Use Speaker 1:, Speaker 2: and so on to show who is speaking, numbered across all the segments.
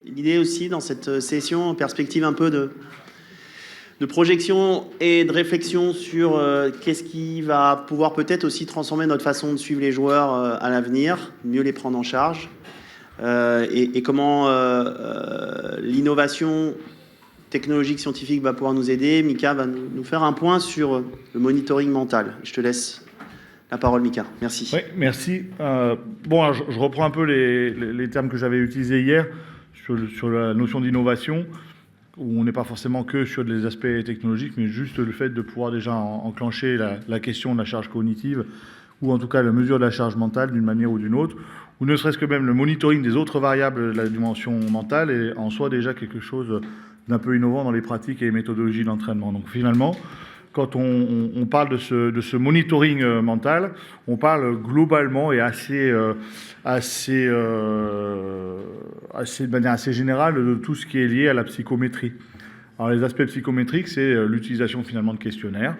Speaker 1: L'idée aussi dans cette session, en perspective un peu de projection et de réflexion sur qu'est-ce qui va pouvoir peut-être aussi transformer notre façon de suivre les joueurs à l'avenir, mieux les prendre en charge, et comment l'innovation technologique, scientifique va pouvoir nous aider. Mika va nous faire un point sur le monitoring mental. Je te laisse la parole, Mika. Merci.
Speaker 2: Oui, merci. Bon, alors, je reprends un peu les termes que j'avais utilisés hier sur la notion d'innovation, où on n'est pas forcément que sur les aspects technologiques, mais juste le fait de pouvoir déjà enclencher la question de la charge cognitive, ou en tout cas la mesure de la charge mentale d'une manière ou d'une autre, ou ne serait-ce que même le monitoring des autres variables de la dimension mentale est en soi déjà quelque chose d'un peu innovant dans les pratiques et les méthodologies d'entraînement. Donc finalement, quand on parle de ce monitoring mental, on parle globalement et de manière assez générale de tout ce qui est lié à la psychométrie. Alors les aspects psychométriques, c'est l'utilisation finalement de questionnaires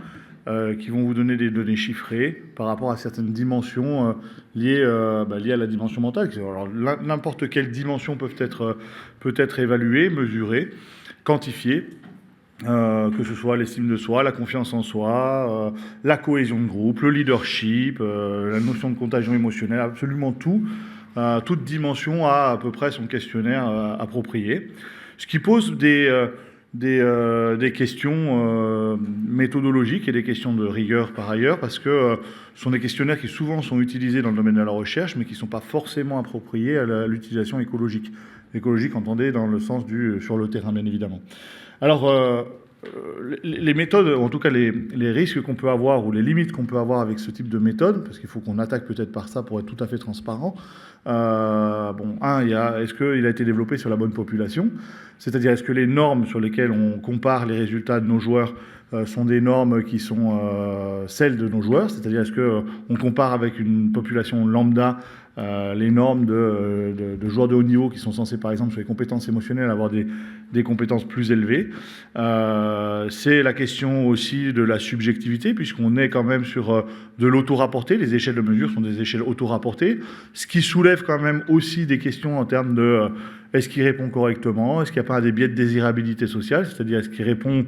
Speaker 2: qui vont vous donner des données chiffrées par rapport à certaines dimensions liées à la dimension mentale. Alors n'importe quelle dimension peut être évaluée, mesurée, quantifiée. Que ce soit l'estime de soi, la confiance en soi, la cohésion de groupe, le leadership, la notion de contagion émotionnelle, absolument tout. Toute dimension a à peu près son questionnaire approprié. Ce qui pose des questions méthodologiques et des questions de rigueur par ailleurs, parce que ce sont des questionnaires qui souvent sont utilisés dans le domaine de la recherche, mais qui ne sont pas forcément appropriés à l'utilisation écologique. Écologique, entendez, dans le sens sur le terrain, bien évidemment. Alors, les méthodes, en tout cas les risques qu'on peut avoir ou les limites qu'on peut avoir avec ce type de méthode, parce qu'il faut qu'on attaque peut-être par ça pour être tout à fait transparent. Est-ce qu'il a été développé sur la bonne population ? C'est-à-dire, est-ce que les normes sur lesquelles on compare les résultats de nos joueurs sont des normes qui sont celles de nos joueurs ? C'est-à-dire, est-ce qu'on compare avec une population lambda les normes de joueurs de haut niveau qui sont censés, par exemple, sur les compétences émotionnelles, avoir des compétences plus élevées. C'est la question aussi de la subjectivité, puisqu'on est quand même sur de l'auto-rapporté. Les échelles de mesure sont des échelles auto-rapportées, ce qui soulève quand même aussi des questions en termes de est-ce qu'il répond correctement, est-ce qu'il n'y a pas des biais de désirabilité sociale, c'est-à-dire est-ce qu'il répond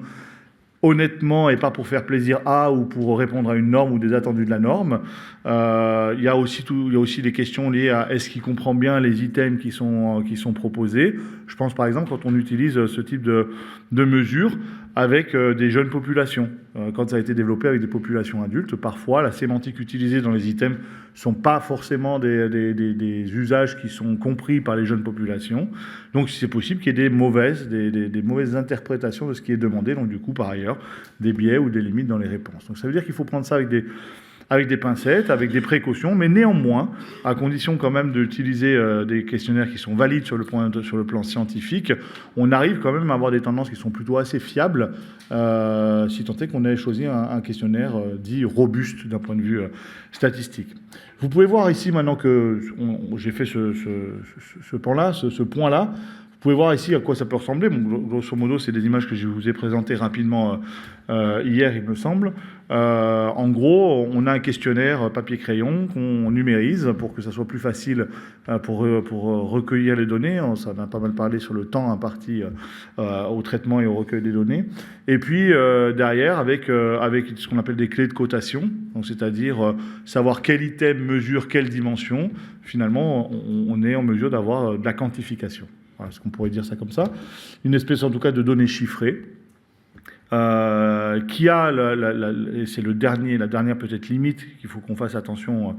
Speaker 2: honnêtement et pas pour faire plaisir à ou pour répondre à une norme ou des attendus de la norme. Il y a aussi des questions liées à est-ce qu'il comprend bien les items qui sont proposés. Je pense par exemple quand on utilise ce type de mesures avec des jeunes populations. Quand ça a été développé avec des populations adultes, parfois la sémantique utilisée dans les items ne sont pas forcément des usages qui sont compris par les jeunes populations. Donc c'est possible qu'il y ait des mauvaises interprétations de ce qui est demandé, donc du coup par ailleurs des biais ou des limites dans les réponses. Donc ça veut dire qu'il faut prendre ça avec des pincettes, avec des précautions, mais néanmoins, à condition quand même d'utiliser des questionnaires qui sont valides sur le plan scientifique, on arrive quand même à avoir des tendances qui sont plutôt assez fiables, si tant est qu'on ait choisi un questionnaire dit robuste d'un point de vue statistique. Vous pouvez voir ici, maintenant que j'ai fait ce point-là, vous pouvez voir ici à quoi ça peut ressembler. Bon, grosso modo, c'est des images que je vous ai présentées rapidement hier, il me semble. En gros, on a un questionnaire papier-crayon qu'on numérise pour que ça soit plus facile pour recueillir les données. Ça en a pas mal parlé sur le temps imparti au traitement et au recueil des données. Et puis, derrière, avec ce qu'on appelle des clés de cotation, donc c'est-à-dire savoir quel item mesure quelle dimension, finalement, on est en mesure d'avoir de la quantification. Voilà, est-ce qu'on pourrait dire ça comme ça ? Une espèce en tout cas de données chiffrées qui a, et c'est la dernière peut-être limite qu'il faut qu'on fasse attention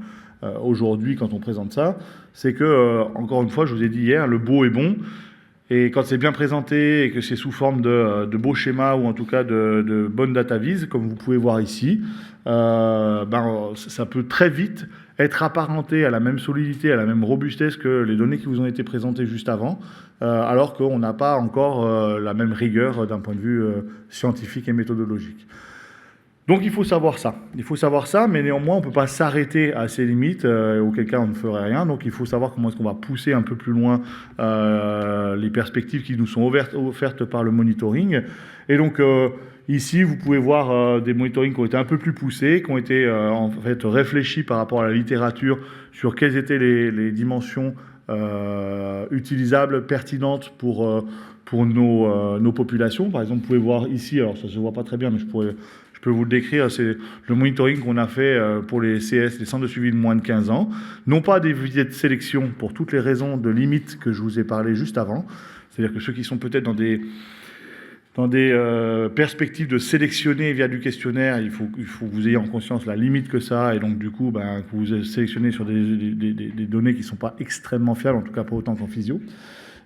Speaker 2: aujourd'hui quand on présente ça, c'est que, encore une fois, je vous ai dit hier, le beau est bon, et quand c'est bien présenté et que c'est sous forme de beaux schémas ou en tout cas de bonnes data viz, comme vous pouvez voir ici, ça peut très vite être apparenté à la même solidité, à la même robustesse que les données qui vous ont été présentées juste avant, alors qu'on n'a pas encore la même rigueur d'un point de vue scientifique et méthodologique. Donc il faut savoir ça, mais néanmoins on ne peut pas s'arrêter à ces limites, auquel cas on ne ferait rien, donc il faut savoir comment est-ce qu'on va pousser un peu plus loin les perspectives qui nous sont offertes par le monitoring. Et donc ici vous pouvez voir des monitorings qui ont été un peu plus poussés, qui ont été en fait réfléchis par rapport à la littérature sur quelles étaient les dimensions utilisable, pertinente pour nos populations. Par exemple, vous pouvez voir ici, alors ça ne se voit pas très bien, mais je peux vous le décrire, c'est le monitoring qu'on a fait pour les CS, les centres de suivi de moins de 15 ans. Non pas des visées de sélection pour toutes les raisons de limites que je vous ai parlé juste avant. C'est-à-dire que ceux qui sont peut-être dans des perspectives de sélectionner via du questionnaire, il faut que vous ayez en conscience la limite que ça, et donc du coup, que vous sélectionnez sur des données qui ne sont pas extrêmement fiables, en tout cas pas autant qu'en physio.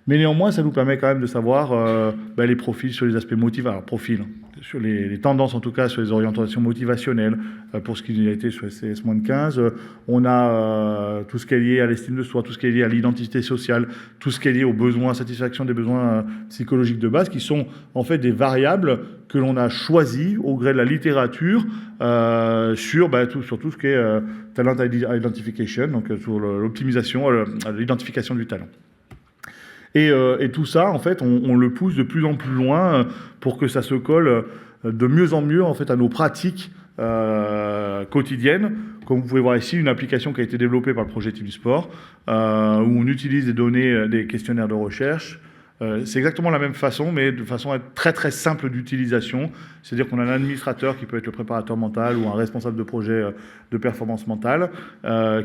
Speaker 2: Mais néanmoins, ça nous permet quand même de savoir les profils sur les aspects motivants. Alors, profils, sur les tendances en tout cas, sur les orientations motivationnelles, pour ce qui a été sur CS-15. On a tout ce qui est lié à l'estime de soi, tout ce qui est lié à l'identité sociale, tout ce qui est lié aux besoins, satisfaction des besoins psychologiques de base, qui sont en fait des variables que l'on a choisies au gré de la littérature sur tout ce qui est talent identification, donc sur l'optimisation, l'identification du talent. Et tout ça, en fait, on le pousse de plus en plus loin pour que ça se colle de mieux en mieux en fait, à nos pratiques quotidiennes. Comme vous pouvez voir ici, une application qui a été développée par le projet Team Sport, où on utilise des données des questionnaires de recherche. C'est exactement la même façon, mais de façon à être très très simple d'utilisation. C'est-à-dire qu'on a un administrateur qui peut être le préparateur mental ou un responsable de projet de performance mentale,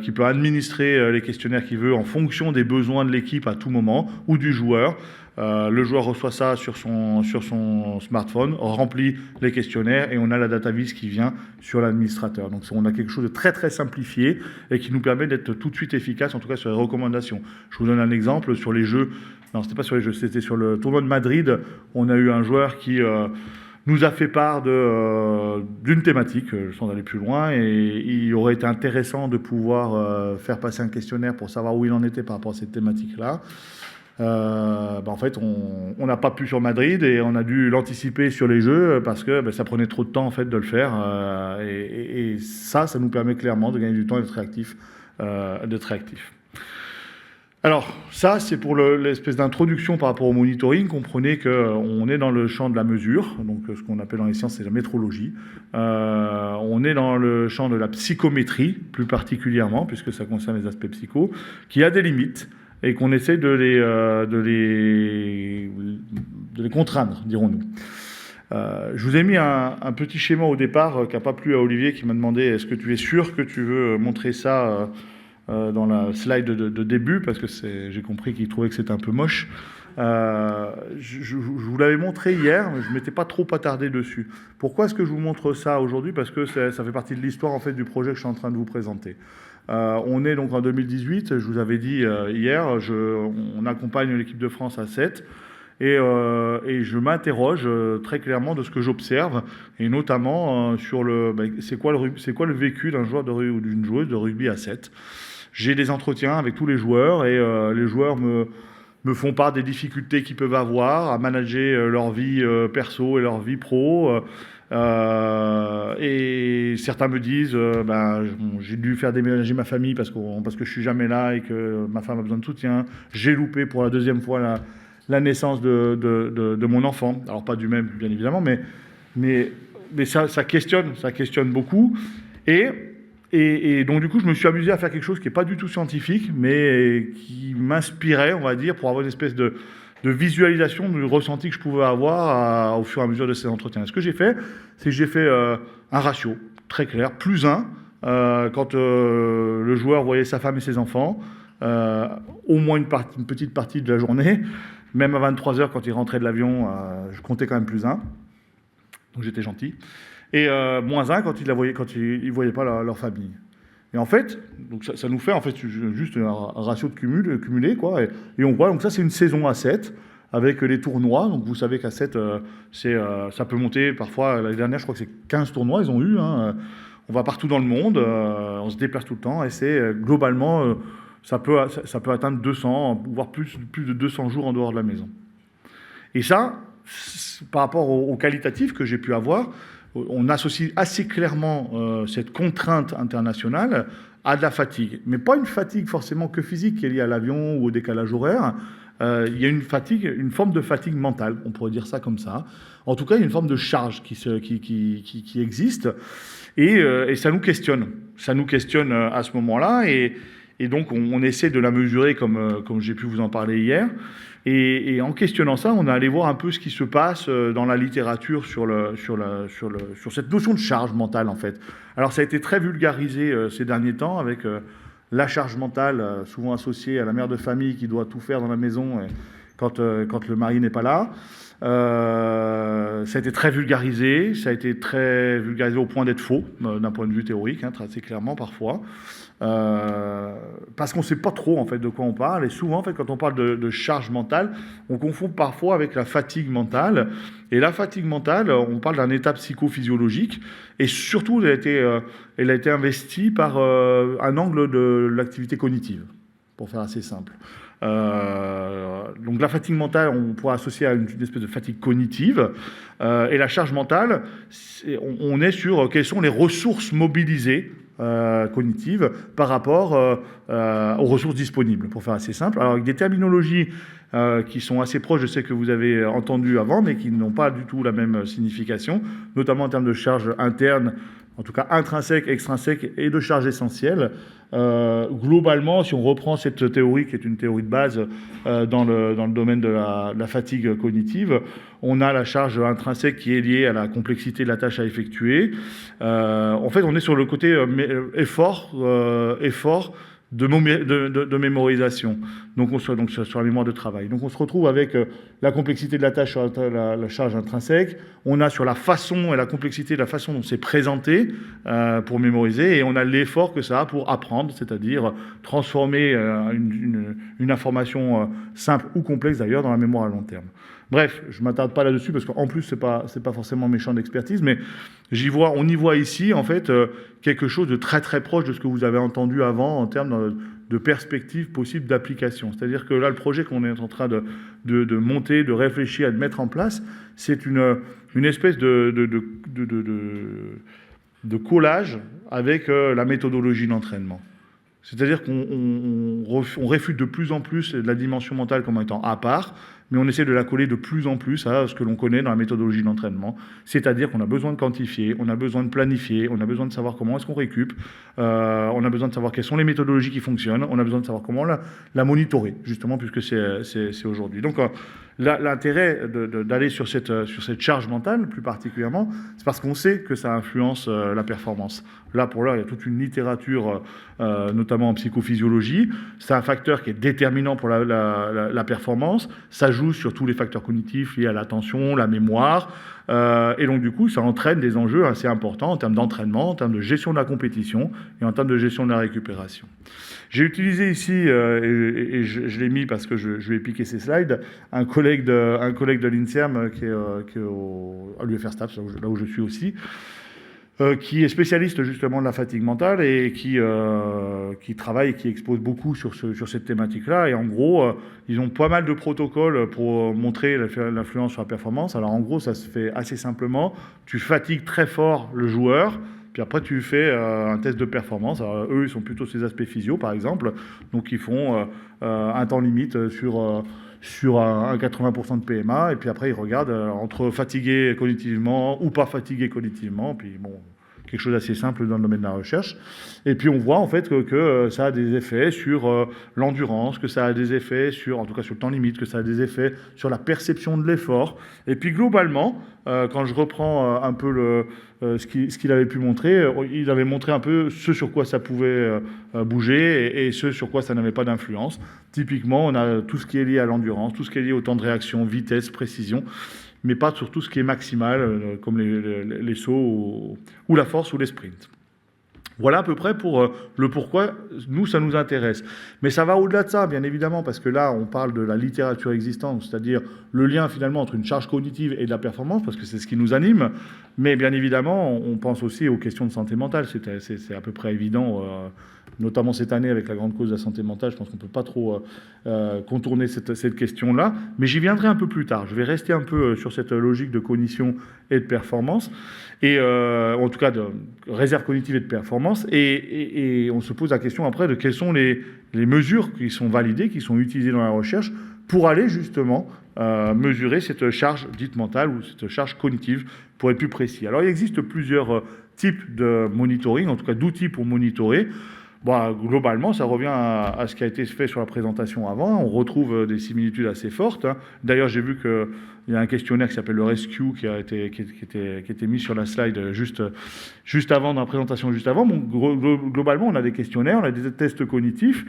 Speaker 2: qui peut administrer les questionnaires qu'il veut en fonction des besoins de l'équipe à tout moment ou du joueur. Le joueur reçoit ça sur son smartphone, remplit les questionnaires et on a la data vis qui vient sur l'administrateur. Donc on a quelque chose de très très simplifié et qui nous permet d'être tout de suite efficace, en tout cas sur les recommandations. Je vous donne un exemple sur les jeux. Non, c'était pas sur les jeux, c'était sur le tournoi de Madrid. On a eu un joueur qui nous a fait part d'une thématique, sans aller plus loin, et il aurait été intéressant de pouvoir faire passer un questionnaire pour savoir où il en était par rapport à cette thématique-là. En fait, on n'a pas pu sur Madrid et on a dû l'anticiper sur les jeux parce que ça prenait trop de temps en fait de le faire. Et ça nous permet clairement de gagner du temps et d'être réactif. Alors, ça, c'est pour l'espèce d'introduction par rapport au monitoring. Comprenez qu'on est dans le champ de la mesure, donc ce qu'on appelle dans les sciences, c'est la métrologie. On est dans le champ de la psychométrie, plus particulièrement, puisque ça concerne les aspects psycho, qui a des limites et qu'on essaie de les contraindre, dirons-nous. Je vous ai mis un petit schéma au départ qui n'a pas plu à Olivier, qui m'a demandé « Est-ce que tu es sûr que tu veux montrer ça dans la slide de début ?» parce que j'ai compris qu'il trouvait que c'était un peu moche. Je vous l'avais montré hier, mais je ne m'étais pas trop attardé dessus. Pourquoi est-ce que je vous montre ça aujourd'hui? Parce que ça fait partie de l'histoire en fait, du projet que je suis en train de vous présenter. On est donc en 2018, je vous avais dit hier, on accompagne l'équipe de France à 7 et je m'interroge très clairement de ce que j'observe et notamment sur c'est quoi le vécu d'un joueur ou d'une joueuse de rugby à 7. J'ai des entretiens avec tous les joueurs et les joueurs me font part des difficultés qu'ils peuvent avoir à manager leur vie perso et leur vie pro. Et certains me disent j'ai dû faire déménager ma famille parce que je suis jamais là et que ma femme a besoin de soutien. J'ai loupé pour la deuxième fois la naissance de mon enfant. Alors pas du même, bien évidemment, mais ça questionne beaucoup. Et donc du coup, je me suis amusé à faire quelque chose qui n'est pas du tout scientifique, mais qui m'inspirait, on va dire, pour avoir une espèce de visualisation du ressenti que je pouvais avoir au fur et à mesure de ces entretiens. Et ce que j'ai fait, c'est que j'ai fait un ratio très clair, +1, quand le joueur voyait sa femme et ses enfants, au moins une petite partie de la journée, même à 23h quand il rentrait de l'avion, je comptais quand même +1, donc j'étais gentil, et -1 quand ils voyaient pas leur famille. Et en fait, donc ça nous fait en fait juste un ratio de cumulé, quoi. Et on voit, donc ça c'est une saison à 7, avec les tournois. Donc vous savez qu'à 7, ça peut monter parfois, l'année dernière je crois que c'est 15 tournois, ils ont eu. On va partout dans le monde, on se déplace tout le temps, et c'est globalement, ça peut atteindre 200, voire plus de 200 jours en dehors de la maison. Et ça, par rapport au qualitatif que j'ai pu avoir, on associe assez clairement cette contrainte internationale à de la fatigue. Mais pas une fatigue forcément que physique qui est liée à l'avion ou au décalage horaire. Il y a une forme de fatigue mentale, on pourrait dire ça comme ça. En tout cas, il y a une forme de charge qui existe et ça nous questionne. Ça nous questionne à ce moment-là et Et donc, on essaie de la mesurer comme j'ai pu vous en parler hier. Et en questionnant ça, on est allé voir un peu ce qui se passe dans la littérature sur cette notion de charge mentale, en fait. Alors, ça a été très vulgarisé ces derniers temps avec la charge mentale, souvent associée à la mère de famille qui doit tout faire dans la maison quand le mari n'est pas là. Ça a été très vulgarisé, au point d'être faux, d'un point de vue théorique, assez clairement parfois. Parce qu'on ne sait pas trop en fait de quoi on parle, et souvent en fait quand on parle de charge mentale, on confond parfois avec la fatigue mentale. Et la fatigue mentale, on parle d'un état psychophysiologique, et surtout elle a été investie par un angle de l'activité cognitive, pour faire assez simple. Donc la fatigue mentale, on pourrait associer à une espèce de fatigue cognitive, et la charge mentale, on est sur quelles sont les ressources mobilisées cognitives par rapport aux ressources disponibles, pour faire assez simple. Alors avec des terminologies qui sont assez proches de celles que vous avez entendues avant, mais qui n'ont pas du tout la même signification, notamment en termes de charge interne, en tout cas intrinsèque, extrinsèque, et de charge essentielle. Globalement, si on reprend cette théorie, qui est une théorie de base dans le domaine de la fatigue cognitive, on a la charge intrinsèque qui est liée à la complexité de la tâche à effectuer. En fait, on est sur le côté effort de mémorisation, donc sur la mémoire de travail. Donc on se retrouve avec la complexité de la tâche sur la charge intrinsèque, on a sur la façon et la complexité de la façon dont c'est présenté pour mémoriser, et on a l'effort que ça a pour apprendre, c'est-à-dire transformer une information simple ou complexe d'ailleurs dans la mémoire à long terme. Bref, je ne m'attarde pas là-dessus parce qu'en plus, ce n'est pas forcément mes champs d'expertise, mais on y voit ici, en fait, quelque chose de très très proche de ce que vous avez entendu avant en termes de perspectives possibles d'application. C'est-à-dire que là, le projet qu'on est en train de monter, de réfléchir, de mettre en place, c'est une espèce de collage avec la méthodologie d'entraînement. C'est-à-dire qu'on réfute de plus en plus la dimension mentale comme étant à part, mais on essaie de la coller de plus en plus à ce que l'on connaît dans la méthodologie d'entraînement. C'est-à-dire qu'on a besoin de quantifier, on a besoin de planifier, on a besoin de savoir comment est-ce qu'on récup, on a besoin de savoir quelles sont les méthodologies qui fonctionnent, on a besoin de savoir comment la monitorer, justement, puisque c'est aujourd'hui. Donc, l'intérêt d'aller sur cette charge mentale, plus particulièrement, c'est parce qu'on sait que ça influence la performance. Là, pour l'heure, il y a toute une littérature, notamment en psychophysiologie. C'est un facteur qui est déterminant pour la performance. Ça joue sur tous les facteurs cognitifs liés à l'attention, la mémoire. Et donc, du coup, ça entraîne des enjeux assez importants en termes d'entraînement, en termes de gestion de la compétition et en termes de gestion de la récupération. J'ai utilisé ici, et je l'ai mis parce que je vais piquer ces slides, un collègue de l'INSERM qui est à l'UFR Staff, là où je suis aussi, qui est spécialiste justement de la fatigue mentale et qui travaille et qui expose beaucoup sur cette thématique-là. Et en gros, ils ont pas mal de protocoles pour montrer l'influence sur la performance. Alors en gros, ça se fait assez simplement. Tu fatigues très fort le joueur, puis après tu fais un test de performance. Alors, eux, ils sont plutôt ces aspects physio, par exemple. Donc ils font un temps limite sur un 80% de PMA, et puis après ils regardent entre fatigué cognitivement ou pas fatigué cognitivement, puis bon, quelque chose d'assez simple dans le domaine de la recherche. Et puis on voit en fait que ça a des effets sur l'endurance, que ça a des effets en tout cas sur le temps limite, que ça a des effets sur la perception de l'effort. Et puis globalement, quand je reprends un peu ce qu'il avait pu montrer, il avait montré un peu ce sur quoi ça pouvait bouger et ce sur quoi ça n'avait pas d'influence. Typiquement, on a tout ce qui est lié à l'endurance, tout ce qui est lié au temps de réaction, vitesse, précision, mais pas sur tout ce qui est maximal, comme les sauts ou la force ou les sprints. Voilà à peu près pour le pourquoi nous, ça nous intéresse. Mais ça va au-delà de ça, bien évidemment, parce que là, on parle de la littérature existante, c'est-à-dire le lien finalement entre une charge cognitive et de la performance, parce que c'est ce qui nous anime. Mais bien évidemment, on pense aussi aux questions de santé mentale. C'est à peu près évident, notamment cette année avec la grande cause de la santé mentale. Je pense qu'on ne peut pas trop contourner cette question-là. Mais j'y viendrai un peu plus tard. Je vais rester un peu sur cette logique de cognition et de performance, et en tout cas de réserve cognitive et de performance. Et on se pose la question après de quelles sont les mesures qui sont validées, qui sont utilisées dans la recherche pour aller justement mesurer cette charge dite mentale ou cette charge cognitive, pour être plus précis. Alors il existe plusieurs types de monitoring, en tout cas d'outils pour monitorer. Bon, globalement, ça revient à ce qui a été fait sur la présentation avant. On retrouve des similitudes assez fortes, hein. D'ailleurs, j'ai vu qu'il y a un questionnaire qui s'appelle le Rescue qui était mis sur la slide juste avant, dans la présentation juste avant. Bon, globalement, on a des questionnaires, on a des tests cognitifs,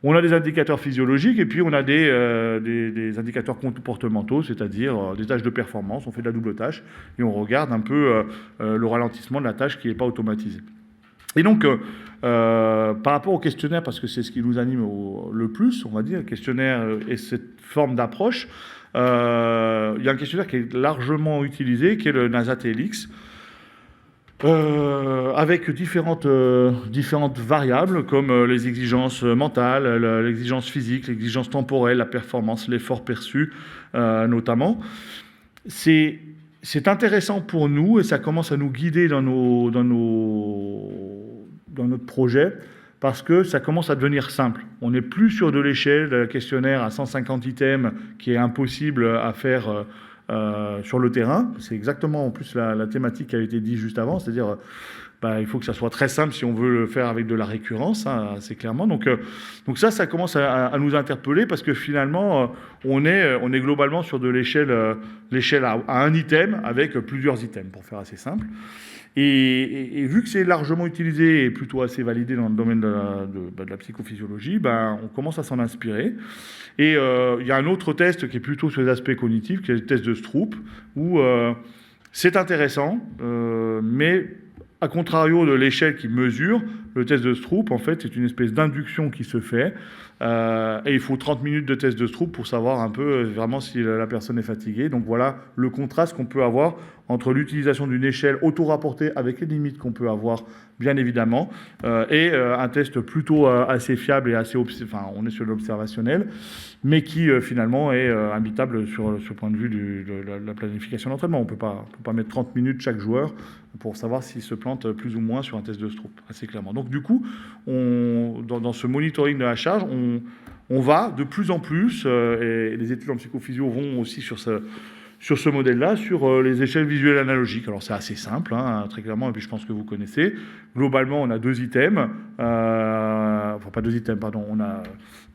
Speaker 2: on a des indicateurs physiologiques et puis on a des indicateurs comportementaux, c'est-à-dire des tâches de performance. On fait de la double tâche et on regarde un peu le ralentissement de la tâche qui n'est pas automatisée. Et donc, par rapport au questionnaire, parce que c'est ce qui nous anime le plus, on va dire, le questionnaire et cette forme d'approche, il y a un questionnaire qui est largement utilisé, qui est le NASA-TLX, avec différentes variables, comme les exigences mentales, l'exigence physique, l'exigence temporelle, la performance, l'effort perçu, notamment. C'est intéressant pour nous et ça commence à nous guider dans notre projet parce que ça commence à devenir simple. On n'est plus sur de l'échelle de questionnaire à 150 items qui est impossible à faire sur le terrain. C'est exactement en plus la thématique qui a été dite juste avant, c'est-à-dire il faut que ça soit très simple si on veut le faire avec de la récurrence, hein, assez clairement. Donc ça commence à nous interpeller parce que finalement, on est globalement sur de l'échelle à un item avec plusieurs items, pour faire assez simple. Et vu que c'est largement utilisé et plutôt assez validé dans le domaine de la psychophysiologie, on commence à s'en inspirer. Et il y a un autre test qui est plutôt sur les aspects cognitifs, qui est le test de Stroop, où c'est intéressant, mais à contrario de l'échelle qui mesure, le test de Stroop, en fait, c'est une espèce d'induction qui se fait. Et il faut 30 minutes de test de Stroop pour savoir un peu vraiment si la personne est fatiguée. Donc voilà le contraste qu'on peut avoir entre l'utilisation d'une échelle auto-rapportée avec les limites qu'on peut avoir, bien évidemment, et un test plutôt assez fiable et assez... on est sur l'observationnel, mais qui finalement est imbitable sur le point de vue de la planification d'entraînement. On ne peut pas mettre 30 minutes chaque joueur pour savoir s'il se plante plus ou moins sur un test de Stroop, assez clairement. Donc du coup, dans ce monitoring de la charge, on va de plus en plus, et les études en psychophysio vont aussi sur ce modèle-là, sur les échelles visuelles analogiques. Alors c'est assez simple, hein, très clairement, et puis je pense que vous connaissez. Globalement, on a deux items, on a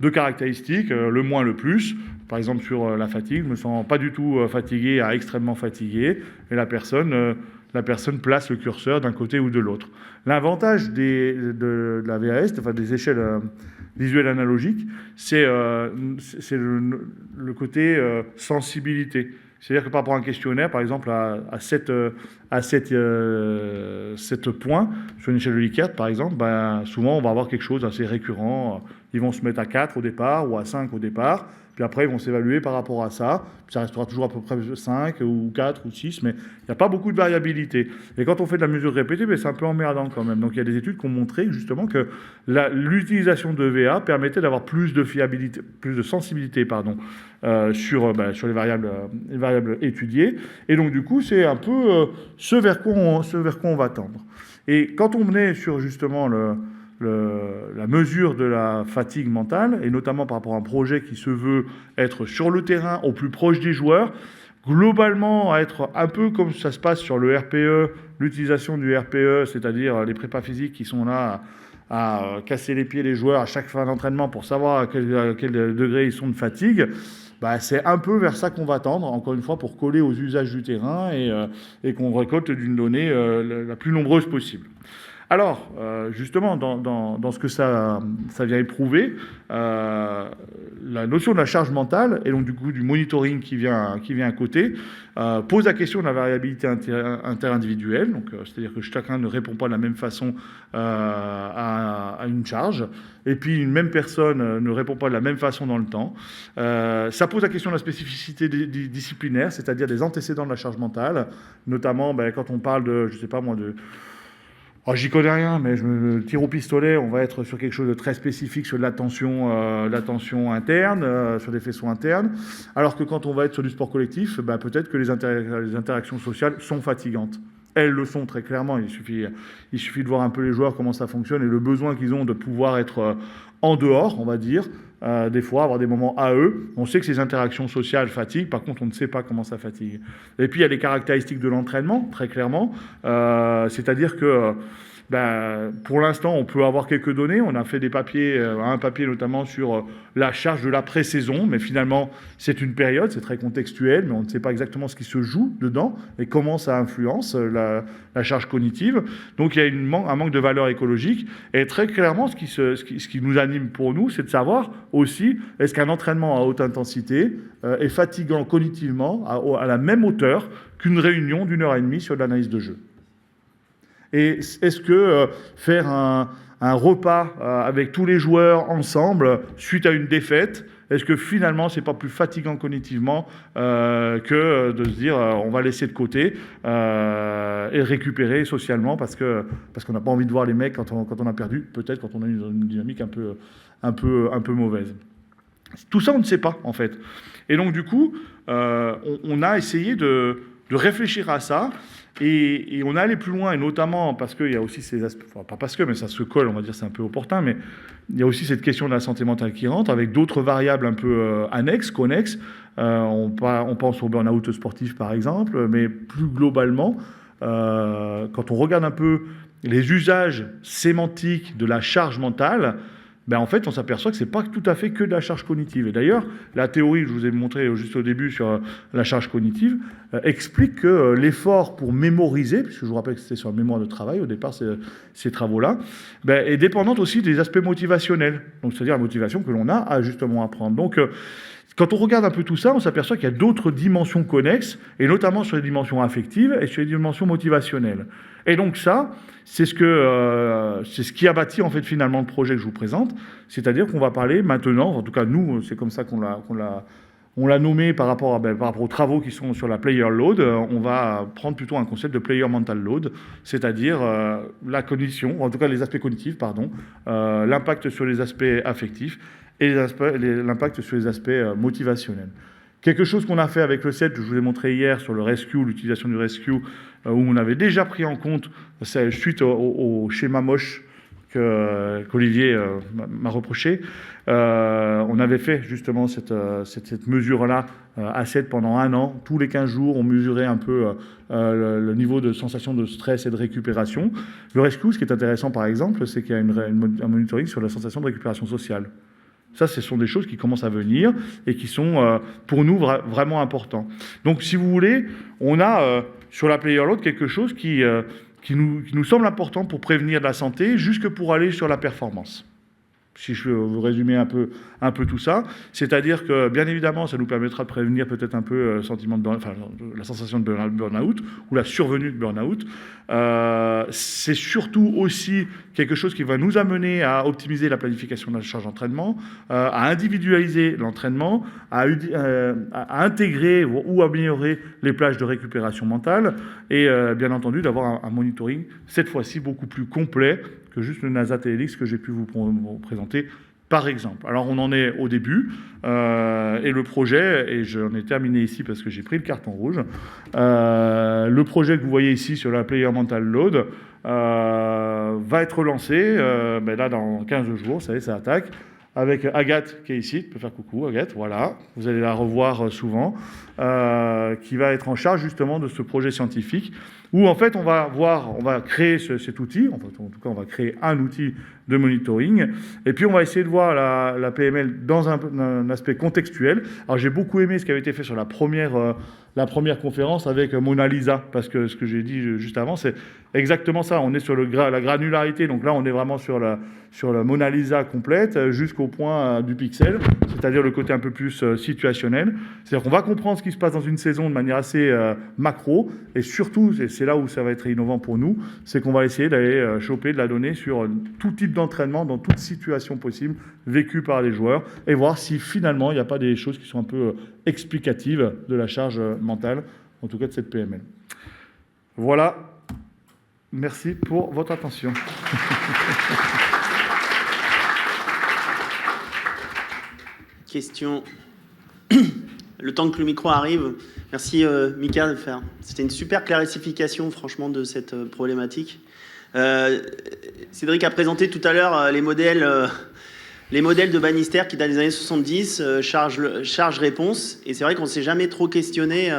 Speaker 2: deux caractéristiques, le moins, le plus. Par exemple, sur la fatigue, je me sens pas du tout fatigué à extrêmement fatigué, et la personne place le curseur d'un côté ou de l'autre. L'avantage de la VAS, des échelles visuelles analogiques, c'est le côté sensibilité. C'est-à-dire que par rapport à un questionnaire, par exemple, à 7 points, sur une échelle de Likert, par exemple, souvent on va avoir quelque chose d'assez récurrent. Ils vont se mettre à 4 au départ ou à 5 au départ, puis après ils vont s'évaluer par rapport à ça. Puis ça restera toujours à peu près 5 ou 4 ou 6, mais il n'y a pas beaucoup de variabilité. Et quand on fait de la mesure répétée, c'est un peu emmerdant quand même. Donc il y a des études qui ont montré justement que l'utilisation de VA permettait d'avoir plus de fiabilité, plus de sensibilité, sur les variables étudiées. Et donc du coup, c'est un peu ce vers quoi on va tendre. Et quand on est sur justement la mesure de la fatigue mentale, et notamment par rapport à un projet qui se veut être sur le terrain, au plus proche des joueurs, globalement à être un peu comme ça se passe sur le RPE, l'utilisation du RPE, c'est-à-dire les prépas physiques qui sont là à casser les pieds des joueurs à chaque fin d'entraînement pour savoir à quel degré ils sont de fatigue, c'est un peu vers ça qu'on va tendre, encore une fois, pour coller aux usages du terrain et qu'on récolte d'une donnée la plus nombreuse possible. Alors, justement, dans ce que ça vient éprouver, la notion de la charge mentale, et donc du coup du monitoring qui vient à côté, pose la question de la variabilité interindividuelle, donc c'est-à-dire que chacun ne répond pas de la même façon à une charge, et puis une même personne ne répond pas de la même façon dans le temps. Ça pose la question de la spécificité disciplinaire, c'est-à-dire des antécédents de la charge mentale, notamment quand on parle de, je sais pas moi, j'y connais rien, mais je me tire au pistolet, on va être sur quelque chose de très spécifique, sur de la tension interne, sur des faisceaux internes, alors que quand on va être sur du sport collectif, peut-être que les interactions sociales sont fatigantes. Elles le sont très clairement, il suffit de voir un peu les joueurs, comment ça fonctionne, et le besoin qu'ils ont de pouvoir être en dehors, on va dire, des fois, avoir des moments à eux. On sait que ces interactions sociales fatiguent, par contre, on ne sait pas comment ça fatigue. Et puis, il y a les caractéristiques de l'entraînement, très clairement, c'est-à-dire que pour l'instant, on peut avoir quelques données. On a fait des papiers, un papier notamment sur la charge de la pré-saison, mais finalement, c'est une période, c'est très contextuel, mais on ne sait pas exactement ce qui se joue dedans et comment ça influence la charge cognitive. Donc, il y a un manque de valeur écologique. Et très clairement, ce qui nous anime pour nous, c'est de savoir aussi, est-ce qu'un entraînement à haute intensité est fatigant cognitivement à la même hauteur qu'une réunion d'1h30 sur de l'analyse de jeu. Et est-ce que faire un repas avec tous les joueurs ensemble suite à une défaite, est-ce que finalement c'est pas plus fatigant cognitivement que de se dire on va laisser de côté et récupérer socialement parce qu'on n'a pas envie de voir les mecs quand on a perdu, peut-être quand on a une dynamique un peu mauvaise. Tout ça on ne sait pas en fait. Et donc du coup on a essayé de réfléchir à ça. Et on est allé plus loin, et notamment parce qu'il y a aussi ces aspects, enfin, pas parce que, mais ça se colle, on va dire, c'est un peu opportun, mais il y a aussi cette question de la santé mentale qui rentre, avec d'autres variables un peu annexes, connexes. On pense au burn-out sportif, par exemple, mais plus globalement, quand on regarde un peu les usages sémantiques de la charge mentale, en fait, on s'aperçoit que ce n'est pas tout à fait que de la charge cognitive. Et d'ailleurs, la théorie que je vous ai montrée juste au début sur la charge cognitive explique que l'effort pour mémoriser, puisque je vous rappelle que c'était sur la mémoire de travail au départ, ces travaux-là, est dépendante aussi des aspects motivationnels. Donc, c'est-à-dire la motivation que l'on a à justement apprendre. Donc, quand on regarde un peu tout ça, on s'aperçoit qu'il y a d'autres dimensions connexes, et notamment sur les dimensions affectives et sur les dimensions motivationnelles. Et donc ça, c'est ce qui a bâti en fait finalement le projet que je vous présente, c'est-à-dire qu'on va parler maintenant, en tout cas nous, c'est comme ça qu'on l'a nommé par rapport aux travaux qui sont sur la player load, on va prendre plutôt un concept de player mental load, c'est-à-dire la cognition, en tout cas les aspects cognitifs, l'impact sur les aspects affectifs et l'impact sur les aspects motivationnels. Quelque chose qu'on a fait avec le set, que je vous ai montré hier sur le rescue, l'utilisation du rescue, où on avait déjà pris en compte, suite au schéma moche qu'Olivier m'a reproché, on avait fait justement cette mesure-là à 7 pendant 1 an. Tous les 15 jours, on mesurait un peu le niveau de sensation de stress et de récupération. Le rescue, ce qui est intéressant par exemple, c'est qu'il y a un monitoring sur la sensation de récupération sociale. Ça, ce sont des choses qui commencent à venir et qui sont, pour nous, vraiment importants. Donc, si vous voulez, on a, sur la player load, quelque chose qui nous semble important pour prévenir de la santé, jusque pour aller sur la performance. Si je veux vous résumer un peu tout ça, c'est-à-dire que, bien évidemment, ça nous permettra de prévenir peut-être un peu la sensation de burn-out ou la survenue de burn-out. C'est surtout aussi quelque chose qui va nous amener à optimiser la planification de la charge d'entraînement, à individualiser l'entraînement, à intégrer ou améliorer les plages de récupération mentale et, bien entendu, d'avoir un monitoring, cette fois-ci, beaucoup plus complet que juste le NASA TLX que j'ai pu vous présenter, par exemple. Alors, on en est au début, et le projet, et j'en ai terminé ici parce que j'ai pris le carton rouge, le projet que vous voyez ici sur la Player Mental Load va être lancé, là, dans 15 jours, ça y est, ça attaque, avec Agathe qui est ici, tu peux faire coucou Agathe, voilà, vous allez la revoir souvent, qui va être en charge justement de ce projet scientifique, où en fait on va créer cet outil, en tout cas on va créer un outil de monitoring, et puis on va essayer de voir la PML dans un aspect contextuel. Alors j'ai beaucoup aimé ce qui avait été fait sur la première conférence avec Mona Lisa, parce que ce que j'ai dit juste avant, c'est exactement ça, on est sur la granularité, donc là on est vraiment sur la Mona Lisa complète, jusqu'au point du pixel, c'est-à-dire le côté un peu plus situationnel, c'est-à-dire qu'on va comprendre ce qui se passe dans une saison de manière assez macro, et surtout, c'est là où ça va être innovant pour nous, c'est qu'on va essayer d'aller choper de la donnée sur tout type d'entraînement, dans toute situation possible, vécue par les joueurs, et voir si finalement il n'y a pas des choses qui sont un peu explicatives de la charge mentale, en tout cas de cette PML. Voilà, merci pour votre attention.
Speaker 1: Question. Le temps que le micro arrive, merci Mika de faire. C'était une super clarification, franchement, de cette problématique. Cédric a présenté tout à l'heure les modèles de Bannister qui datent des années 70, charge-réponse. Et c'est vrai qu'on ne s'est jamais trop questionné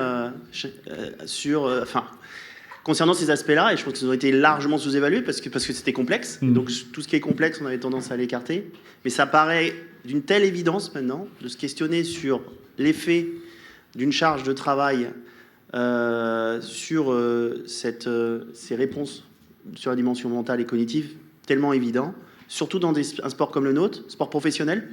Speaker 1: sur... concernant ces aspects-là, et je pense qu'ils ont été largement sous-évalués parce que c'était complexe. Donc tout ce qui est complexe, on avait tendance à l'écarter. Mais ça paraît d'une telle évidence maintenant de se questionner sur l'effet d'une charge de travail sur ces réponses sur la dimension mentale et cognitive, tellement évident, surtout dans un sport comme le nôtre, sport professionnel,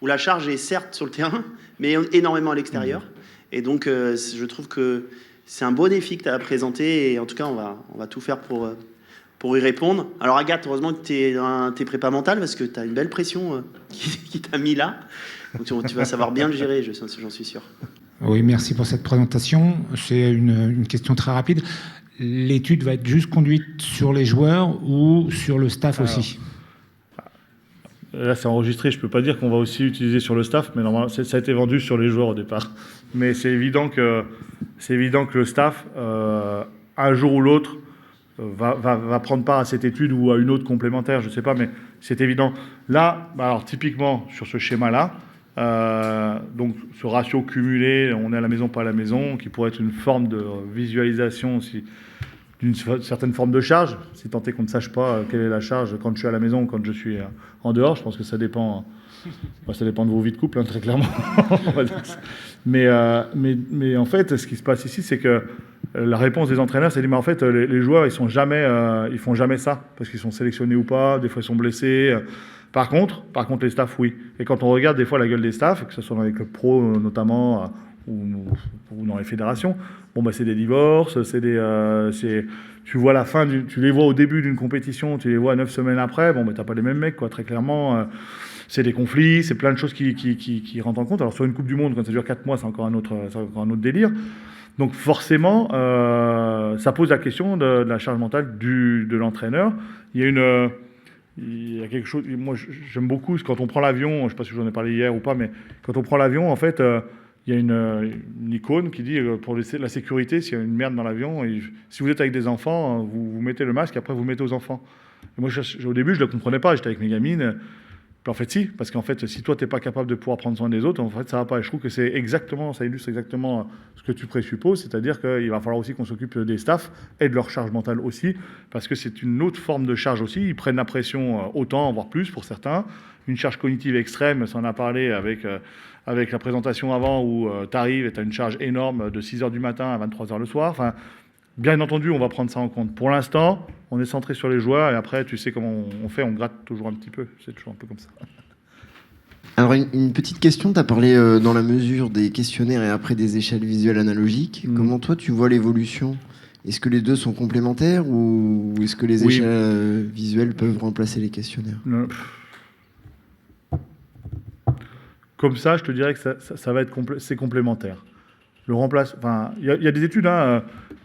Speaker 1: où la charge est certes sur le terrain, mais énormément à l'extérieur. Et donc, je trouve que c'est un beau défi que tu as présenté, et en tout cas, on va tout faire pour y répondre. Alors, Agathe, heureusement que tu es dans tes prépas mentales, parce que tu as une belle pression qui t'a mis là. Donc, tu vas savoir bien le gérer, j'en suis sûr.
Speaker 3: Oui, merci pour cette présentation. C'est une question très rapide. L'étude va être juste conduite sur les joueurs ou sur le staff aussi?
Speaker 2: Là, c'est enregistré. Je ne peux pas dire qu'on va aussi utiliser sur le staff, mais normalement, ça a été vendu sur les joueurs au départ. Mais c'est évident que le staff, un jour ou l'autre, va prendre part à cette étude ou à une autre complémentaire, je ne sais pas, mais c'est évident. Là, alors typiquement, sur ce schéma-là, donc ce ratio cumulé, on est à la maison, pas à la maison, qui pourrait être une forme de visualisation aussi d'une certaine forme de charge, si tant est qu'on ne sache pas quelle est la charge quand je suis à la maison ou quand je suis en dehors. Je pense que ça dépend de vos vies de couple, hein, très clairement. mais en fait, ce qui se passe ici, c'est que la réponse des entraîneurs, c'est de dire, mais en fait, les joueurs, ils font jamais ça, parce qu'ils sont sélectionnés ou pas, des fois ils sont blessés. Par contre, les staffs, oui. Et quand on regarde des fois la gueule des staffs, que ce soit dans les clubs pro notamment, ou dans les fédérations, bon, bah, c'est des divorces, tu vois la fin, tu les vois au début d'une compétition, tu les vois 9 semaines après, bon, bah, t'as pas les mêmes mecs, quoi, très clairement. C'est des conflits, c'est plein de choses qui rentrent en compte. Alors sur une Coupe du Monde, quand ça dure 4 mois, c'est encore un autre délire. Donc forcément, ça pose la question de la charge mentale de l'entraîneur. Il y a quelque chose, moi j'aime beaucoup, quand on prend l'avion, je ne sais pas si j'en ai parlé hier ou pas, mais quand on prend l'avion, en fait, il y a une icône qui dit, pour la sécurité, s'il y a une merde dans l'avion, si vous êtes avec des enfants, vous mettez le masque, après vous le mettez aux enfants. Et moi, au début, je ne le comprenais pas, j'étais avec mes gamines. En fait, si, parce qu'en fait, si toi, tu n'es pas capable de pouvoir prendre soin des autres, en fait, ça ne va pas. Et je trouve que ça illustre exactement ce que tu présupposes, c'est-à-dire qu'il va falloir aussi qu'on s'occupe des staffs et de leur charge mentale aussi, parce que c'est une autre forme de charge aussi. Ils prennent la pression autant, voire plus pour certains. Une charge cognitive extrême, ça en a parlé avec la présentation avant, où tu arrives et tu as une charge énorme de 6h du matin à 23h le soir. Enfin, bien entendu, on va prendre ça en compte. Pour l'instant, on est centré sur les joueurs, et après, tu sais comment on fait, on gratte toujours un petit peu. C'est toujours un peu comme ça.
Speaker 4: Alors, une petite question, tu as parlé dans la mesure des questionnaires et après des échelles visuelles analogiques. Comment toi, tu vois l'évolution? Est-ce que les deux sont complémentaires ou est-ce que les échelles visuelles peuvent remplacer les questionnaires?
Speaker 2: Comme ça, je te dirais que ça va être c'est complémentaire. Il y a des études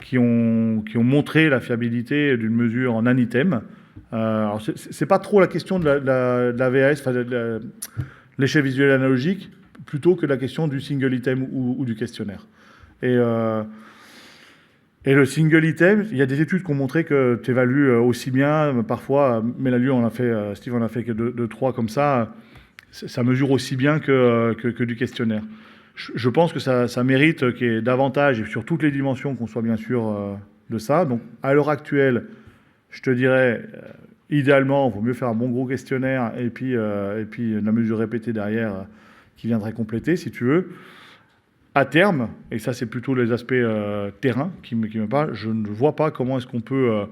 Speaker 2: qui ont montré la fiabilité d'une mesure en un item. Alors c'est pas trop la question de la VAS, enfin de l'échelle visuelle analogique, plutôt que la question du single item ou du questionnaire. Et le single item, il y a des études qui ont montré que tu évalues aussi bien, parfois, Steve en a fait que 2-3 comme ça, ça mesure aussi bien que du questionnaire. Je pense que ça mérite qu'il y ait davantage, et sur toutes les dimensions, qu'on soit bien sûr de ça. Donc, à l'heure actuelle, je te dirais, idéalement, il vaut mieux faire un bon gros questionnaire et puis la mesure répétée derrière qui viendrait compléter, si tu veux. À terme, et ça c'est plutôt les aspects terrain qui me parlent, je ne vois pas comment est-ce qu'on peut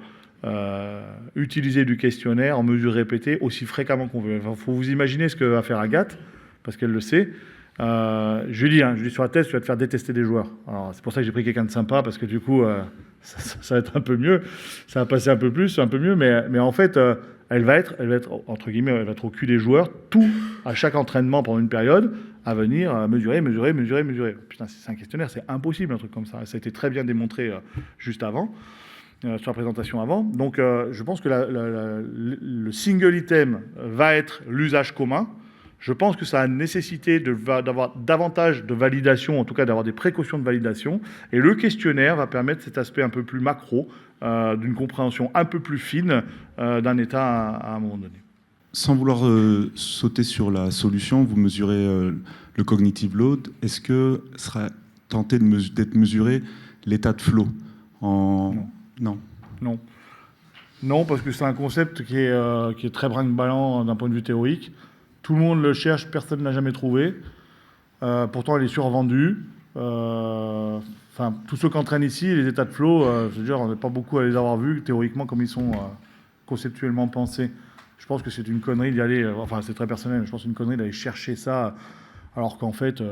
Speaker 2: utiliser du questionnaire en mesure répétée aussi fréquemment qu'on veut. Il faut vous imaginer ce que va faire Agathe, parce qu'elle le sait. Je lui dis sur la thèse, tu vas te faire détester des joueurs. Alors, c'est pour ça que j'ai pris quelqu'un de sympa, parce que du coup, ça va être un peu mieux. Ça va passer un peu mieux, mais en fait, elle va être, entre guillemets, elle va être au cul des joueurs, à chaque entraînement pendant une période, à venir mesurer. Putain, c'est un questionnaire, c'est impossible, un truc comme ça. Ça a été très bien démontré juste avant, sur la présentation avant. Donc, je pense que le single item va être l'usage commun. Je pense que ça a nécessité d'avoir davantage de validation, en tout cas d'avoir des précautions de validation. Et le questionnaire va permettre cet aspect un peu plus macro, d'une compréhension un peu plus fine d'un état à un moment donné.
Speaker 5: Sans vouloir sauter sur la solution, vous mesurez le cognitive load. Est-ce que sera tenté d'être mesuré l'état de flow Non.
Speaker 2: Non. Non, parce que c'est un concept qui est très brinque-ballant d'un point de vue théorique. Tout le monde le cherche, personne ne l'a jamais trouvé. Pourtant, il est survendu. Enfin, tous ceux qui entraînent ici, les états de flow, je veux dire, on n'est pas beaucoup à les avoir vus théoriquement comme ils sont conceptuellement pensés. Je pense que c'est une connerie d'y aller, enfin c'est très personnel, je pense que c'est une connerie d'aller chercher ça, alors qu'en fait,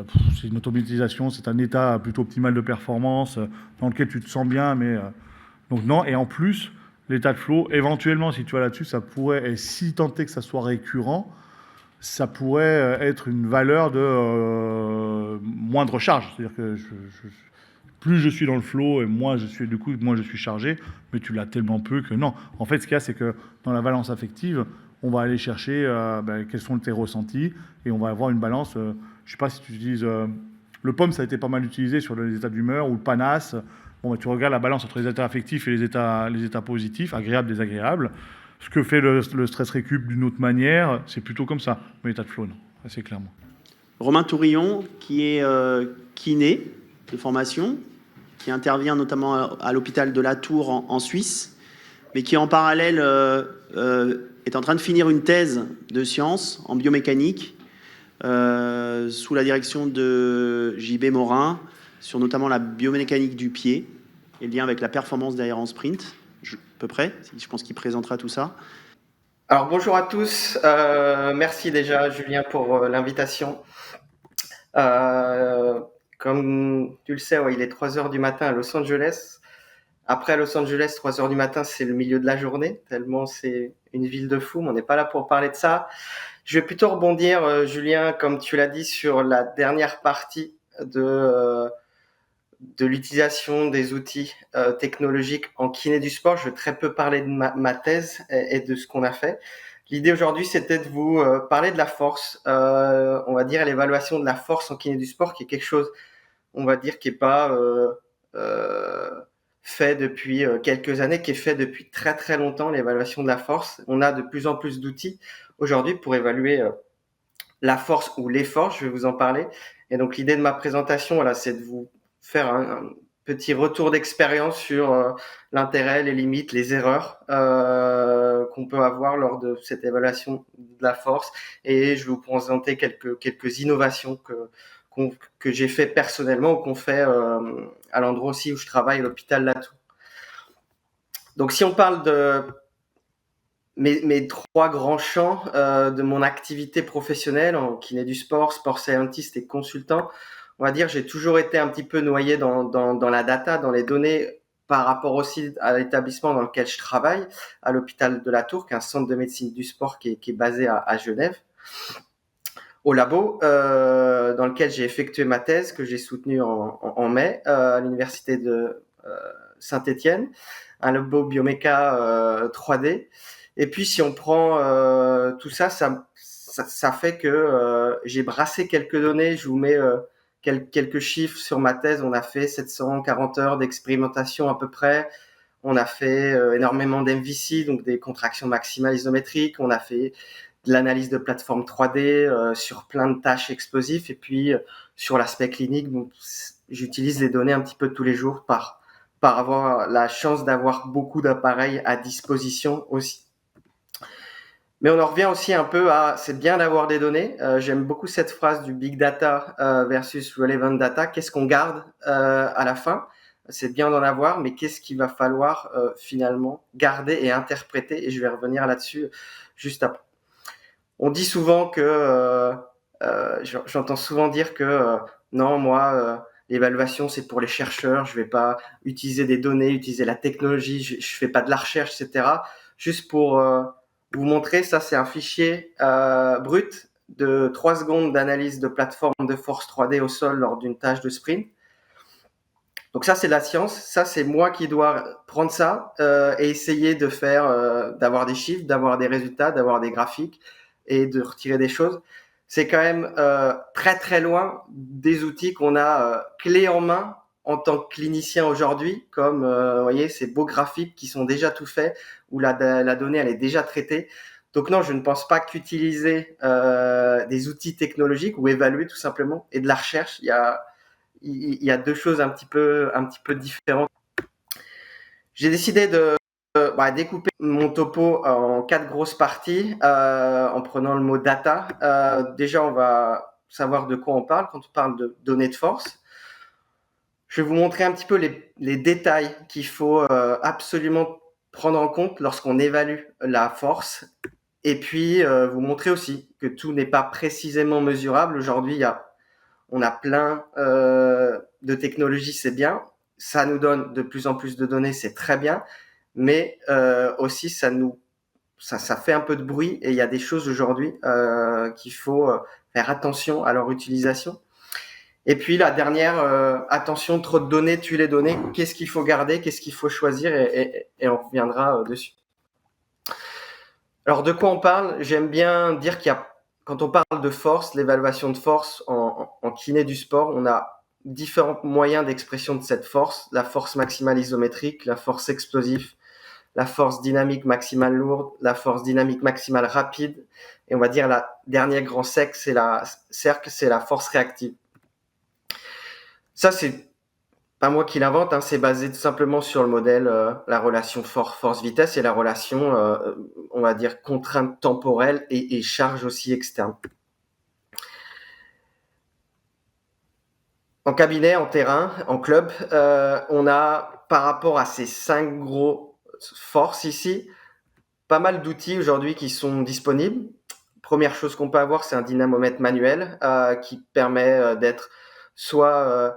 Speaker 2: c'est une automatisation, c'est un état plutôt optimal de performance, dans lequel tu te sens bien, mais... donc non, et en plus, l'état de flow, éventuellement, si tu vas là-dessus, ça pourrait, et si tant est que ça soit récurrent, ça pourrait être une valeur de moindre charge. C'est-à-dire que plus je suis dans le flow et moins je suis chargé, mais tu l'as tellement peu que non. En fait, ce qu'il y a, c'est que dans la balance affective, on va aller chercher quels sont tes ressentis et on va avoir une balance. Je ne sais pas si tu utilises... le POM, ça a été pas mal utilisé sur les états d'humeur ou le PANAS. Bon, tu regardes la balance entre les états affectifs et les états positifs, agréables, désagréables. Ce que fait le stress récup d'une autre manière, c'est plutôt comme ça. Mais l'état de flow, non, assez clairement.
Speaker 1: Romain Tourillon, qui est kiné de formation, qui intervient notamment à l'hôpital de la Tour en Suisse, mais qui en parallèle est en train de finir une thèse de sciences en biomécanique sous la direction de JB Morin, sur notamment la biomécanique du pied et le lien avec la performance derrière en sprint, à peu près. Je pense qu'il présentera tout ça.
Speaker 6: Alors bonjour à tous, merci déjà Julien pour l'invitation. Comme tu le sais, ouais, il est 3h du matin à Los Angeles. Après Los Angeles, 3h du matin, c'est le milieu de la journée, tellement c'est une ville de fous, mais on n'est pas là pour parler de ça. Je vais plutôt rebondir, Julien, comme tu l'as dit, sur la dernière partie de l'utilisation des outils technologiques en kiné du sport. Je vais très peu parler de ma thèse et de ce qu'on a fait. L'idée aujourd'hui, c'était de vous parler de la force, on va dire l'évaluation de la force en kiné du sport, qui est quelque chose, on va dire, qui n'est pas fait depuis quelques années, qui est fait depuis très très longtemps, l'évaluation de la force. On a de plus en plus d'outils aujourd'hui pour évaluer la force ou les forces, je vais vous en parler. Et donc l'idée de ma présentation, voilà, c'est de vous faire un petit retour d'expérience sur l'intérêt, les limites, les erreurs qu'on peut avoir lors de cette évaluation de la force. Et je vais vous présenter quelques innovations que j'ai fait personnellement ou qu'on fait à l'endroit aussi où je travaille, à l'hôpital Latour. Donc si on parle de mes 3 grands champs de mon activité professionnelle en kiné du sport, sport scientist et consultant, on va dire j'ai toujours été un petit peu noyé dans la data, dans les données par rapport aussi à l'établissement dans lequel je travaille, à l'hôpital de la Tour, qui est un centre de médecine du sport qui est basé à Genève, au labo dans lequel j'ai effectué ma thèse que j'ai soutenue en mai à l'université de Saint-Étienne, un labo bioméca 3D. Et puis, si on prend tout ça, ça fait que j'ai brassé quelques données. Je vous mets quelques chiffres sur ma thèse. On a fait 740 heures d'expérimentation à peu près. On a fait énormément d'MVC, donc des contractions maximales isométriques. On a fait de l'analyse de plateforme 3D sur plein de tâches explosives. Et puis, sur l'aspect clinique, donc, j'utilise les données un petit peu tous les jours par avoir la chance d'avoir beaucoup d'appareils à disposition aussi. Mais on en revient aussi un peu à, c'est bien d'avoir des données. J'aime beaucoup cette phrase du big data versus relevant data. Qu'est-ce qu'on garde à la fin? C'est bien d'en avoir, mais qu'est-ce qu'il va falloir finalement garder et interpréter? Et je vais revenir là-dessus juste après. On dit souvent que, j'entends souvent dire que non, moi, l'évaluation c'est pour les chercheurs. Je vais pas utiliser des données, utiliser la technologie. Je fais pas de la recherche, etc. Juste pour vous montrer, ça c'est un fichier brut de 3 secondes d'analyse de plateforme de force 3D au sol lors d'une tâche de sprint. Donc ça c'est de la science, ça c'est moi qui dois prendre ça et essayer de faire, d'avoir des chiffres, d'avoir des résultats, d'avoir des graphiques et de retirer des choses. C'est quand même très très loin des outils qu'on a clés en main en tant que clinicien aujourd'hui, comme vous voyez ces beaux graphiques qui sont déjà tout faits, où la donnée elle est déjà traitée. Donc non, je ne pense pas qu'utiliser des outils technologiques ou évaluer tout simplement et de la recherche, il y a 2 choses un petit peu différentes. J'ai décidé de découper mon topo en 4 grosses parties en prenant le mot data. Déjà, on va savoir de quoi on parle quand on parle de données de force. Je vais vous montrer un petit peu les détails qu'il faut absolument prendre en compte lorsqu'on évalue la force. Et puis, vous montrer aussi que tout n'est pas précisément mesurable. Aujourd'hui, on a plein de technologies, c'est bien. Ça nous donne de plus en plus de données, c'est très bien. Mais aussi, ça fait un peu de bruit. Et il y a des choses aujourd'hui qu'il faut faire attention à leur utilisation. Et puis la dernière, attention, trop de données tue les données. Qu'est-ce qu'il faut garder, qu'est-ce qu'il faut choisir et on reviendra dessus. Alors de quoi on parle? J'aime bien dire quand on parle de force, l'évaluation de force en kiné du sport, on a différents moyens d'expression de cette force. La force maximale isométrique, la force explosive, la force dynamique maximale lourde, la force dynamique maximale rapide. Et on va dire la dernière grand cercle, c'est la force réactive. Ça, c'est pas moi qui l'invente, hein, c'est basé tout simplement sur le modèle, la relation force-vitesse et la relation, on va dire, contrainte temporelle et charge aussi externe. En cabinet, en terrain, en club, on a, par rapport à ces 5 gros forces ici, pas mal d'outils aujourd'hui qui sont disponibles. Première chose qu'on peut avoir, c'est un dynamomètre manuel qui permet d'être soit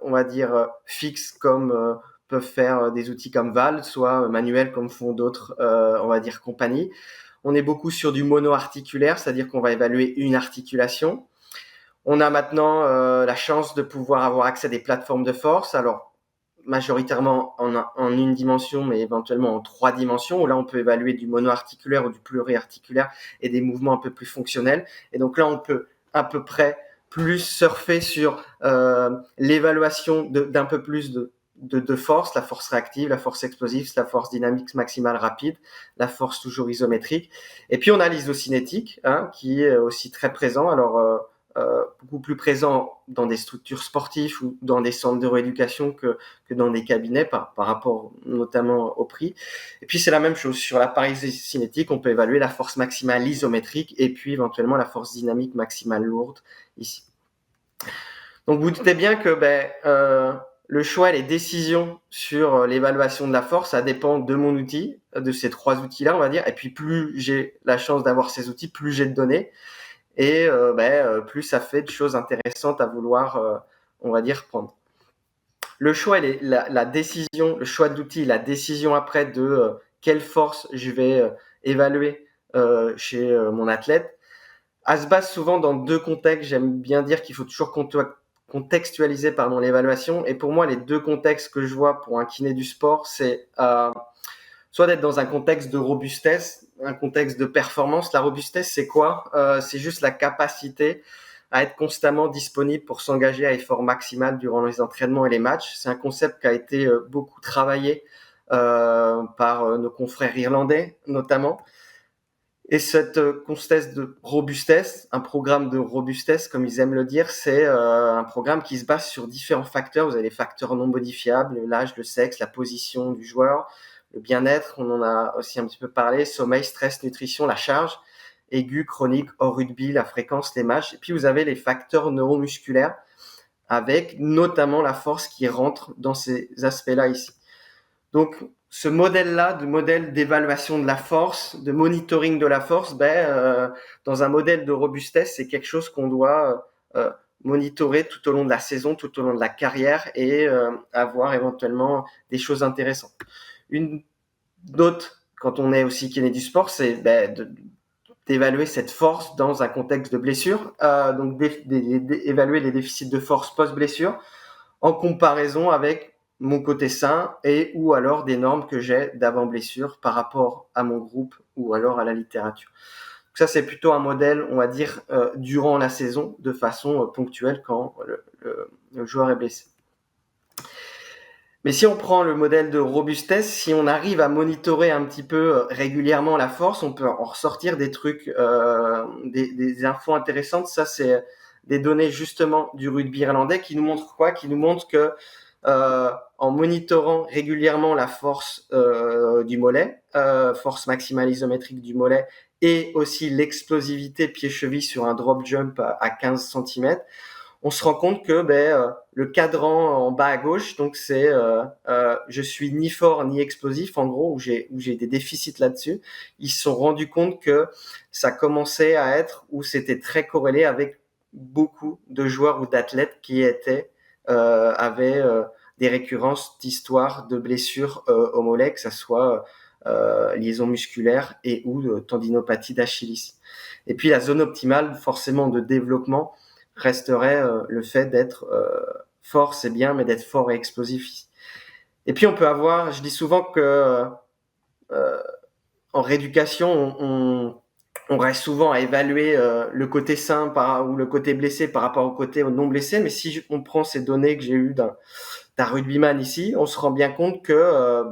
Speaker 6: on va dire fixe comme peuvent faire des outils comme Val, soit manuel comme font d'autres, on va dire compagnies. On est beaucoup sur du mono-articulaire, c'est-à-dire qu'on va évaluer une articulation. On a maintenant la chance de pouvoir avoir accès à des plateformes de force, alors majoritairement en une dimension, mais éventuellement en 3 dimensions, où là on peut évaluer du mono-articulaire ou du pluriarticulaire et des mouvements un peu plus fonctionnels. Et donc là on peut à peu près plus surfer sur l'évaluation d'un peu plus de force, la force réactive, la force explosive, la force dynamique maximale rapide, la force toujours isométrique. Et puis on a l'isocinétique, hein, qui est aussi très présent. Alors beaucoup plus présent dans des structures sportives ou dans des centres de rééducation que dans des cabinets par rapport notamment au prix. Et puis c'est la même chose sur l'appareil cinétique, on peut évaluer la force maximale isométrique et puis éventuellement la force dynamique maximale lourde ici. Donc vous doutez bien que le choix et les décisions sur l'évaluation de la force, ça dépend de mon outil, de ces 3 outils-là, on va dire. Et puis plus j'ai la chance d'avoir ces outils, plus j'ai de données. Et plus ça fait de choses intéressantes à vouloir, on va dire, prendre. Le choix et la décision, le choix d'outils, la décision après de quelle force je vais évaluer chez mon athlète, elle se base souvent dans 2 contextes. J'aime bien dire qu'il faut toujours contextualiser l'évaluation. Et pour moi, les 2 contextes que je vois pour un kiné du sport, c'est soit d'être dans un contexte de robustesse, un contexte de performance. La robustesse, c'est quoi? C'est juste la capacité à être constamment disponible pour s'engager à effort maximal durant les entraînements et les matchs. C'est un concept qui a été beaucoup travaillé par nos confrères irlandais, notamment. Et cette contexte de robustesse, un programme de robustesse, comme ils aiment le dire, c'est un programme qui se base sur différents facteurs. Vous avez les facteurs non modifiables, l'âge, le sexe, la position du joueur, le bien-être, on en a aussi un petit peu parlé, sommeil, stress, nutrition, la charge, aiguë, chronique, hors rugby, la fréquence, les matchs. Et puis vous avez les facteurs neuromusculaires avec notamment la force qui rentre dans ces aspects-là ici. Donc ce modèle-là, de modèle d'évaluation de la force, de monitoring de la force, dans un modèle de robustesse, c'est quelque chose qu'on doit monitorer tout au long de la saison, tout au long de la carrière et avoir éventuellement des choses intéressantes. Une autre, quand on est aussi kiné du sport, c'est d'évaluer cette force dans un contexte de blessure, donc d'évaluer les déficits de force post-blessure en comparaison avec mon côté sain et ou alors des normes que j'ai d'avant-blessure par rapport à mon groupe ou alors à la littérature. Donc ça, c'est plutôt un modèle, on va dire, durant la saison, de façon ponctuelle quand le joueur est blessé. Mais si on prend le modèle de robustesse, si on arrive à monitorer un petit peu régulièrement la force, on peut en ressortir des trucs, des infos intéressantes. Ça, c'est des données justement du rugby irlandais qui nous montrent quoi? Qui nous montrent que en monitorant régulièrement la force du mollet, force maximale isométrique du mollet, et aussi l'explosivité pied-cheville sur un drop jump à 15 cm, on se rend compte que le cadran en bas à gauche, donc c'est je suis ni fort ni explosif, en gros, où j'ai des déficits là-dessus. Ils se sont rendus compte que ça commençait à être, où c'était très corrélé avec beaucoup de joueurs ou d'athlètes qui avaient des récurrences d'histoires de blessures au mollet, que ça soit liaison musculaire et ou tendinopathie d'Achilles. Et puis la zone optimale, forcément, de développement resterait le fait d'être fort, c'est bien, mais d'être fort et explosif. Et puis on peut avoir, je dis souvent que en rééducation, on reste souvent à évaluer le côté sain ou le côté blessé par rapport au côté non blessé, mais si on prend ces données que j'ai eues d'un rugbyman ici, on se rend bien compte que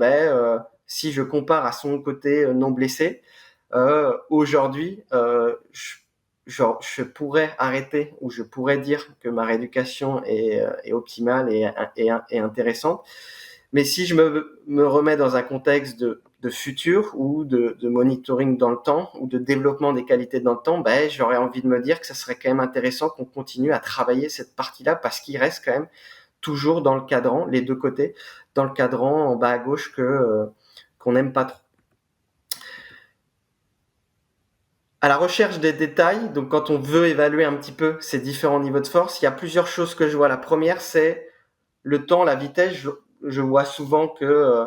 Speaker 6: si je compare à son côté non blessé, aujourd'hui, je pourrais arrêter, ou je pourrais dire que ma rééducation est optimale et intéressante. Mais si je me remets dans un contexte de futur ou de monitoring dans le temps ou de développement des qualités dans le temps, j'aurais envie de me dire que ça serait quand même intéressant qu'on continue à travailler cette partie-là, parce qu'il reste quand même toujours dans le cadran, les deux côtés, dans le cadran en bas à gauche qu'on n'aime pas trop. À la recherche des détails, donc quand on veut évaluer un petit peu ces différents niveaux de force, il y a plusieurs choses que je vois. La première, c'est le temps, la vitesse. Je vois souvent que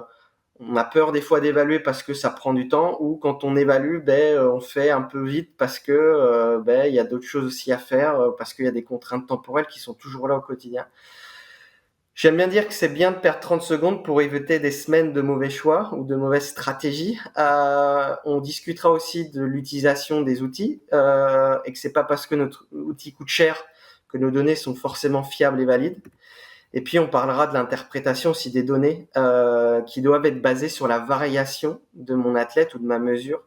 Speaker 6: on a peur des fois d'évaluer parce que ça prend du temps, ou quand on évalue, on fait un peu vite parce que il y a d'autres choses aussi à faire, parce qu'il y a des contraintes temporelles qui sont toujours là au quotidien. J'aime bien dire que c'est bien de perdre 30 secondes pour éviter des semaines de mauvais choix ou de mauvaises stratégies. On discutera aussi de l'utilisation des outils et que c'est pas parce que notre outil coûte cher que nos données sont forcément fiables et valides. Et puis on parlera de l'interprétation aussi des données qui doivent être basées sur la variation de mon athlète ou de ma mesure.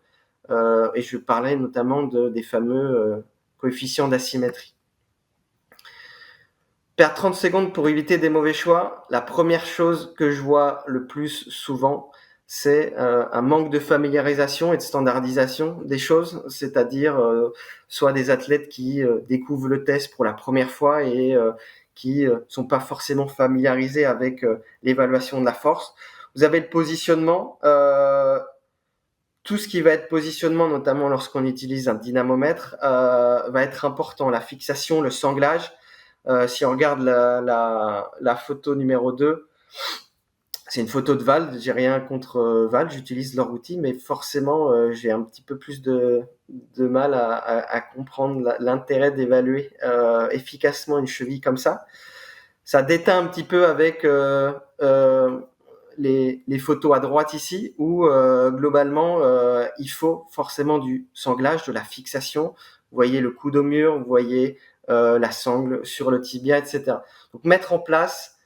Speaker 6: Et je parlais notamment des fameux coefficients d'asymétrie. Perdre 30 secondes pour éviter des mauvais choix, la première chose que je vois le plus souvent, c'est un manque de familiarisation et de standardisation des choses, c'est-à-dire soit des athlètes qui découvrent le test pour la première fois et qui sont pas forcément familiarisés avec l'évaluation de la force. Vous avez le positionnement, tout ce qui va être positionnement, notamment lorsqu'on utilise un dynamomètre, va être important. La fixation, le sanglage. Si on regarde la photo numéro 2, c'est une photo de Val. J'ai rien contre Val, j'utilise leur outil, mais forcément, j'ai un petit peu plus de mal à comprendre l'intérêt d'évaluer efficacement une cheville comme ça. Ça déteint un petit peu avec les photos à droite ici, où globalement, il faut forcément du sanglage, de la fixation. Vous voyez le coude au mur, vous voyez la sangle sur le tibia, etc. Donc mettre en place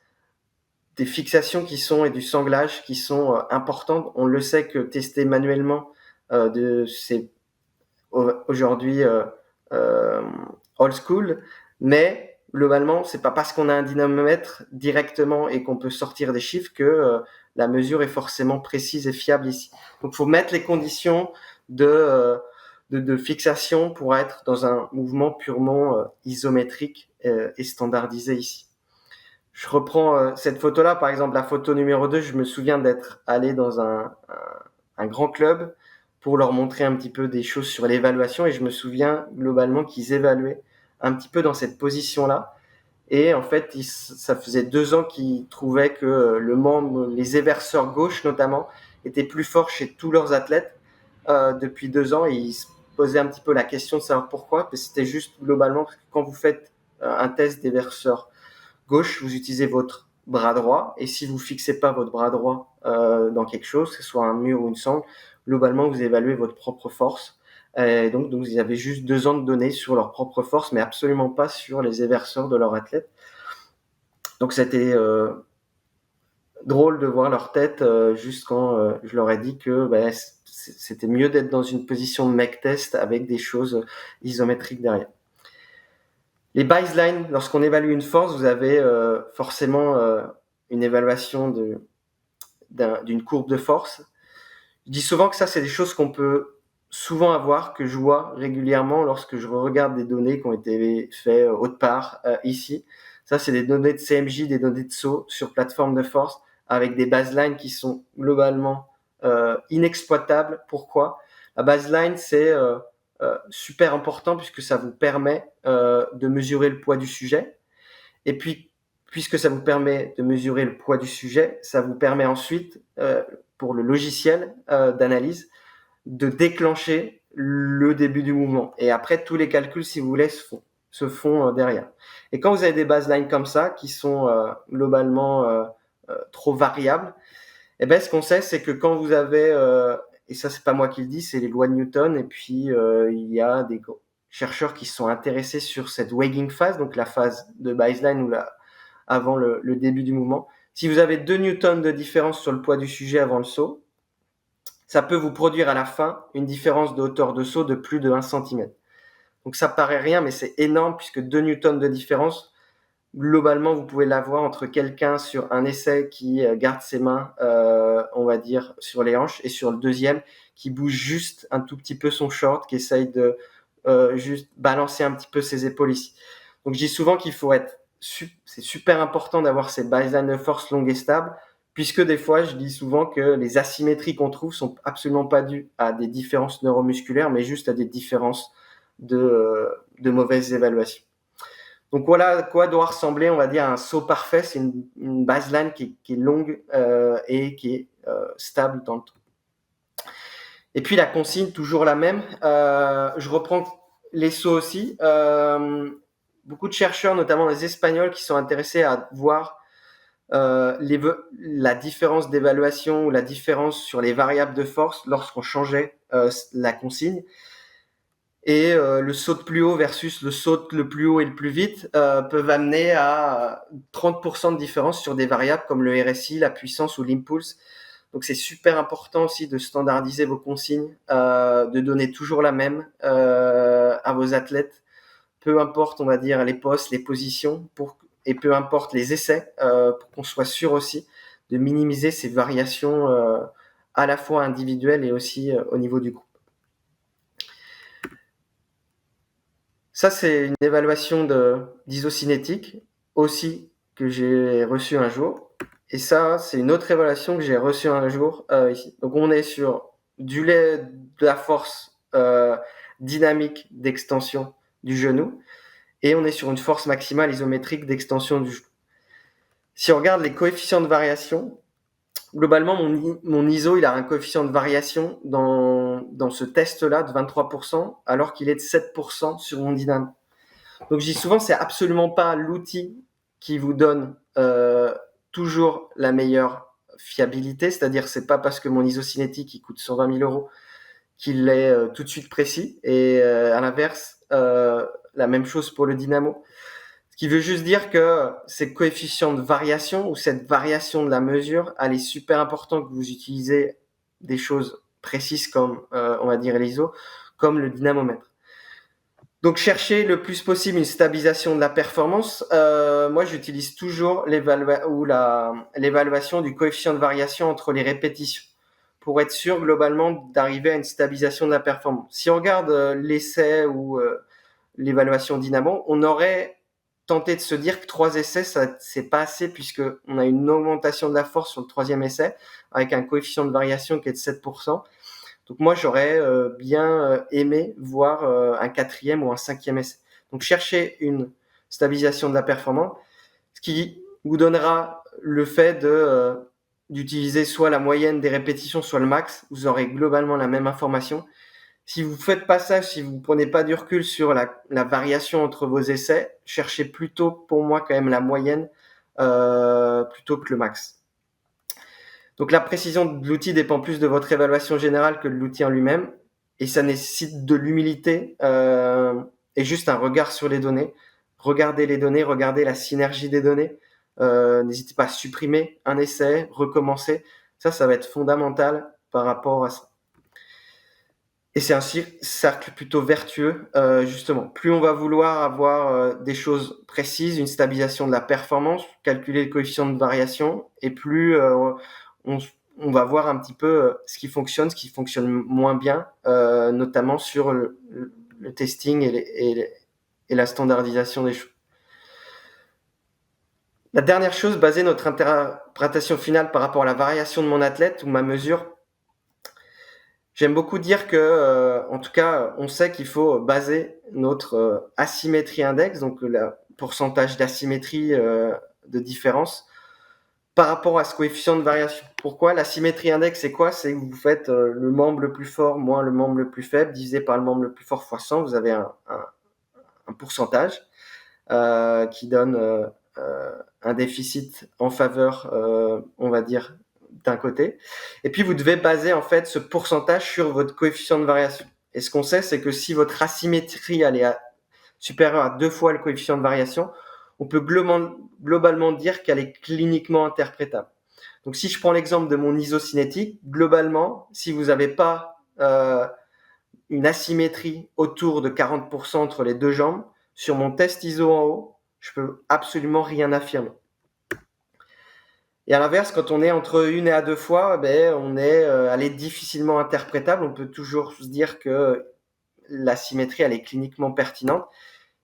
Speaker 6: des fixations et du sanglage qui sont importantes. On le sait que tester manuellement c'est aujourd'hui old school, mais globalement, c'est pas parce qu'on a un dynamomètre directement et qu'on peut sortir des chiffres que la mesure est forcément précise et fiable ici. Donc il faut mettre les conditions de fixation pour être dans un mouvement purement isométrique et standardisé ici. Je reprends cette photo-là, par exemple la photo numéro 2, je me souviens d'être allé dans un grand club pour leur montrer un petit peu des choses sur l'évaluation, et je me souviens globalement qu'ils évaluaient un petit peu dans cette position-là. Et en fait, ça faisait 2 ans qu'ils trouvaient que les éverseurs gauche notamment, étaient plus forts chez tous leurs athlètes depuis 2 ans, et ils se posaient un petit peu la question de savoir pourquoi. Mais c'était juste globalement parce que quand vous faites un test d'éverseur gauche, vous utilisez votre bras droit, et si vous fixez pas votre bras droit dans quelque chose, que ce soit un mur ou une sangle, globalement vous évaluez votre propre force. Et donc ils avaient juste 2 ans de données sur leur propre force, mais absolument pas sur les éverseurs de leur athlète. Donc c'était drôle de voir leur tête juste quand je leur ai dit que c'était mieux d'être dans une position de mec test avec des choses isométriques derrière. Les baselines, lorsqu'on évalue une force, vous avez forcément une évaluation d'une courbe de force. Je dis souvent que ça, c'est des choses qu'on peut souvent avoir, que je vois régulièrement lorsque je regarde des données qui ont été faites autre part, ici. Ça, c'est des données de CMJ, des données de saut sur plateforme de force, avec des baselines qui sont globalement inexploitables. Pourquoi ? La baseline, c'est super important puisque ça vous permet de mesurer le poids du sujet. Et puis, puisque ça vous permet de mesurer le poids du sujet, ça vous permet ensuite, pour le logiciel d'analyse, de déclencher le début du mouvement. Et après, tous les calculs, si vous voulez, se font derrière. Et quand vous avez des baselines comme ça, qui sont globalement trop variables, eh ben, ce qu'on sait, c'est que quand vous avez, et ça, c'est pas moi qui le dis, c'est les lois de Newton, et puis il y a des chercheurs qui se sont intéressés sur cette wagging phase, donc la phase de baseline ou avant le début du mouvement. Si vous avez 2 newtons de différence sur le poids du sujet avant le saut, ça peut vous produire à la fin une différence de hauteur de saut de plus de 1 cm. Donc ça paraît rien, mais c'est énorme puisque 2 newtons de différence, globalement, vous pouvez l'avoir entre quelqu'un sur un essai qui garde ses mains, on va dire, sur les hanches, et sur le deuxième qui bouge juste un tout petit peu son short, qui essaye de juste balancer un petit peu ses épaules ici. Donc je dis souvent qu'il faut c'est super important d'avoir ces baselines de force longues et stables, puisque des fois, je dis souvent que les asymétries qu'on trouve sont absolument pas dues à des différences neuromusculaires, mais juste à des différences de mauvaises évaluations. Donc voilà à quoi doit ressembler, on va dire, un saut parfait. C'est une baseline qui est longue et qui est stable dans le temps. Et puis la consigne, toujours la même. Je reprends les sauts aussi. Beaucoup de chercheurs, notamment les Espagnols, qui sont intéressés à voir la différence d'évaluation ou la différence sur les variables de force lorsqu'on changeait la consigne. Et le saut de plus haut versus le saut le plus haut et le plus vite peuvent amener à 30% de différence sur des variables comme le RSI, la puissance ou l'impulse. Donc c'est super important aussi de standardiser vos consignes, de donner toujours la même à vos athlètes, peu importe, on va dire, les postes, les positions, et peu importe les essais, pour qu'on soit sûr aussi de minimiser ces variations à la fois individuelles et aussi au niveau du groupe. Ça, c'est une évaluation d'isocinétique aussi que j'ai reçue un jour. Et ça, c'est une autre évaluation que j'ai reçue un jour ici. Donc, on est sur de la force dynamique d'extension du genou et on est sur une force maximale isométrique d'extension du genou. Si on regarde les coefficients de variation, globalement, mon ISO, il a un coefficient de variation dans ce test-là de 23%, alors qu'il est de 7% sur mon dynamo. Donc, je dis souvent, c'est absolument pas l'outil qui vous donne toujours la meilleure fiabilité, c'est-à-dire c'est pas parce que mon isocinétique il coûte 120 000 € qu'il est tout de suite précis, et à l'inverse, la même chose pour le dynamo. Ce qui veut juste dire que ces coefficients de variation ou cette variation de la mesure, elle est super importante que vous utilisez des choses précises comme, on va dire, l'ISO, comme le dynamomètre. Donc, chercher le plus possible une stabilisation de la performance. Moi, j'utilise toujours l'évaluation du coefficient de variation entre les répétitions pour être sûr, globalement, d'arriver à une stabilisation de la performance. Si on regarde l'essai ou l'évaluation dynamo, on aurait tenté de se dire que 3 essais, c'est pas assez puisqu'on a une augmentation de la force sur le 3e essai avec un coefficient de variation qui est de 7%. Donc moi, j'aurais bien aimé voir un 4e ou un 5e essai. Donc cherchez une stabilisation de la performance, ce qui vous donnera le fait d'utiliser soit la moyenne des répétitions, soit le max. Vous aurez globalement la même information. Si vous faites pas ça, si vous prenez pas du recul sur la variation entre vos essais, cherchez plutôt, pour moi, quand même la moyenne plutôt que le max. Donc la précision de l'outil dépend plus de votre évaluation générale que de l'outil en lui-même, et ça nécessite de l'humilité et juste un regard sur les données. Regardez les données, regardez la synergie des données. N'hésitez pas à supprimer un essai, recommencer. Ça va être fondamental par rapport à ça. Et c'est un cercle plutôt vertueux, justement. Plus on va vouloir avoir des choses précises, une stabilisation de la performance, calculer le coefficient de variation, et plus on va voir un petit peu ce qui fonctionne moins bien, notamment sur le testing et la standardisation des choses. La dernière chose, baser notre interprétation finale par rapport à la variation de mon athlète ou ma mesure. J'aime beaucoup dire que, en tout cas, on sait qu'il faut baser notre asymétrie index, donc le pourcentage d'asymétrie de différence, par rapport à ce coefficient de variation. Pourquoi? L'asymétrie index, c'est quoi? C'est que vous faites le membre le plus fort moins le membre le plus faible divisé par le membre le plus fort fois 100. Vous avez un pourcentage qui donne un déficit en faveur, on va dire, d'un côté. Et puis, vous devez baser en fait ce pourcentage sur votre coefficient de variation. Et ce qu'on sait, c'est que si votre asymétrie elle est supérieure à 2 fois le coefficient de variation, on peut globalement dire qu'elle est cliniquement interprétable. Donc, si je prends l'exemple de mon isocinétique, globalement, si vous n'avez pas une asymétrie autour de 40% entre les deux jambes, sur mon test ISO en haut, je peux absolument rien affirmer. Et à l'inverse, quand on est entre 1 et 2 fois, on est difficilement interprétable. On peut toujours se dire que la symétrie, elle est cliniquement pertinente.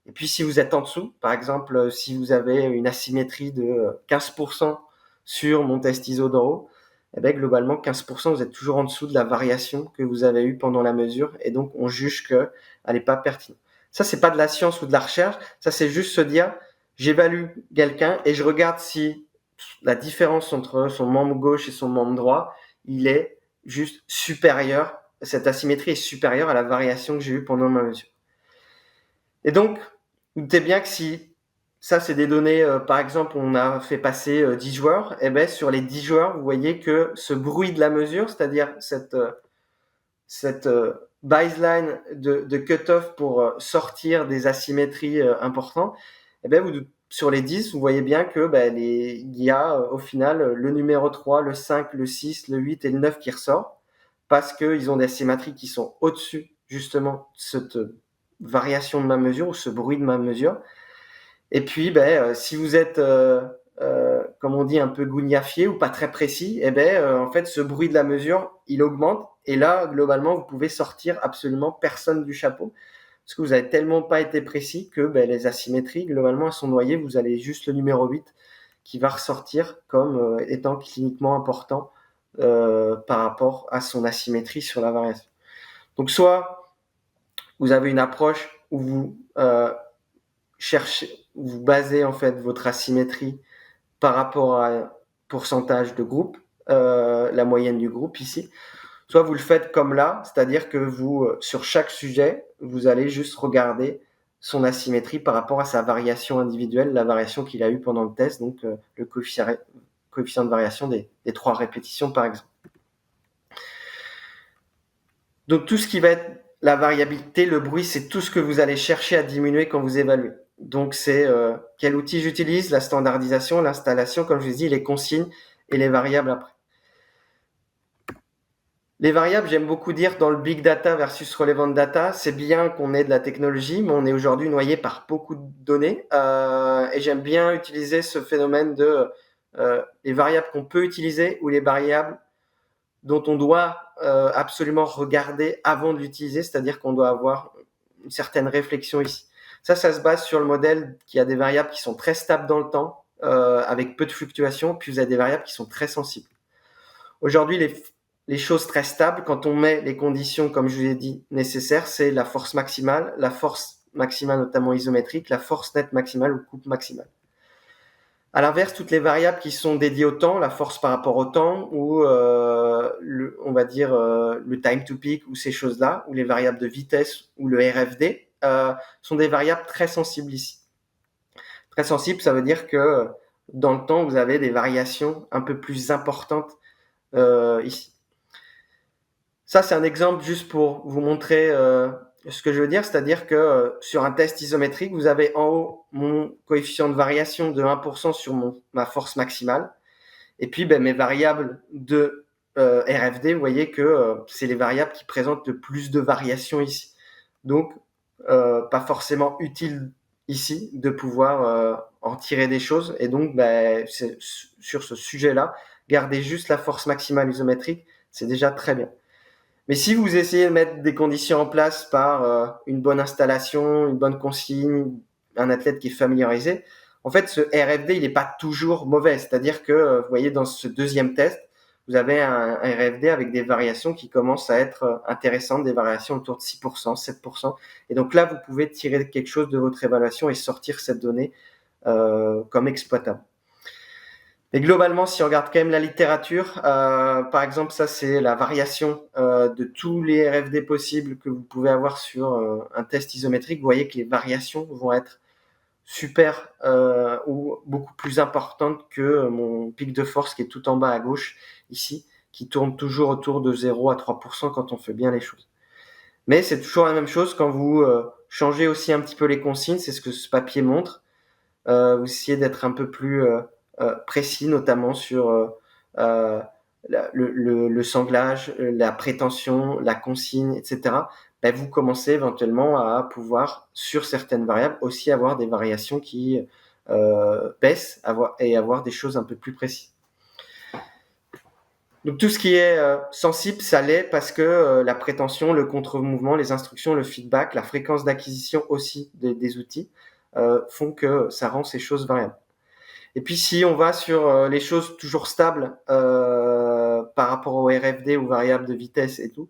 Speaker 6: Et puis, si vous êtes en dessous, par exemple, si vous avez une asymétrie de 15% sur mon test ISO d'en haut, globalement, 15%, vous êtes toujours en dessous de la variation que vous avez eue pendant la mesure. Et donc, on juge qu'elle n'est pas pertinente. Ça, c'est pas de la science ou de la recherche. Ça, c'est juste se dire, j'évalue quelqu'un et je regarde si la différence entre son membre gauche et son membre droit, il est juste supérieur, cette asymétrie est supérieure à la variation que j'ai eue pendant ma mesure. Et donc, vous doutez bien que si ça, c'est des données, par exemple, on a fait passer 10 joueurs, sur les 10 joueurs, vous voyez que ce bruit de la mesure, c'est-à-dire cette baseline de cut-off pour sortir des asymétries importantes, sur les 10, vous voyez bien que il y a au final le numéro 3, le 5, le 6, le 8 et le 9 qui ressortent parce qu'ils ont des asymétries qui sont au-dessus justement de cette variation de ma mesure ou ce bruit de ma mesure. Et puis, si vous êtes, comme on dit, un peu gougnafié ou pas très précis, en fait, ce bruit de la mesure, il augmente. Et là, globalement, vous pouvez sortir absolument personne du chapeau. Parce que vous n'avez tellement pas été précis que les asymétries, globalement, elles sont noyées. Vous avez juste le numéro 8 qui va ressortir comme étant cliniquement important par rapport à son asymétrie sur la variation. Donc, soit vous avez une approche où vous vous basez en fait votre asymétrie par rapport à un pourcentage de groupe, la moyenne du groupe ici. Soit vous le faites comme là, c'est-à-dire que vous, sur chaque sujet, vous allez juste regarder son asymétrie par rapport à sa variation individuelle, la variation qu'il a eue pendant le test, donc le coefficient de variation des 3 répétitions par exemple. Donc tout ce qui va être la variabilité, le bruit, c'est tout ce que vous allez chercher à diminuer quand vous évaluez. Donc c'est quel outil j'utilise, la standardisation, l'installation, comme je vous ai dit, les consignes et les variables après. Les variables, j'aime beaucoup dire dans le big data versus relevant data, c'est bien qu'on ait de la technologie, mais on est aujourd'hui noyé par beaucoup de données. Et j'aime bien utiliser ce phénomène de les variables qu'on peut utiliser ou les variables dont on doit absolument regarder avant de l'utiliser, c'est-à-dire qu'on doit avoir une certaine réflexion ici. Ça se base sur le modèle qui a des variables qui sont très stables dans le temps, avec peu de fluctuations, puis vous avez des variables qui sont très sensibles. Aujourd'hui, les choses très stables, quand on met les conditions, comme je vous ai dit, nécessaires, c'est la force maximale notamment isométrique, la force nette maximale ou coupe maximale. À l'inverse, toutes les variables qui sont dédiées au temps, la force par rapport au temps, ou on va dire le time to peak, ou ces choses-là, ou les variables de vitesse, ou le RFD, sont des variables très sensibles ici. Très sensibles, ça veut dire que dans le temps, vous avez des variations un peu plus importantes ici. Ça, c'est un exemple juste pour vous montrer ce que je veux dire, c'est-à-dire que sur un test isométrique, vous avez en haut mon coefficient de variation de 1% sur ma force maximale, et puis mes variables de RFD, vous voyez que c'est les variables qui présentent le plus de variations ici. Donc, pas forcément utile ici de pouvoir en tirer des choses. Et donc, sur ce sujet-là, garder juste la force maximale isométrique, c'est déjà très bien. Mais si vous essayez de mettre des conditions en place par une bonne installation, une bonne consigne, un athlète qui est familiarisé, en fait, ce RFD, il n'est pas toujours mauvais. C'est-à-dire que, vous voyez, dans ce deuxième test, vous avez un RFD avec des variations qui commencent à être intéressantes, des variations autour de 6%, 7%. Et donc là, vous pouvez tirer quelque chose de votre évaluation et sortir cette donnée comme exploitable. Mais globalement, si on regarde quand même la littérature, par exemple, ça c'est la variation de tous les RFD possibles que vous pouvez avoir sur un test isométrique. Vous voyez que les variations vont être super ou beaucoup plus importantes que mon pic de force qui est tout en bas à gauche ici, qui tourne toujours autour de 0 à 3% quand on fait bien les choses. Mais c'est toujours la même chose quand vous changez aussi un petit peu les consignes, c'est ce que ce papier montre. Vous essayez d'être un peu plus précis, notamment sur le sanglage, la prétention, la consigne, etc. Vous commencez éventuellement à pouvoir, sur certaines variables, aussi avoir des variations qui baissent et avoir des choses un peu plus précises. Donc tout ce qui est sensible, ça l'est parce que la prétention, le contre-mouvement, les instructions, le feedback, la fréquence d'acquisition aussi des outils font que ça rend ces choses variables. Et puis si on va sur les choses toujours stables par rapport au RFD, aux variables de vitesse et tout,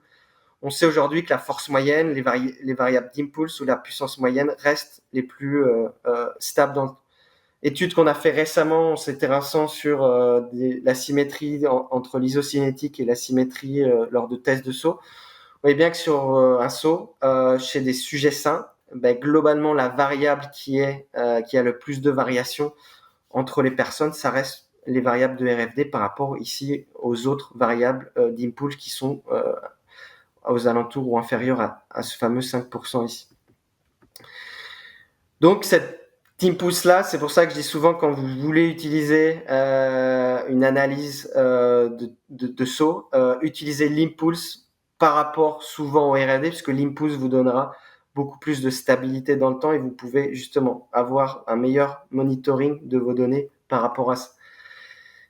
Speaker 6: on sait aujourd'hui que la force moyenne, les variables d'impulse ou la puissance moyenne restent les plus stables dans étude qu'on a fait récemment, c'est intéressant sur la symétrie entre l'isocinétique et la symétrie lors de tests de saut. Vous voyez bien que sur un saut, chez des sujets sains, globalement, la variable qui a le plus de variations entre les personnes, ça reste les variables de RFD par rapport ici aux autres variables d'impulse qui sont aux alentours ou inférieures à ce fameux 5% ici. Donc, cette impulse-là, c'est pour ça que je dis souvent quand vous voulez utiliser une analyse de saut, utilisez l'impulse par rapport souvent au RFD, puisque l'impulse vous donnera beaucoup plus de stabilité dans le temps et vous pouvez justement avoir un meilleur monitoring de vos données par rapport à ça.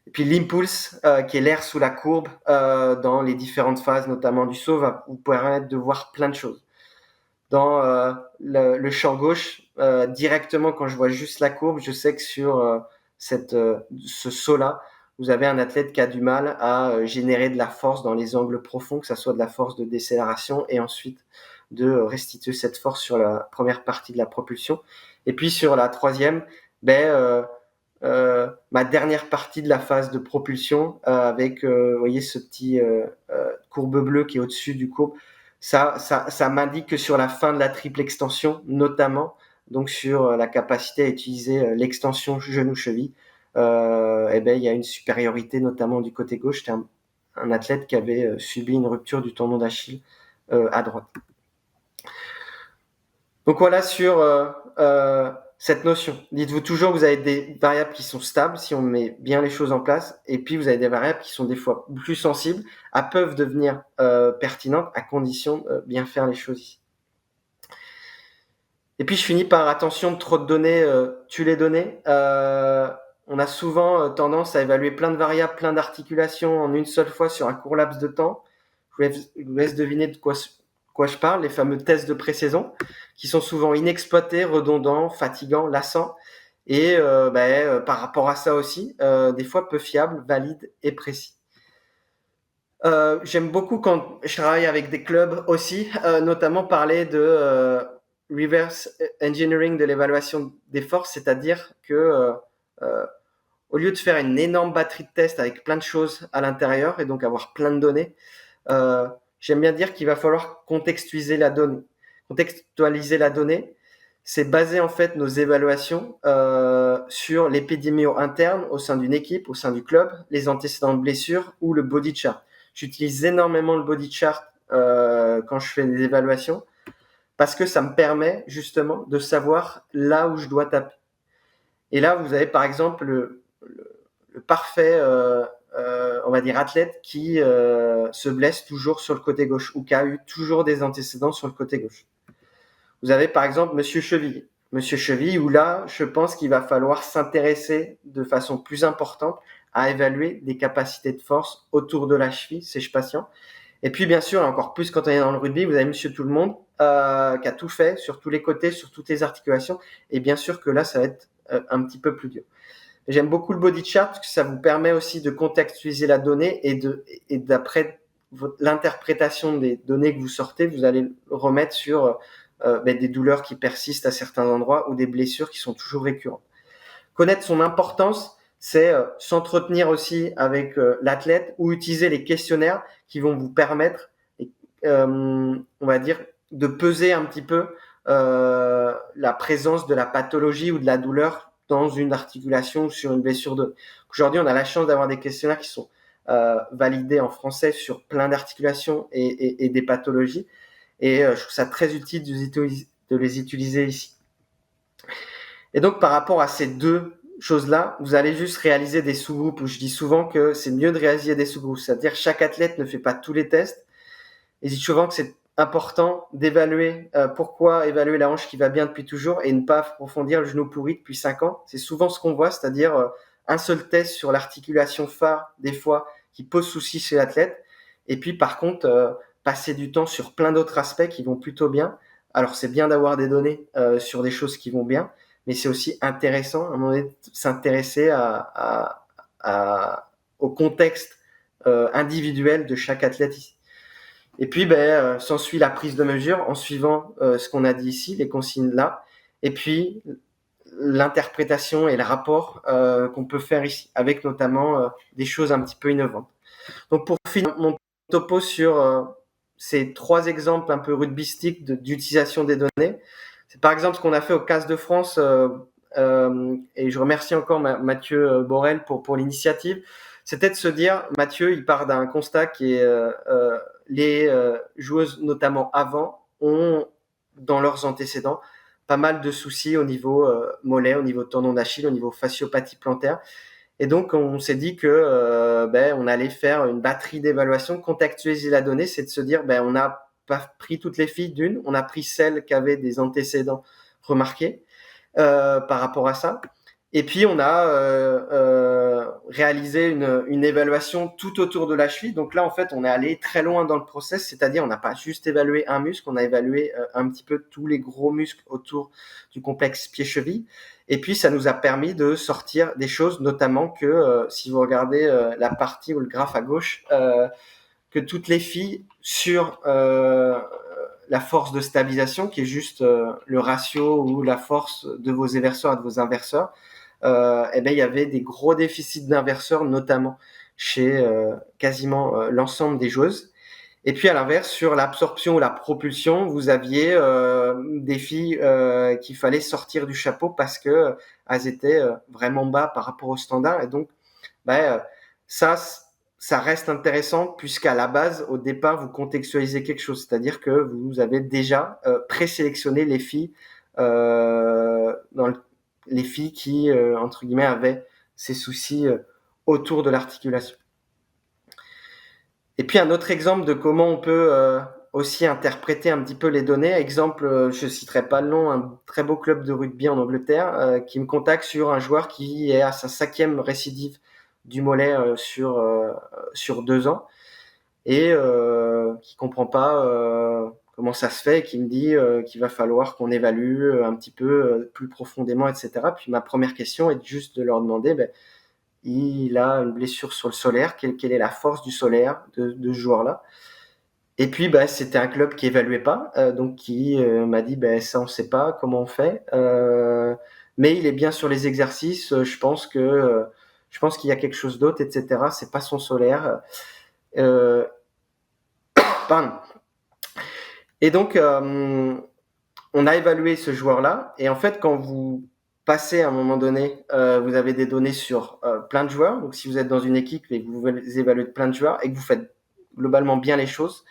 Speaker 6: Et puis l'impulse, qui est l'air sous la courbe dans les différentes phases, notamment du saut, va vous permettre de voir plein de choses. Dans le champ gauche, directement quand je vois juste la courbe, je sais que sur ce saut-là, vous avez un athlète qui a du mal à générer de la force dans les angles profonds, que ce soit de la force de décélération et ensuite de restituer cette force sur la première partie de la propulsion. Et puis sur la troisième, ma dernière partie de la phase de propulsion avec, vous voyez, ce petit courbe bleue qui est au-dessus du courbe, ça m'indique que sur la fin de la triple extension, notamment, donc sur la capacité à utiliser l'extension genou-cheville, il y a une supériorité, notamment du côté gauche. C'était un athlète qui avait subi une rupture du tendon d'Achille à droite. Donc voilà sur cette notion. Dites-vous toujours que vous avez des variables qui sont stables si on met bien les choses en place, et puis vous avez des variables qui sont des fois plus sensibles, peuvent devenir pertinentes à condition de bien faire les choses ici. Et puis je finis par attention, trop de données tue les données. On a souvent tendance à évaluer plein de variables, plein d'articulations en une seule fois sur un court laps de temps. Je vous laisse deviner de quoi je parle, les fameux tests de pré-saison, qui sont souvent inexploités, redondants, fatigants, lassants, et par rapport à ça aussi, des fois peu fiables, valides et précis. J'aime beaucoup quand je travaille avec des clubs aussi, notamment parler de reverse engineering de l'évaluation des forces, c'est-à-dire que au lieu de faire une énorme batterie de tests avec plein de choses à l'intérieur et donc avoir plein de données, j'aime bien dire qu'il va falloir contextualiser la donnée. Contextualiser la donnée, c'est baser en fait nos évaluations sur l'épidémio interne au sein d'une équipe, au sein du club, les antécédents de blessures ou le body chart. J'utilise énormément le body chart quand je fais des évaluations parce que ça me permet justement de savoir là où je dois taper. Et là, vous avez par exemple le parfait on va dire, athlète qui se blesse toujours sur le côté gauche ou qui a eu toujours des antécédents sur le côté gauche. Vous avez par exemple Monsieur Cheville. Monsieur Cheville, où là, je pense qu'il va falloir s'intéresser de façon plus importante à évaluer des capacités de force autour de la cheville, ces patients. Et puis, bien sûr, encore plus quand on est dans le rugby, vous avez Monsieur Tout-le-Monde qui a tout fait sur tous les côtés, sur toutes les articulations. Et bien sûr que là, ça va être un petit peu plus dur. J'aime beaucoup le body chart parce que ça vous permet aussi de contextualiser la donnée et d'après l'interprétation des données que vous sortez, vous allez le remettre sur des douleurs qui persistent à certains endroits ou des blessures qui sont toujours récurrentes. Connaître son importance, c'est s'entretenir aussi avec l'athlète ou utiliser les questionnaires qui vont vous permettre, on va dire, de peser un petit peu la présence de la pathologie ou de la douleur dans une articulation ou sur une blessure de. Aujourd'hui, on a la chance d'avoir des questionnaires qui sont validés en français sur plein d'articulations et des pathologies. Et je trouve ça très utile de les utiliser ici. Et donc, par rapport à ces deux choses-là, vous allez juste réaliser des sous-groupes où je dis souvent que c'est mieux de réaliser des sous-groupes. C'est-à-dire chaque athlète ne fait pas tous les tests. Et je dis souvent que c'est important d'évaluer pourquoi évaluer la hanche qui va bien depuis toujours et ne pas approfondir le genou pourri depuis 5 ans. C'est souvent ce qu'on voit, c'est-à-dire un seul test sur l'articulation phare, des fois, qui pose souci chez l'athlète. Et puis, par contre, passer du temps sur plein d'autres aspects qui vont plutôt bien. Alors, c'est bien d'avoir des données sur des choses qui vont bien, mais c'est aussi intéressant à un moment donné de s'intéresser au contexte individuel de chaque athlète ici. Et puis, s'ensuit la prise de mesure en suivant ce qu'on a dit ici, les consignes là, et puis l'interprétation et le rapport qu'on peut faire ici, avec notamment des choses un petit peu innovantes. Donc, pour finir mon topo sur ces 3 exemples un peu rugbystiques d'utilisation des données, c'est par exemple ce qu'on a fait au CAS de France, et je remercie encore Mathieu Borel pour l'initiative. C'était de se dire, Mathieu, il part d'un constat qui est les joueuses, notamment avant, ont dans leurs antécédents pas mal de soucis au niveau mollet, au niveau tendon d'Achille, au niveau fasciopathie plantaire. Et donc, on s'est dit que on allait faire une batterie d'évaluation, contextualiser la donnée, c'est de se dire, on n'a pas pris toutes les filles d'une, on a pris celles qui avaient des antécédents remarqués par rapport à ça. Et puis, on a réalisé une évaluation tout autour de la cheville. Donc là, en fait, on est allé très loin dans le process, c'est-à-dire on n'a pas juste évalué un muscle, on a évalué un petit peu tous les gros muscles autour du complexe pied-cheville. Et puis, ça nous a permis de sortir des choses, notamment que si vous regardez la partie ou le graphe à gauche, que toutes les filles sur la force de stabilisation, qui est juste le ratio ou la force de vos éverseurs et de vos inverseurs, il y avait des gros déficits d'inverseurs, notamment chez quasiment l'ensemble des joueuses. Et puis à l'inverse, sur l'absorption ou la propulsion, vous aviez des filles qu'il fallait sortir du chapeau parce que elles étaient vraiment bas par rapport au standard. Et donc, ça reste intéressant puisqu'à la base, au départ, vous contextualisez quelque chose. C'est-à-dire que vous avez déjà présélectionné les filles les filles qui, entre guillemets, avaient ces soucis autour de l'articulation. Et puis un autre exemple de comment on peut aussi interpréter un petit peu les données. Exemple, je ne citerai pas le nom, un très beau club de rugby en Angleterre qui me contacte sur un joueur qui est à sa 5e récidive du mollet sur 2 ans et qui comprend pas comment ça se fait et qui me dit qu'il va falloir qu'on évalue un petit peu plus profondément, etc. Puis ma première question est juste de leur demander, il a une blessure sur le solaire, quelle est la force du solaire de ce joueur-là. Et puis c'était un club qui évaluait pas, donc qui m'a dit ça on sait pas comment on fait, mais il est bien sur les exercices, je pense qu'il y a quelque chose d'autre, etc. C'est pas son solaire. Pardon. Et donc, on a évalué ce joueur-là. Et en fait, quand vous passez à un moment donné, vous avez des données sur plein de joueurs. Donc, si vous êtes dans une équipe et que vous évaluez plein de joueurs et que vous faites globalement bien les choses,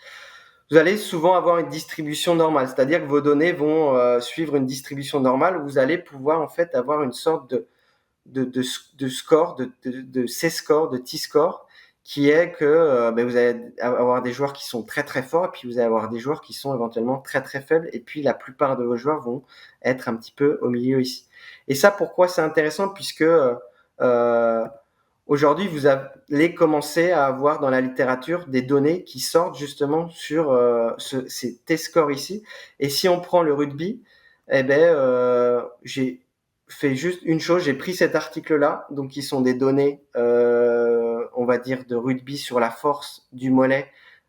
Speaker 6: vous allez souvent avoir une distribution normale. C'est-à-dire que vos données vont suivre une distribution normale où vous allez pouvoir en fait avoir une sorte de score, de C-score, de T-score, qui est que vous allez avoir des joueurs qui sont très très forts, et puis vous allez avoir des joueurs qui sont éventuellement très très faibles, et puis la plupart de vos joueurs vont être un petit peu au milieu ici. Et ça, pourquoi c'est intéressant? Puisque aujourd'hui, vous allez commencer à avoir dans la littérature des données qui sortent justement sur ces T-scores ici. Et si on prend le rugby, j'ai fait juste une chose, j'ai pris cet article-là, donc qui sont des données, on va dire, de rugby sur la force du mollet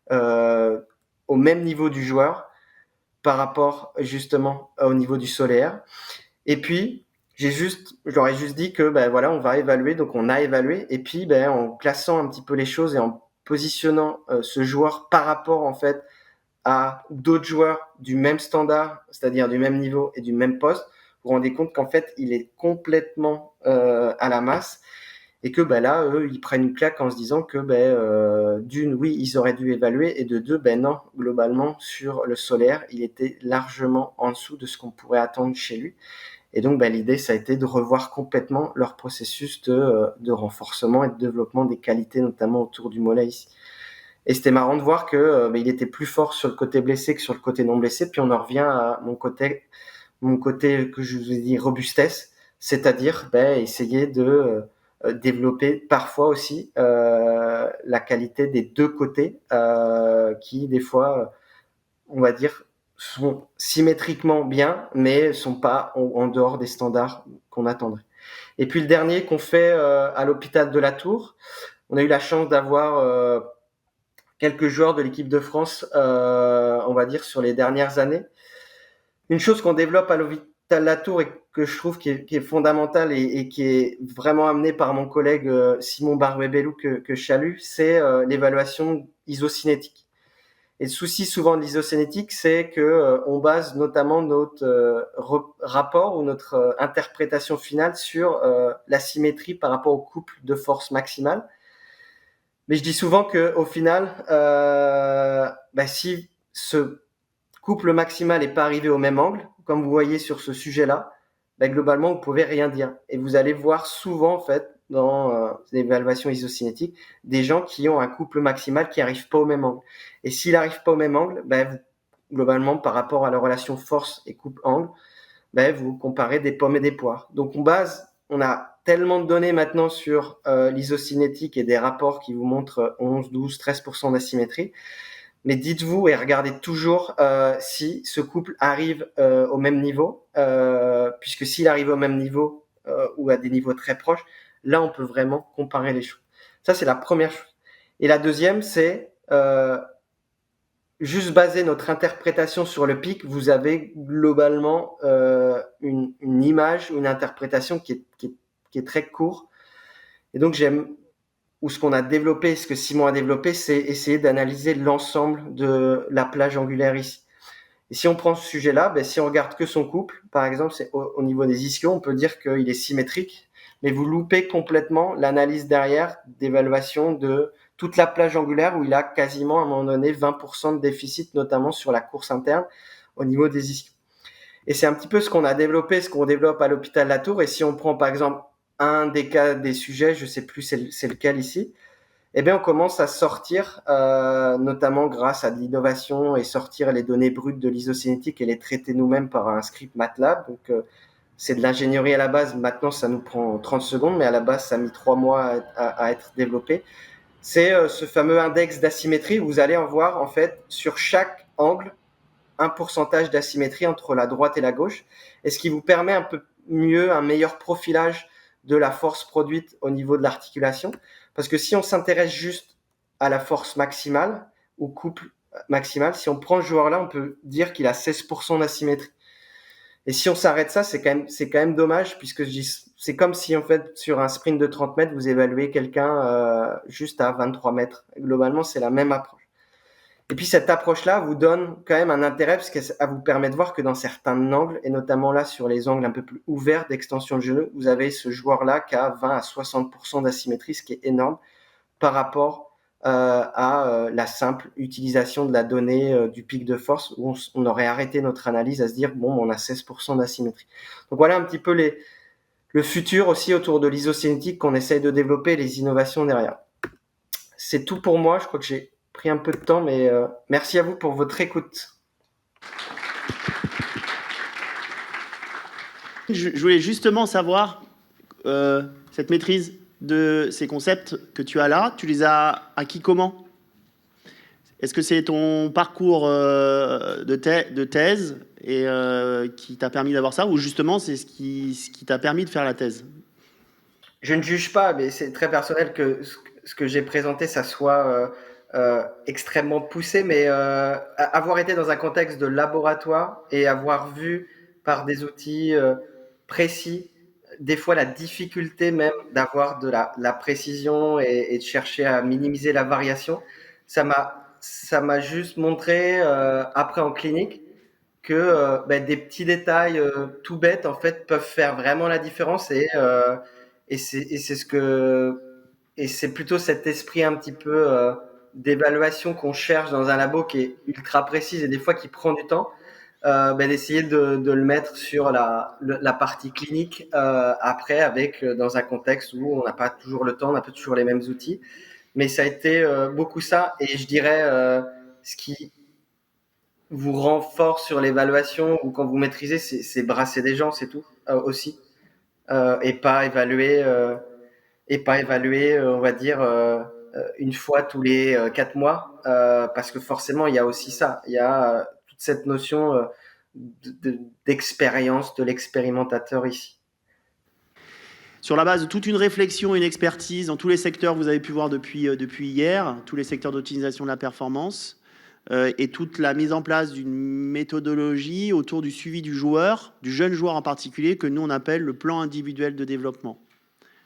Speaker 6: au même niveau du joueur par rapport justement au niveau du solaire. Et puis, je leur ai juste dit que voilà, on va évaluer, donc on a évalué, et puis en classant un petit peu les choses et en positionnant ce joueur par rapport en fait à d'autres joueurs du même standard, c'est-à-dire du même niveau et du même poste, vous vous rendez compte qu'en fait, il est complètement à la masse, et que là, eux, ils prennent une claque en se disant que d'une, oui, ils auraient dû évaluer, et de deux, non, globalement, sur le solaire, il était largement en dessous de ce qu'on pourrait attendre chez lui. Et donc, l'idée, ça a été de revoir complètement leur processus de renforcement et de développement des qualités, notamment autour du mollet ici. Et c'était marrant de voir que il était plus fort sur le côté blessé que sur le côté non blessé. Puis on en revient à mon côté que je vous ai dit, robustesse, c'est-à-dire essayer de développer parfois aussi la qualité des deux côtés qui, des fois, on va dire, sont symétriquement bien, mais sont pas en dehors des standards qu'on attendrait. Et puis le dernier qu'on fait à l'hôpital de la Tour, on a eu la chance d'avoir quelques joueurs de l'équipe de France, on va dire, sur les dernières années. Une chose qu'on développe à l'hôpital de la Tour et que je trouve qui est fondamentale et qui est vraiment amenée par mon collègue Simon Barbet-Bellou que je salue, c'est l'évaluation isocinétique. Et le souci souvent de l'isocinétique, c'est que on base notamment notre rapport ou notre interprétation finale sur la symétrie par rapport au couple de force maximale. Mais je dis souvent que au final, si ce couple maximal n'est pas arrivé au même angle, comme vous voyez sur ce sujet-là, globalement, vous pouvez rien dire. Et vous allez voir souvent, en fait, dans l'évaluation isocinétique, des gens qui ont un couple maximal qui n'arrive pas au même angle. Et s'il n'arrive pas au même angle, globalement, par rapport à la relation force et couple-angle, vous comparez des pommes et des poires. Donc, on a tellement de données maintenant sur l'isocinétique et des rapports qui vous montrent 11, 12, 13% d'asymétrie. Mais dites-vous et regardez toujours si ce couple arrive au même niveau, puisque s'il arrive au même niveau ou à des niveaux très proches, là, on peut vraiment comparer les choses. Ça, c'est la première chose. Et la deuxième, c'est juste baser notre interprétation sur le pic. Vous avez globalement une image, une interprétation qui est très courte. Et donc, ce qu'on a développé, ce que Simon a développé, c'est essayer d'analyser l'ensemble de la plage angulaire ici. Et si on prend ce sujet-là, si on regarde que son couple, par exemple, c'est au niveau des ischios, on peut dire qu'il est symétrique, mais vous loupez complètement l'analyse derrière d'évaluation de toute la plage angulaire où il a quasiment à un moment donné 20% de déficit, notamment sur la course interne au niveau des ischios. Et c'est un petit peu ce qu'on a développé, ce qu'on développe à l'hôpital de la Tour. Et si on prend par exemple un des cas des sujets, je sais plus c'est lequel ici, on commence à sortir, notamment grâce à de l'innovation et sortir les données brutes de l'isocinétique et les traiter nous-mêmes par un script MATLAB. Donc, c'est de l'ingénierie à la base. Maintenant, ça nous prend 30 secondes, mais à la base, ça a mis 3 mois à être développé. C'est ce fameux index d'asymétrie où vous allez en voir, en fait, sur chaque angle, un pourcentage d'asymétrie entre la droite et la gauche, et ce qui vous permet un meilleur profilage de la force produite au niveau de l'articulation. Parce que si on s'intéresse juste à la force maximale, ou couple maximal, si on prend ce joueur-là, on peut dire qu'il a 16% d'asymétrie. Et si on s'arrête ça, c'est quand même dommage, puisque c'est comme si, en fait, sur un sprint de 30 mètres, vous évaluez quelqu'un juste à 23 mètres. Globalement, c'est la même approche. Et puis, cette approche-là vous donne quand même un intérêt, parce qu'elle vous permet de voir que dans certains angles, et notamment là, sur les angles un peu plus ouverts d'extension de genou, vous avez ce joueur-là qui a 20 à 60% d'asymétrie, ce qui est énorme par rapport à la simple utilisation de la donnée du pic de force, où on aurait arrêté notre analyse à se dire, on a 16% d'asymétrie. Donc voilà un petit peu le futur aussi autour de l'isocinétique qu'on essaye de développer, les innovations derrière. c'est tout pour moi. Je crois que j'ai pris un peu de temps, mais merci à vous pour votre écoute.
Speaker 1: Je voulais justement savoir, cette maîtrise de ces concepts que tu as là, tu les as acquis comment? Est-ce que c'est ton parcours de thèse et, qui t'a permis d'avoir ça, ou justement c'est ce qui t'a permis de faire la thèse?
Speaker 6: Je ne juge pas, mais c'est très personnel que ce que j'ai présenté, ça soit extrêmement poussé, mais avoir été dans un contexte de laboratoire et avoir vu par des outils précis, des fois la difficulté même d'avoir de la précision et de chercher à minimiser la variation, ça m'a juste montré après en clinique que des petits détails tout bêtes en fait peuvent faire vraiment la différence et c'est plutôt cet esprit un petit peu d'évaluation qu'on cherche dans un labo qui est ultra précise et des fois qui prend du temps, d'essayer de le mettre sur la partie clinique après dans un contexte où on n'a pas toujours le temps, on n'a pas toujours les mêmes outils. Mais ça a été beaucoup ça, et je dirais ce qui vous rend fort sur l'évaluation ou quand vous maîtrisez, c'est brasser des gens, c'est tout aussi, et pas évaluer, on va dire une fois tous les 4 mois, parce que forcément il y a aussi ça, il y a toute cette notion d'expérience de l'expérimentateur ici.
Speaker 1: Sur la base de toute une réflexion, une expertise dans tous les secteurs, vous avez pu voir depuis hier, tous les secteurs d'optimisation de la performance, et toute la mise en place d'une méthodologie autour du suivi du joueur, du jeune joueur en particulier, que nous on appelle le plan individuel de développement.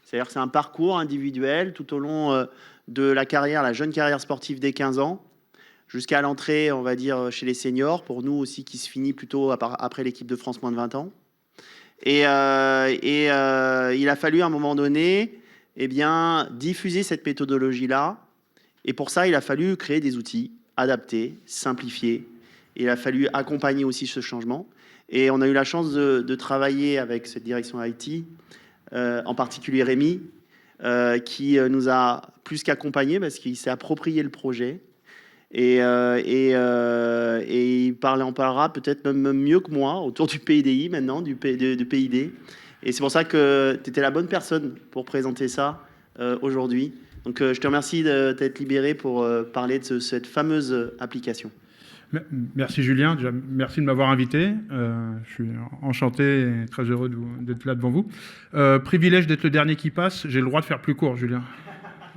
Speaker 1: C'est-à-dire que c'est un parcours individuel tout au long de la carrière, la jeune carrière sportive dès 15 ans, jusqu'à l'entrée, on va dire, chez les seniors, pour nous aussi, qui se finit plutôt après l'équipe de France moins de 20 ans. Et il a fallu à un moment donné diffuser cette méthodologie-là. Et pour ça, il a fallu créer des outils adaptés, simplifiés. Et il a fallu accompagner aussi ce changement. Et on a eu la chance de travailler avec cette direction IT, en particulier Rémi, qui nous a plus qu'accompagnés parce qu'il s'est approprié le projet. Et il en parlera peut-être même mieux que moi autour du PIDI maintenant, du PID. Et c'est pour ça que tu étais la bonne personne pour présenter ça aujourd'hui. Donc je te remercie de t'être libéré pour parler de cette fameuse application.
Speaker 7: Merci Julien, déjà, merci de m'avoir invité. Je suis enchanté et très heureux d'être là devant vous. Privilège d'être le dernier qui passe, j'ai le droit de faire plus court, Julien.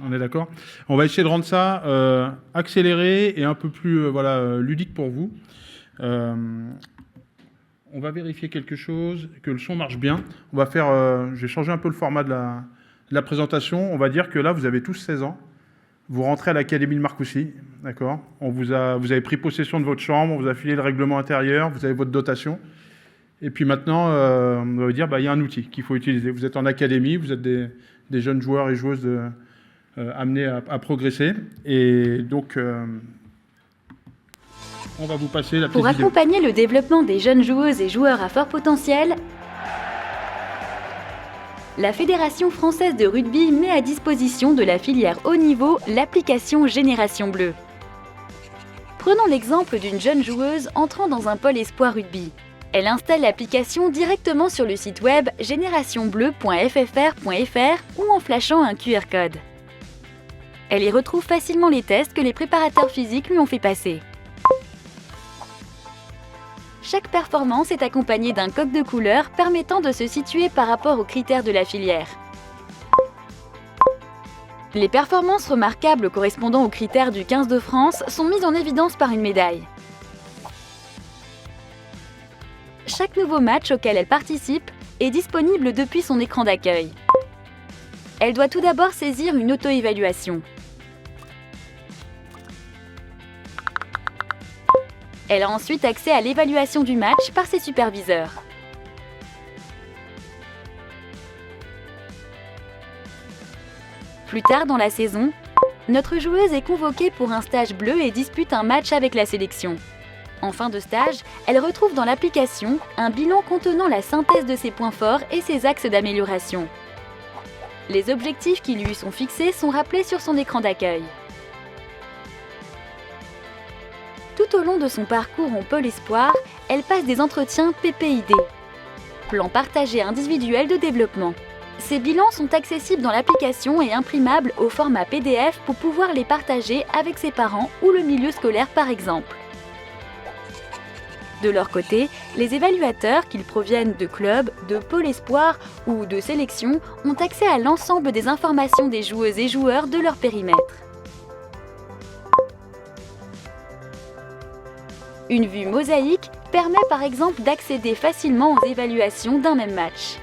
Speaker 7: On est d'accord? On va essayer de rendre ça accéléré et un peu plus ludique pour vous. On va vérifier quelque chose, que le son marche bien. On va faire, je vais changer un peu le format de la présentation. On va dire que là, vous avez tous 16 ans. Vous rentrez à l'Académie de Marcoussis, d'accord? Vous avez pris possession de votre chambre, on vous a filé le règlement intérieur, vous avez votre dotation. Et puis maintenant, on va vous dire, il y a un outil qu'il faut utiliser. Vous êtes en académie, vous êtes des jeunes joueurs et joueuses amenés à progresser. Et donc, on va vous passer la petite
Speaker 8: Pour
Speaker 7: vidéo.
Speaker 8: accompagner le développement des jeunes joueuses et joueurs à fort potentiel, la Fédération française de rugby met à disposition de la filière haut niveau l'application Génération Bleu. Prenons l'exemple d'une jeune joueuse entrant dans un pôle espoir rugby. Elle installe l'application directement sur le site web générationbleu.ffr.fr ou en flashant un QR code. Elle y retrouve facilement les tests que les préparateurs physiques lui ont fait passer. Chaque performance est accompagnée d'un code de couleur permettant de se situer par rapport aux critères de la filière. Les performances remarquables correspondant aux critères du 15 de France sont mises en évidence par une médaille. Chaque nouveau match auquel elle participe est disponible depuis son écran d'accueil. Elle doit tout d'abord saisir une auto-évaluation. Elle a ensuite accès à l'évaluation du match par ses superviseurs. Plus tard dans la saison, notre joueuse est convoquée pour un stage bleu et dispute un match avec la sélection. En fin de stage, elle retrouve dans l'application un bilan contenant la synthèse de ses points forts et ses axes d'amélioration. Les objectifs qui lui sont fixés sont rappelés sur son écran d'accueil. Tout au long de son parcours en Pôle Espoir, elle passe des entretiens PPID, plan partagé individuel de développement. Ces bilans sont accessibles dans l'application et imprimables au format PDF pour pouvoir les partager avec ses parents ou le milieu scolaire par exemple. De leur côté, les évaluateurs, qu'ils proviennent de clubs, de pôle espoir ou de sélection, ont accès à l'ensemble des informations des joueuses et joueurs de leur périmètre. Une vue mosaïque permet par exemple d'accéder facilement aux évaluations d'un même match.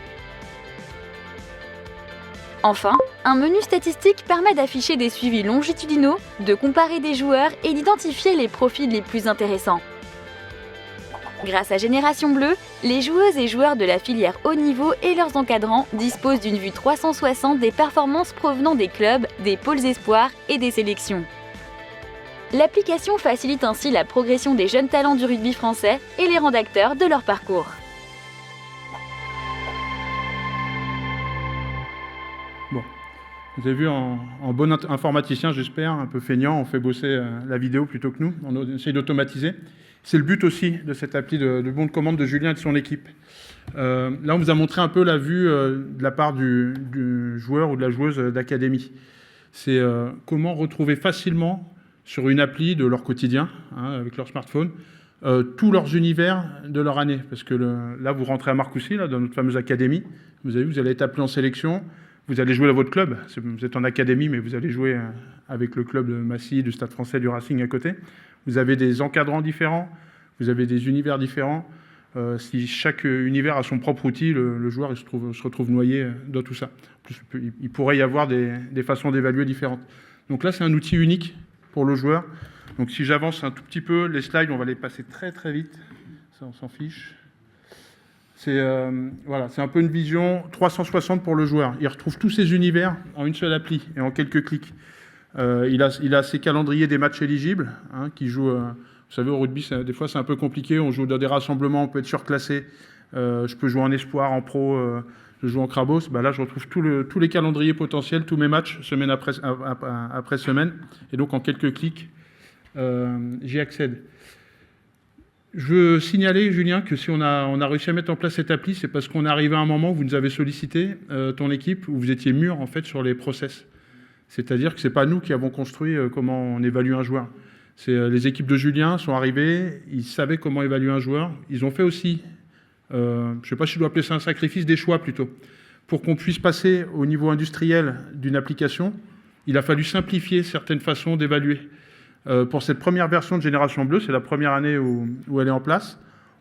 Speaker 8: Enfin, un menu statistique permet d'afficher des suivis longitudinaux, de comparer des joueurs et d'identifier les profils les plus intéressants. Grâce à Génération Bleu, les joueuses et joueurs de la filière haut niveau et leurs encadrants disposent d'une vue 360 des performances provenant des clubs, des pôles espoirs et des sélections. L'application facilite ainsi la progression des jeunes talents du rugby français et les rend acteurs de leur parcours.
Speaker 7: Bon, vous avez vu, en bon informaticien, j'espère, un peu feignant, on fait bosser la vidéo plutôt que nous, on essaye d'automatiser. C'est le but aussi de cette appli de bon de commande de Julien et de son équipe. Là, on vous a montré un peu la vue de la part du joueur ou de la joueuse d'académie. C'est comment retrouver facilement sur une appli de leur quotidien, avec leur smartphone, tous leurs univers de leur année. Parce que là, vous rentrez à Marcoussis, là, dans notre fameuse académie. Vous avez vu, vous allez être appelé en sélection. Vous allez jouer dans votre club. Vous êtes en académie, mais vous allez jouer avec le club de Massy, du Stade Français, du Racing à côté. Vous avez des encadrants différents. Vous avez des univers différents. Si chaque univers a son propre outil, le joueur il se retrouve noyé dans tout ça. En plus, il pourrait y avoir des façons d'évaluer différentes. Donc là, c'est un outil unique pour le joueur. Donc si j'avance un tout petit peu, les slides, on va les passer très très vite. Ça, on s'en fiche. C'est voilà, c'est un peu une vision 360 pour le joueur. Il retrouve tous ses univers en une seule appli et en quelques clics. Il a ses calendriers des matchs éligibles qui jouent... vous savez, au rugby, des fois, c'est un peu compliqué. On joue dans des rassemblements, on peut être surclassé. Je peux jouer en espoir, en pro, je joue en Crabos. Bah là, je retrouve tous les calendriers potentiels, tous mes matchs, semaine après semaine. Et donc, en quelques clics, j'y accède. Je veux signaler, Julien, que si on a réussi à mettre en place cette appli, c'est parce qu'on est arrivé à un moment où vous nous avez sollicité, ton équipe, où vous étiez mûrs, en fait, sur les process. C'est-à-dire que ce n'est pas nous qui avons construit comment on évalue un joueur. Les équipes de Julien sont arrivées, ils savaient comment évaluer un joueur. Ils ont fait aussi, je ne sais pas si je dois appeler ça un sacrifice, des choix plutôt. Pour qu'on puisse passer au niveau industriel d'une application, il a fallu simplifier certaines façons d'évaluer. Pour cette première version de Génération Bleu, c'est la première année où elle est en place,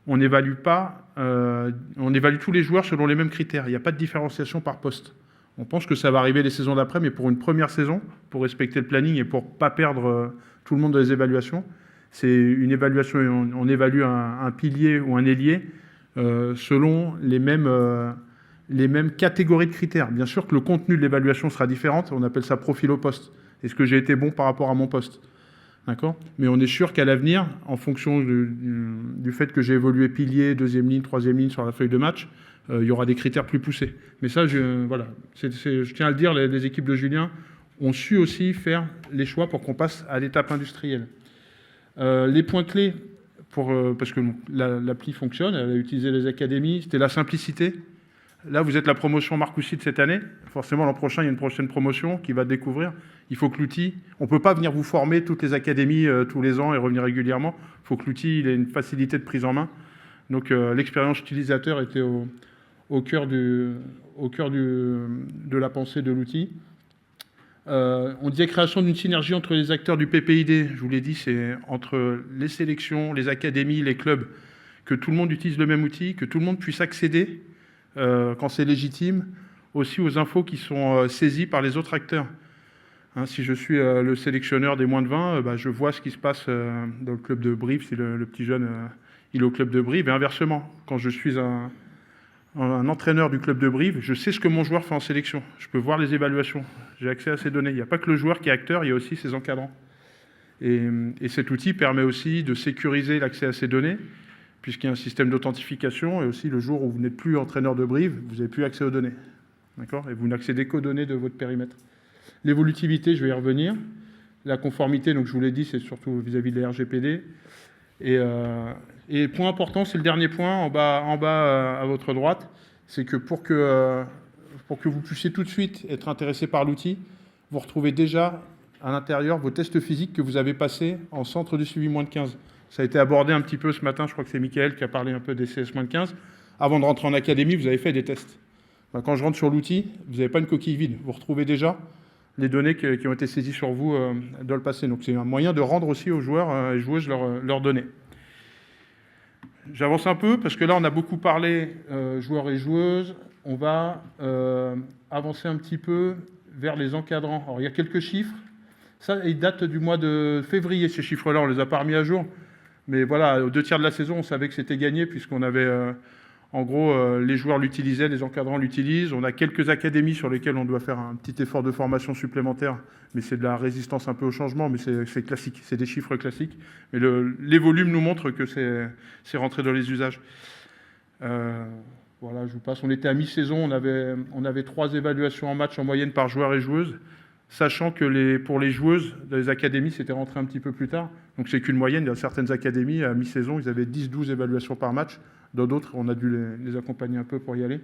Speaker 7: on n'évalue pas, on évalue tous les joueurs selon les mêmes critères. Il n'y a pas de différenciation par poste. On pense que ça va arriver les saisons d'après, mais pour une première saison, pour respecter le planning et pour ne pas perdre tout le monde dans les évaluations, c'est une évaluation, on évalue un pilier ou un ailier selon les mêmes catégories de critères. Bien sûr que le contenu de l'évaluation sera différent, on appelle ça profil au poste. Est-ce que j'ai été bon par rapport à mon poste ? D'accord ? Mais on est sûr qu'à l'avenir, en fonction du fait que j'ai évolué pilier, deuxième ligne, troisième ligne sur la feuille de match, il y aura des critères plus poussés. Mais ça, voilà, je tiens à le dire, les équipes de Julien ont su aussi faire les choix pour qu'on passe à l'étape industrielle. Les points clés, parce que l'appli fonctionne, elle a utilisé les académies, c'était la simplicité. Là, vous êtes la promotion Marcoussis de cette année. Forcément, l'an prochain, il y a une prochaine promotion qui va découvrir. Il faut que l'outil... On ne peut pas venir vous former toutes les académies tous les ans et revenir régulièrement. Il faut que l'outil ait une facilité de prise en main. Donc, l'expérience utilisateur était au cœur de la pensée de l'outil. On disait création d'une synergie entre les acteurs du PPID. Je vous l'ai dit, c'est entre les sélections, les académies, les clubs, que tout le monde utilise le même outil, que tout le monde puisse accéder, quand c'est légitime, aussi aux infos qui sont saisies par les autres acteurs. Si je suis le sélectionneur des moins de 20, je vois ce qui se passe dans le club de Brive, si le petit jeune il est au club de Brive, et inversement, quand je suis un entraîneur du club de Brive, je sais ce que mon joueur fait en sélection. Je peux voir les évaluations. J'ai accès à ces données. Il n'y a pas que le joueur qui est acteur, il y a aussi ses encadrants. Et cet outil permet aussi de sécuriser l'accès à ces données, puisqu'il y a un système d'authentification, et aussi le jour où vous n'êtes plus entraîneur de Brive, vous n'avez plus accès aux données. D'accord ? Et vous n'accédez qu'aux données de votre périmètre. L'évolutivité, je vais y revenir. La conformité, donc je vous l'ai dit, c'est surtout vis-à-vis de la RGPD. Et point important, c'est le dernier point en bas à votre droite, c'est que pour que vous puissiez tout de suite être intéressé par l'outil, vous retrouvez déjà à l'intérieur vos tests physiques que vous avez passés en centre de suivi moins de 15. Ça a été abordé un petit peu ce matin, je crois que c'est Mickaël qui a parlé un peu des CS moins de 15. Avant de rentrer en académie, vous avez fait des tests. Quand je rentre sur l'outil, vous n'avez pas une coquille vide. Vous retrouvez déjà les données qui ont été saisies sur vous dans le passé. Donc c'est un moyen de rendre aussi aux joueurs et joueuses leurs données. J'avance un peu parce que là, on a beaucoup parlé joueurs et joueuses. On va avancer un petit peu vers les encadrants. Alors, il y a quelques chiffres. Ça, ils datent du mois de février, ces chiffres-là. On ne les a pas remis à jour. Mais voilà, aux 2 tiers de la saison, on savait que c'était gagné puisqu'on avait, en gros, les joueurs l'utilisaient, les encadrants l'utilisent. On a quelques académies sur lesquelles on doit faire un petit effort de formation supplémentaire. Mais c'est de la résistance un peu au changement, mais c'est classique. C'est des chiffres classiques. Mais les volumes nous montrent que c'est rentré dans les usages. Voilà, je vous passe. On était à mi-saison, on avait 3 évaluations en match en moyenne par joueur et joueuse, sachant que pour les joueuses, dans les académies, c'était rentré un petit peu plus tard. Donc c'est qu'une moyenne. Dans certaines académies, à mi-saison, ils avaient 10-12 évaluations par match. Dans d'autres, on a dû les accompagner un peu pour y aller.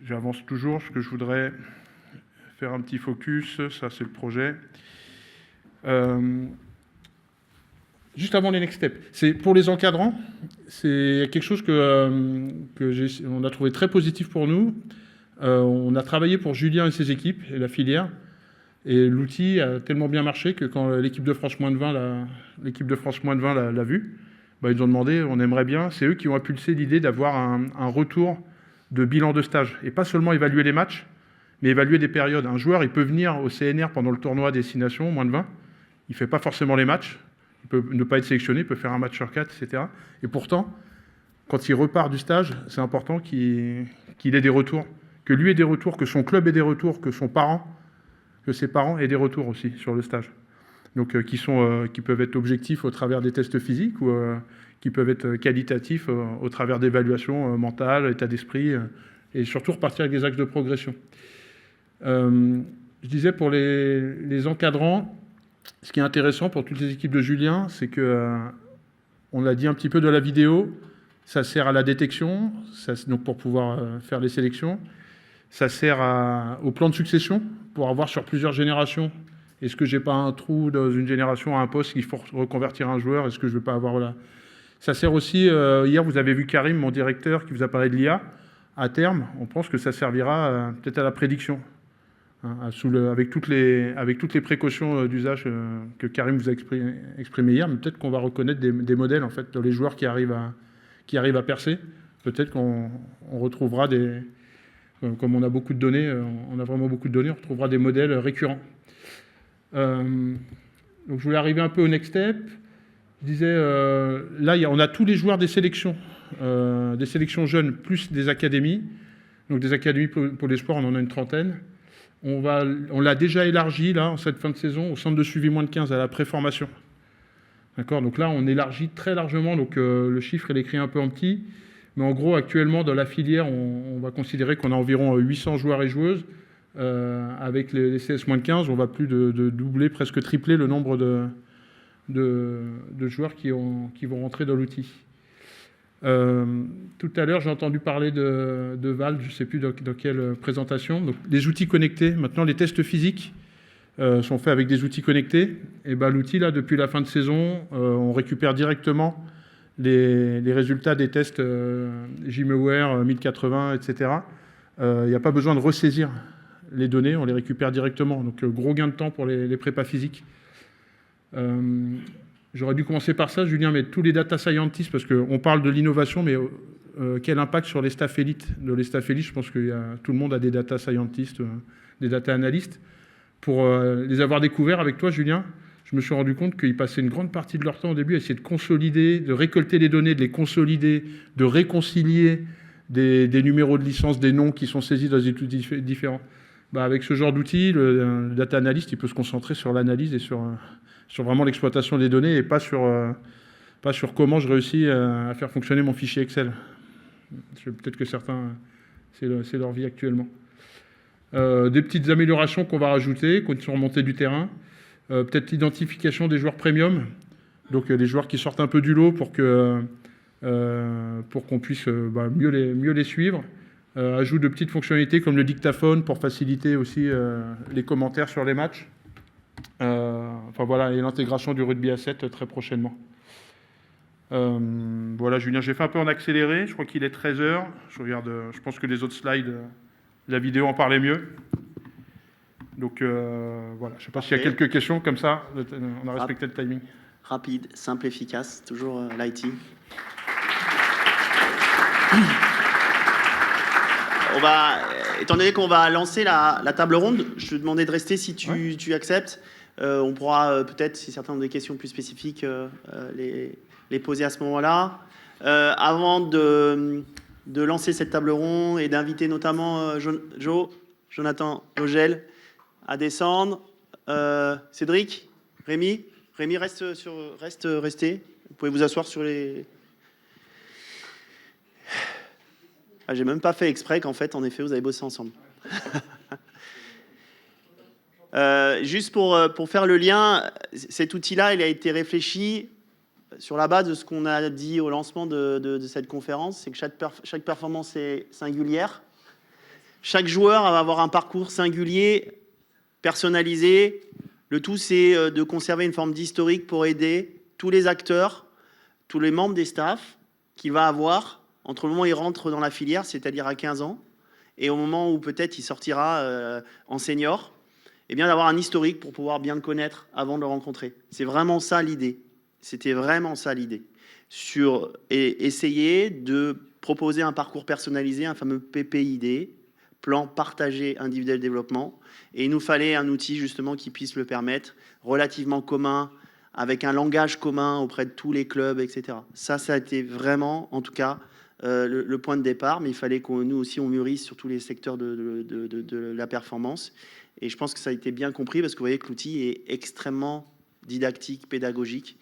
Speaker 7: J'avance toujours, parce que je voudrais faire un petit focus. Ça, c'est le projet. Juste avant les next steps, c'est pour les encadrants, c'est quelque chose on a trouvé très positif pour nous. On a travaillé pour Julien et ses équipes et la filière, et l'outil a tellement bien marché que quand l'équipe de France moins de 20 l'a vu, ils nous ont demandé, on aimerait bien, c'est eux qui ont impulsé l'idée d'avoir un retour de bilan de stage, et pas seulement évaluer les matchs, mais évaluer des périodes. Un joueur, il peut venir au CNR pendant le tournoi Destination, moins de 20, il ne fait pas forcément les matchs, il peut ne pas être sélectionné, il peut faire un match sur 4, etc. Et pourtant, quand il repart du stage, c'est important qu'il ait des retours, que lui ait des retours, que son club ait des retours, que ses parents aient des retours aussi sur le stage. Donc qui peuvent être objectifs au travers des tests physiques ou qui peuvent être qualitatifs au travers d'évaluations mentales, état d'esprit, et surtout repartir avec des axes de progression. Je disais pour les encadrants, ce qui est intéressant pour toutes les équipes de Julien, c'est que, on l'a dit un petit peu de la vidéo, ça sert à la détection, donc pour pouvoir faire les sélections. Ça sert au plan de succession, pour avoir sur plusieurs générations. Est-ce que j'ai pas un trou dans une génération à un poste qu'il faut reconvertir un joueur? Est-ce que je ne vais pas avoir... Voilà. Ça sert aussi, hier vous avez vu Karim, mon directeur, qui vous a parlé de l'IA. À terme, on pense que ça servira peut-être à la prédiction. Avec toutes les précautions d'usage que Karim vous a exprimé hier, mais peut-être qu'on va reconnaître des modèles en fait dans les joueurs qui arrivent à percer. Peut-être qu'on retrouvera comme on a beaucoup de données, on a vraiment beaucoup de données, on retrouvera des modèles récurrents. Donc je voulais arriver un peu au next step. Je disais, là on a tous les joueurs des sélections jeunes plus des académies. Donc des académies pour les sports, on en a une trentaine. On l'a déjà élargi, là, en cette fin de saison, au centre de suivi moins de 15, à la préformation. D'accord? Donc là, on élargit très largement. Donc le chiffre est écrit un peu en petit. Mais en gros, actuellement, dans la filière, on va considérer qu'on a environ 800 joueurs et joueuses. Avec les CS moins de 15, on va plus de doubler, presque tripler le nombre de joueurs qui vont rentrer dans l'outil. Tout à l'heure, j'ai entendu parler de Val, je ne sais plus dans quelle présentation. Donc, les outils connectés. Maintenant, les tests physiques sont faits avec des outils connectés. Et l'outil, là, depuis la fin de saison, on récupère directement les résultats des tests Gymaware, 1080, etc. Il n'y a pas besoin de ressaisir les données, on les récupère directement. Donc, gros gain de temps pour les prépas physiques. J'aurais dû commencer par ça, Julien, mais tous les data scientists, parce qu'on parle de l'innovation, mais quel impact sur les staff élites? Dans les staff élites, je pense que tout le monde a des data scientists, des data analystes. Pour les avoir découverts avec toi, Julien, je me suis rendu compte qu'ils passaient une grande partie de leur temps au début à essayer de consolider, de récolter les données, de les consolider, de réconcilier des numéros de licence, des noms qui sont saisis dans des outils différents. Avec ce genre d'outils, le data analyst, il peut se concentrer sur l'analyse et sur vraiment l'exploitation des données et pas sur comment je réussis à faire fonctionner mon fichier Excel. Peut-être que certains, c'est leur vie actuellement. Des petites améliorations qu'on va rajouter, qui sont remontées du terrain. Peut-être l'identification des joueurs premium, donc des joueurs qui sortent un peu du lot pour qu'on puisse mieux les suivre. Ajout de petites fonctionnalités comme le dictaphone pour faciliter aussi les commentaires sur les matchs. Voilà, et l'intégration du rugby à 7 très prochainement. Voilà, Julien, j'ai fait un peu en accéléré. Je crois qu'il est 13h. Je pense que les autres slides, la vidéo en parlait mieux. Donc voilà, je ne sais pas s'il y a quelques questions comme ça. On a respecté le timing.
Speaker 1: Rapide, simple, efficace, toujours l'IT. Étant donné qu'on va lancer la table ronde, je te demandais de rester si tu acceptes. On pourra peut-être, si certains ont des questions plus spécifiques, les poser à ce moment-là. Avant de lancer cette table ronde et d'inviter notamment Jonathan Logel à descendre. Cédric, Rémi, restez. Vous pouvez vous asseoir sur les... j'ai même pas fait exprès qu'en fait, en effet, vous avez bossé ensemble. Juste pour faire le lien, cet outil-là, il a été réfléchi sur la base de ce qu'on a dit au lancement de cette conférence, c'est que chaque performance est singulière. Chaque joueur va avoir un parcours singulier, personnalisé. Le tout, c'est de conserver une forme d'historique pour aider tous les acteurs, tous les membres des staffs qu'il va avoir entre le moment où il rentre dans la filière, c'est-à-dire à 15 ans, et au moment où peut-être il sortira en senior, et bien d'avoir un historique pour pouvoir bien le connaître avant de le rencontrer. C'est vraiment ça l'idée. C'était vraiment ça l'idée. Et essayer de proposer un parcours personnalisé, un fameux PPID, plan partagé individuel développement. Et il nous fallait un outil justement qui puisse le permettre, relativement commun, avec un langage commun auprès de tous les clubs, etc. Ça a été vraiment, en tout cas, le point de départ, mais il fallait que nous aussi on mûrisse sur tous les secteurs de la performance. Et je pense que ça a été bien compris parce que vous voyez que l'outil est extrêmement didactique, pédagogique.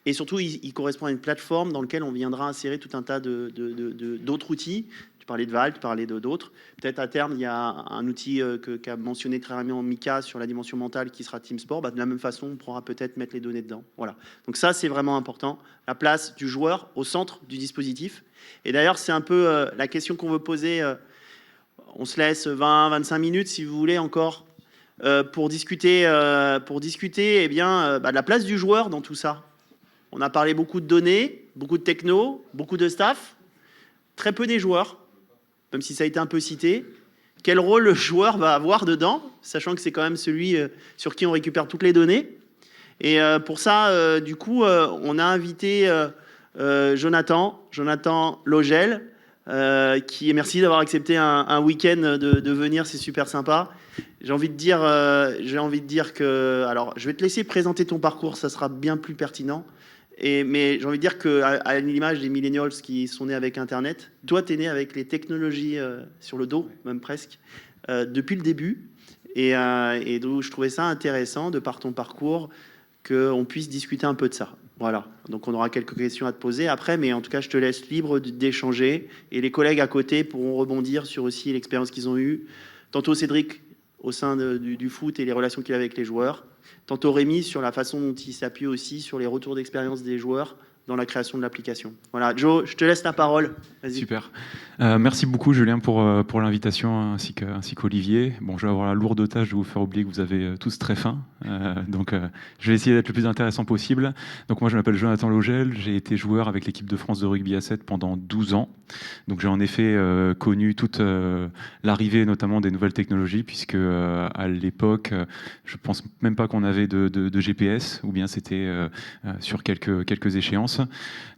Speaker 1: Et surtout, il correspond à une plateforme dans laquelle on viendra insérer tout un tas d'autres outils. Tu parlais de Val, tu parlais d'autres. Peut-être à terme, il y a un outil qu'a mentionné très rapidement Mika sur la dimension mentale qui sera Team Sport. De la même façon, on pourra peut-être mettre les données dedans. Voilà. Donc ça, c'est vraiment important. La place du joueur au centre du dispositif. Et d'ailleurs, c'est un peu la question qu'on veut poser. On se laisse 20-25 minutes, si vous voulez, encore, pour discuter eh bien, de la place du joueur dans tout ça. On a parlé beaucoup de données, beaucoup de techno, beaucoup de staff, très peu des joueurs, même si ça a été un peu cité. Quel rôle le joueur va avoir dedans, sachant que c'est quand même celui sur qui on récupère toutes les données. Et pour ça, du coup, on a invité Jonathan Logel, merci d'avoir accepté un week-end de venir, c'est super sympa. J'ai envie de dire que... Alors, je vais te laisser présenter ton parcours, ça sera bien plus pertinent. Mais j'ai envie de dire qu'à l'image des millennials qui sont nés avec Internet, toi, tu es né avec les technologies sur le dos, même presque, depuis le début. Et donc, je trouvais ça intéressant, de par ton parcours, qu'on puisse discuter un peu de ça. Voilà. Donc, on aura quelques questions à te poser après, mais en tout cas, je te laisse libre d'échanger. Et les collègues à côté pourront rebondir sur aussi l'expérience qu'ils ont eue. Tantôt Cédric, au sein du foot et les relations qu'il a avec les joueurs. Tantôt Rémi sur la façon dont il s'appuie aussi sur les retours d'expérience des joueurs dans la création de l'application. Voilà, Joe, je te laisse la parole. Vas-y.
Speaker 9: Super. Merci beaucoup, Julien, pour l'invitation, ainsi qu'Olivier. Bon, je vais avoir la lourde tâche de vous faire oublier que vous avez tous très faim. Donc, je vais essayer d'être le plus intéressant possible. Donc, moi, je m'appelle Jonathan Logel. J'ai été joueur avec l'équipe de France de rugby à 7 pendant 12 ans. Donc, j'ai en effet connu toute l'arrivée, notamment des nouvelles technologies, puisque à l'époque, je pense même pas qu'on avait de GPS, ou bien c'était sur quelques échéances.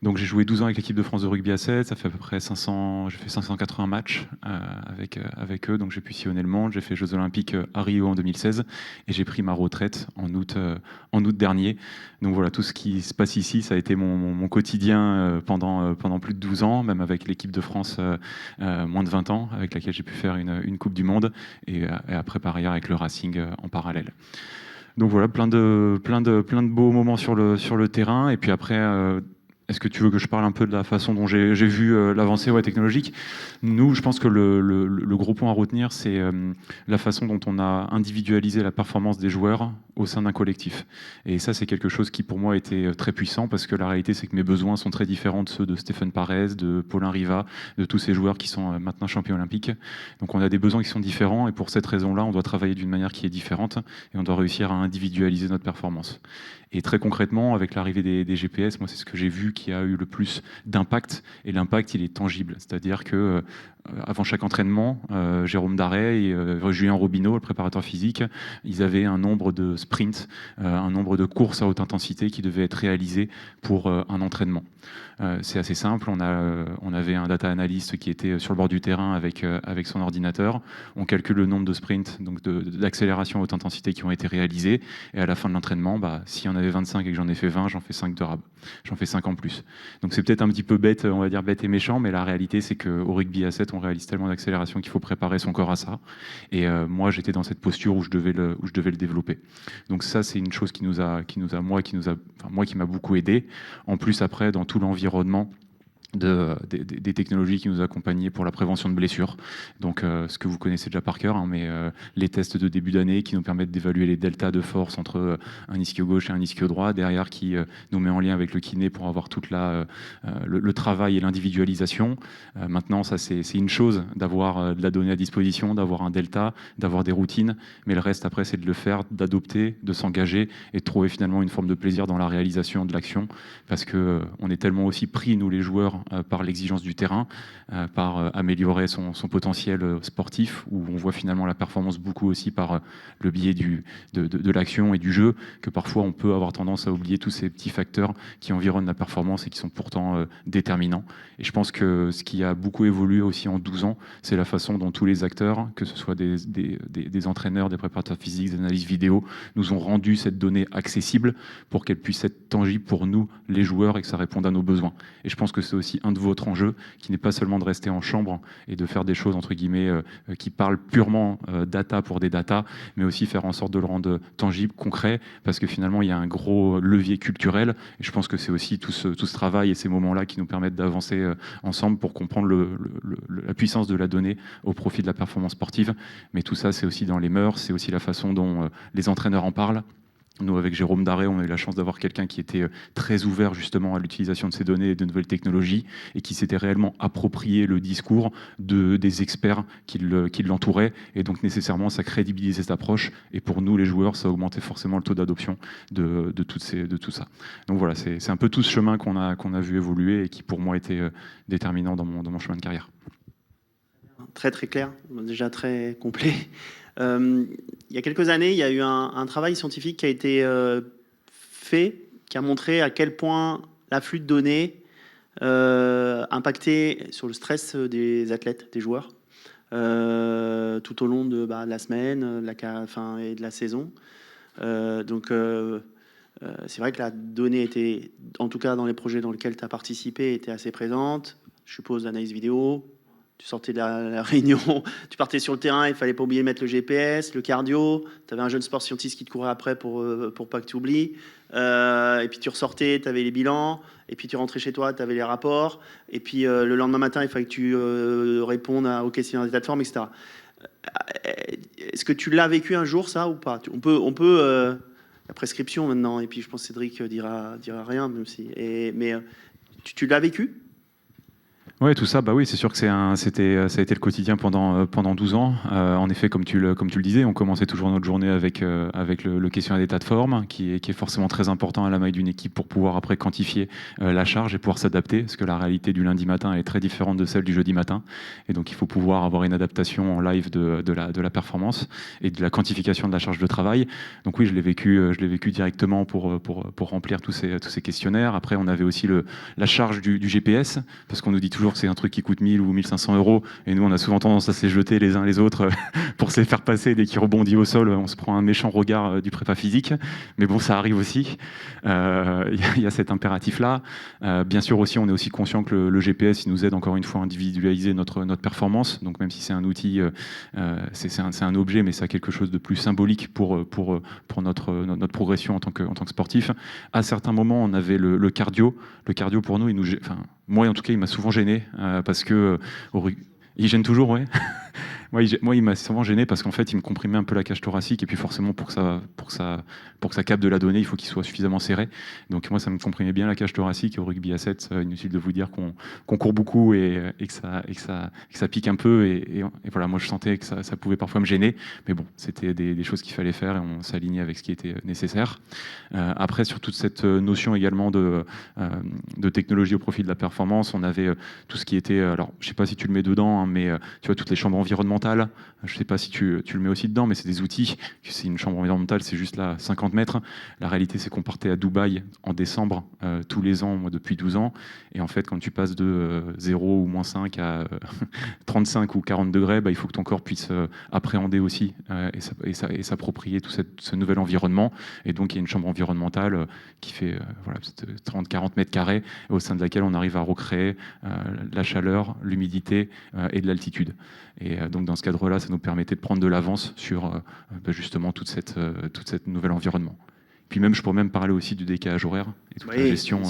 Speaker 9: Donc j'ai joué 12 ans avec l'équipe de France de rugby à 7, ça fait à peu près 580 matchs avec eux, donc j'ai pu sillonner le monde, j'ai fait Jeux Olympiques à Rio en 2016 et j'ai pris ma retraite en août dernier. Donc voilà, tout ce qui se passe ici, ça a été mon quotidien pendant plus de 12 ans, même avec l'équipe de France moins de 20 ans, avec laquelle j'ai pu faire une Coupe du Monde et après par ailleurs avec le Racing en parallèle. Donc voilà, plein de beaux moments sur le terrain. Et puis après, est-ce que tu veux que je parle un peu de la façon dont j'ai vu l'avancée technologique? Nous, je pense que le gros point à retenir, c'est la façon dont on a individualisé la performance des joueurs au sein d'un collectif. Et ça, c'est quelque chose qui, pour moi, était très puissant, parce que la réalité, c'est que mes besoins sont très différents de ceux de Stéphane Parès, de Paulin Riva, de tous ces joueurs qui sont maintenant champions olympiques. Donc on a des besoins qui sont différents, et pour cette raison-là, on doit travailler d'une manière qui est différente, et on doit réussir à individualiser notre performance. Et très concrètement, avec l'arrivée des GPS, moi, c'est ce que j'ai vu qui a eu le plus d'impact. Et l'impact, il est tangible. C'est-à-dire que avant chaque entraînement, Jérôme Darret et Julien Robineau, le préparateur physique, ils avaient un nombre de sprints, un nombre de courses à haute intensité qui devaient être réalisés pour un entraînement. C'est assez simple. On avait un data analyst qui était sur le bord du terrain avec son ordinateur. On calcule le nombre de sprints, donc d'accélération à haute intensité qui ont été réalisés. Et à la fin de l'entraînement, s'il y en avait 25 et que j'en ai fait 20, j'en fais 5 de rab. J'en fais 5 en plus. Donc c'est peut-être un petit peu bête, on va dire bête et méchant, mais la réalité, c'est qu'au rugby à 7, on réalise tellement d'accélération qu'il faut préparer son corps à ça. Et moi, j'étais dans cette posture où je devais le développer. Donc ça, c'est une chose qui m'a beaucoup aidé. En plus, après, dans tout l'environnement des technologies qui nous accompagnaient pour la prévention de blessures. Donc, ce que vous connaissez déjà par cœur, mais les tests de début d'année qui nous permettent d'évaluer les deltas de force entre un ischio gauche et un ischio droit, derrière qui nous met en lien avec le kiné pour avoir toute le travail et l'individualisation. Maintenant, ça, c'est une chose d'avoir de la donnée à disposition, d'avoir un delta, d'avoir des routines, mais le reste, après, c'est de le faire, d'adopter, de s'engager et de trouver finalement une forme de plaisir dans la réalisation de l'action, parce qu'on est tellement aussi pris, nous les joueurs, par l'exigence du terrain, par améliorer son potentiel sportif, où on voit finalement la performance beaucoup aussi par le biais de l'action et du jeu, que parfois on peut avoir tendance à oublier tous ces petits facteurs qui environnent la performance et qui sont pourtant déterminants. Et je pense que ce qui a beaucoup évolué aussi en 12 ans, c'est la façon dont tous les acteurs, que ce soit des entraîneurs, des préparateurs physiques, des analystes vidéo, nous ont rendu cette donnée accessible pour qu'elle puisse être tangible pour nous, les joueurs, et que ça réponde à nos besoins. Et je pense que c'est aussi un de votre enjeu, qui n'est pas seulement de rester en chambre et de faire des choses, entre guillemets, qui parlent purement data pour des data, mais aussi faire en sorte de le rendre tangible, concret, parce que finalement, il y a un gros levier culturel. Et je pense que c'est aussi tout ce travail et ces moments-là qui nous permettent d'avancer ensemble pour comprendre la puissance de la donnée au profit de la performance sportive. Mais tout ça, c'est aussi dans les mœurs, c'est aussi la façon dont les entraîneurs en parlent. Nous, avec Jérôme Darret, on a eu la chance d'avoir quelqu'un qui était très ouvert justement à l'utilisation de ces données et de nouvelles technologies, et qui s'était réellement approprié le discours des experts qui l'entouraient. Et donc nécessairement, ça crédibilisait cette approche. Et pour nous, les joueurs, ça augmentait forcément le taux d'adoption de tout ça. Donc voilà, c'est un peu tout ce chemin qu'on a vu évoluer et qui pour moi était déterminant dans mon chemin de carrière.
Speaker 1: Très très clair, déjà très complet. Il y a quelques années, il y a eu un travail scientifique qui a été fait, qui a montré à quel point l'afflux de données impactait sur le stress des athlètes, des joueurs, tout au long de la semaine et de la saison. Donc, c'est vrai que la donnée était, en tout cas dans les projets dans lesquels tu as participé, était assez présente. Je suppose l'analyse vidéo. Tu sortais de la réunion, tu partais sur le terrain, il fallait pas oublier de mettre le GPS, le cardio. Tu avais un jeune sport scientiste qui te courait après pour pas que tu oublies. Et puis tu ressortais, tu avais les bilans. Et puis tu rentrais chez toi, tu avais les rapports. Et puis le lendemain matin, il fallait que tu répondes aux questions des plateformes, etc. Est-ce que tu l'as vécu un jour, ça, ou pas? On peut la prescription maintenant. Et puis je pense que Cédric dira rien, même si. Mais tu l'as vécu?
Speaker 9: Oui, tout ça, oui, c'est sûr que ça a été le quotidien pendant 12 ans. En effet, comme tu le disais, on commençait toujours notre journée avec le questionnaire d'état de forme, qui est forcément très important à la maille d'une équipe pour pouvoir après quantifier la charge et pouvoir s'adapter, parce que la réalité du lundi matin est très différente de celle du jeudi matin. Et donc, il faut pouvoir avoir une adaptation en live de la performance et de la quantification de la charge de travail. Donc oui, je l'ai vécu directement pour remplir tous ces questionnaires. Après, on avait aussi la charge du GPS, parce qu'on nous dit toujours jours, c'est un truc qui coûte 1000 ou 1500 euros. Et nous, on a souvent tendance à se les jeter les uns les autres pour se les faire passer. Dès qu'il rebondit au sol, on se prend un méchant regard du prépa physique. Mais bon, ça arrive aussi. Il y a cet impératif-là. Bien sûr aussi, on est aussi conscient que le GPS, il nous aide encore une fois à individualiser notre performance. Donc même si c'est un outil, c'est un objet, mais ça a quelque chose de plus symbolique pour notre progression en tant que sportif. À certains moments, on avait le cardio. Le cardio, pour nous, moi en tout cas, il m'a souvent gêné parce que il gêne toujours, ouais. Moi, il m'a souvent gêné parce qu'en fait, il me comprimait un peu la cage thoracique et puis forcément, pour que ça capte de la donnée, il faut qu'il soit suffisamment serré. Donc moi, ça me comprimait bien la cage thoracique. Au rugby à 7, inutile de vous dire qu'on court beaucoup et que ça pique un peu. Et voilà, moi, je sentais que ça pouvait parfois me gêner. Mais bon, c'était des choses qu'il fallait faire et on s'alignait avec ce qui était nécessaire. Après, sur toute cette notion également de technologie au profit de la performance, on avait tout ce qui était... Alors, je ne sais pas si tu le mets dedans, hein, mais tu vois, toutes les chambres environnementales. Je ne sais pas si tu le mets aussi dedans, mais c'est des outils. C'est une chambre environnementale, c'est juste là 50 mètres. La réalité, c'est qu'on partait à Dubaï en décembre tous les ans, moi depuis 12 ans. Et en fait, quand tu passes de 0 ou moins 5 à 35 ou 40 degrés, il faut que ton corps puisse appréhender aussi et s'approprier tout ce nouvel environnement. Et donc, il y a une chambre environnementale qui fait 30-40 mètres carrés, au sein de laquelle on arrive à recréer la chaleur, l'humidité et de l'altitude. Et donc dans ce cadre-là, ça nous permettait de prendre de l'avance sur justement toute cette nouvel environnement. Puis même, je pourrais même parler aussi du décalage horaire et toute la gestion,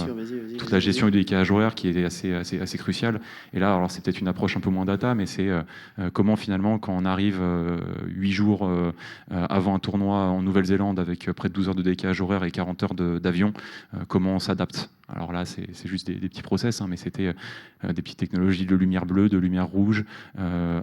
Speaker 9: toute la gestion du décalage horaire qui est assez cruciale. Et là, alors c'est peut-être une approche un peu moins data, mais c'est comment finalement, quand on arrive 8 jours avant un tournoi en Nouvelle-Zélande avec près de 12 heures de décalage horaire et 40 heures d'avion, comment on s'adapte. Alors là, c'est juste des petits process, hein, mais c'était des petites technologies de lumière bleue, de lumière rouge,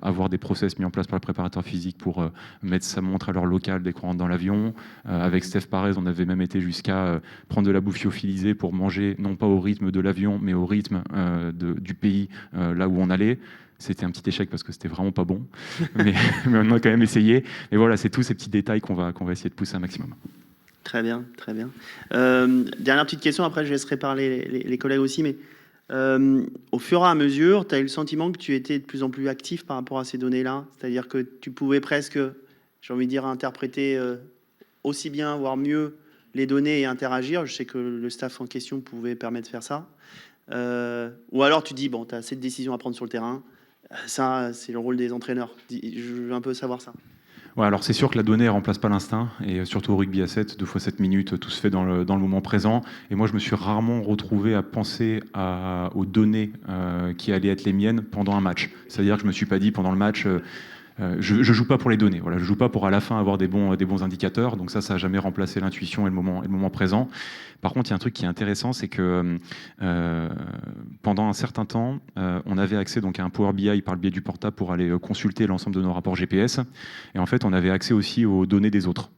Speaker 9: avoir des process mis en place par le préparateur physique pour mettre sa montre à l'heure locale dès qu'on rentre dans l'avion. Avec Steph Parez, on avait même été jusqu'à prendre de la bouffe lyophilisée pour manger, non pas au rythme de l'avion, mais au rythme du pays là où on allait. C'était un petit échec parce que c'était vraiment pas bon, mais on a quand même essayé. Et voilà, c'est tous ces petits détails qu'on va essayer de pousser un maximum.
Speaker 1: Très bien, très bien. Dernière petite question, après je laisserai parler les collègues aussi, mais au fur et à mesure, tu as eu le sentiment que tu étais de plus en plus actif par rapport à ces données-là, c'est-à-dire que tu pouvais presque, j'ai envie de dire, interpréter aussi bien, voire mieux, les données et interagir. Je sais que le staff en question pouvait permettre de faire ça. Ou alors tu dis, bon, tu as assez de décisions à prendre sur le terrain, ça c'est le rôle des entraîneurs. Je veux un peu savoir ça.
Speaker 9: Ouais, alors c'est sûr que la donnée ne remplace pas l'instinct, et surtout au rugby à 7, 2 fois 7 minutes, tout se fait dans le moment présent. Et moi, je me suis rarement retrouvé à penser aux données qui allaient être les miennes pendant un match. C'est-à-dire que je ne me suis pas dit pendant le match... je joue pas pour les données. Voilà, je joue pas pour à la fin avoir des bons indicateurs. Donc ça a jamais remplacé l'intuition et le moment présent. Par contre, il y a un truc qui est intéressant, c'est que pendant un certain temps, on avait accès donc à un Power BI par le biais du portable pour aller consulter l'ensemble de nos rapports GPS. Et en fait, on avait accès aussi aux données des autres.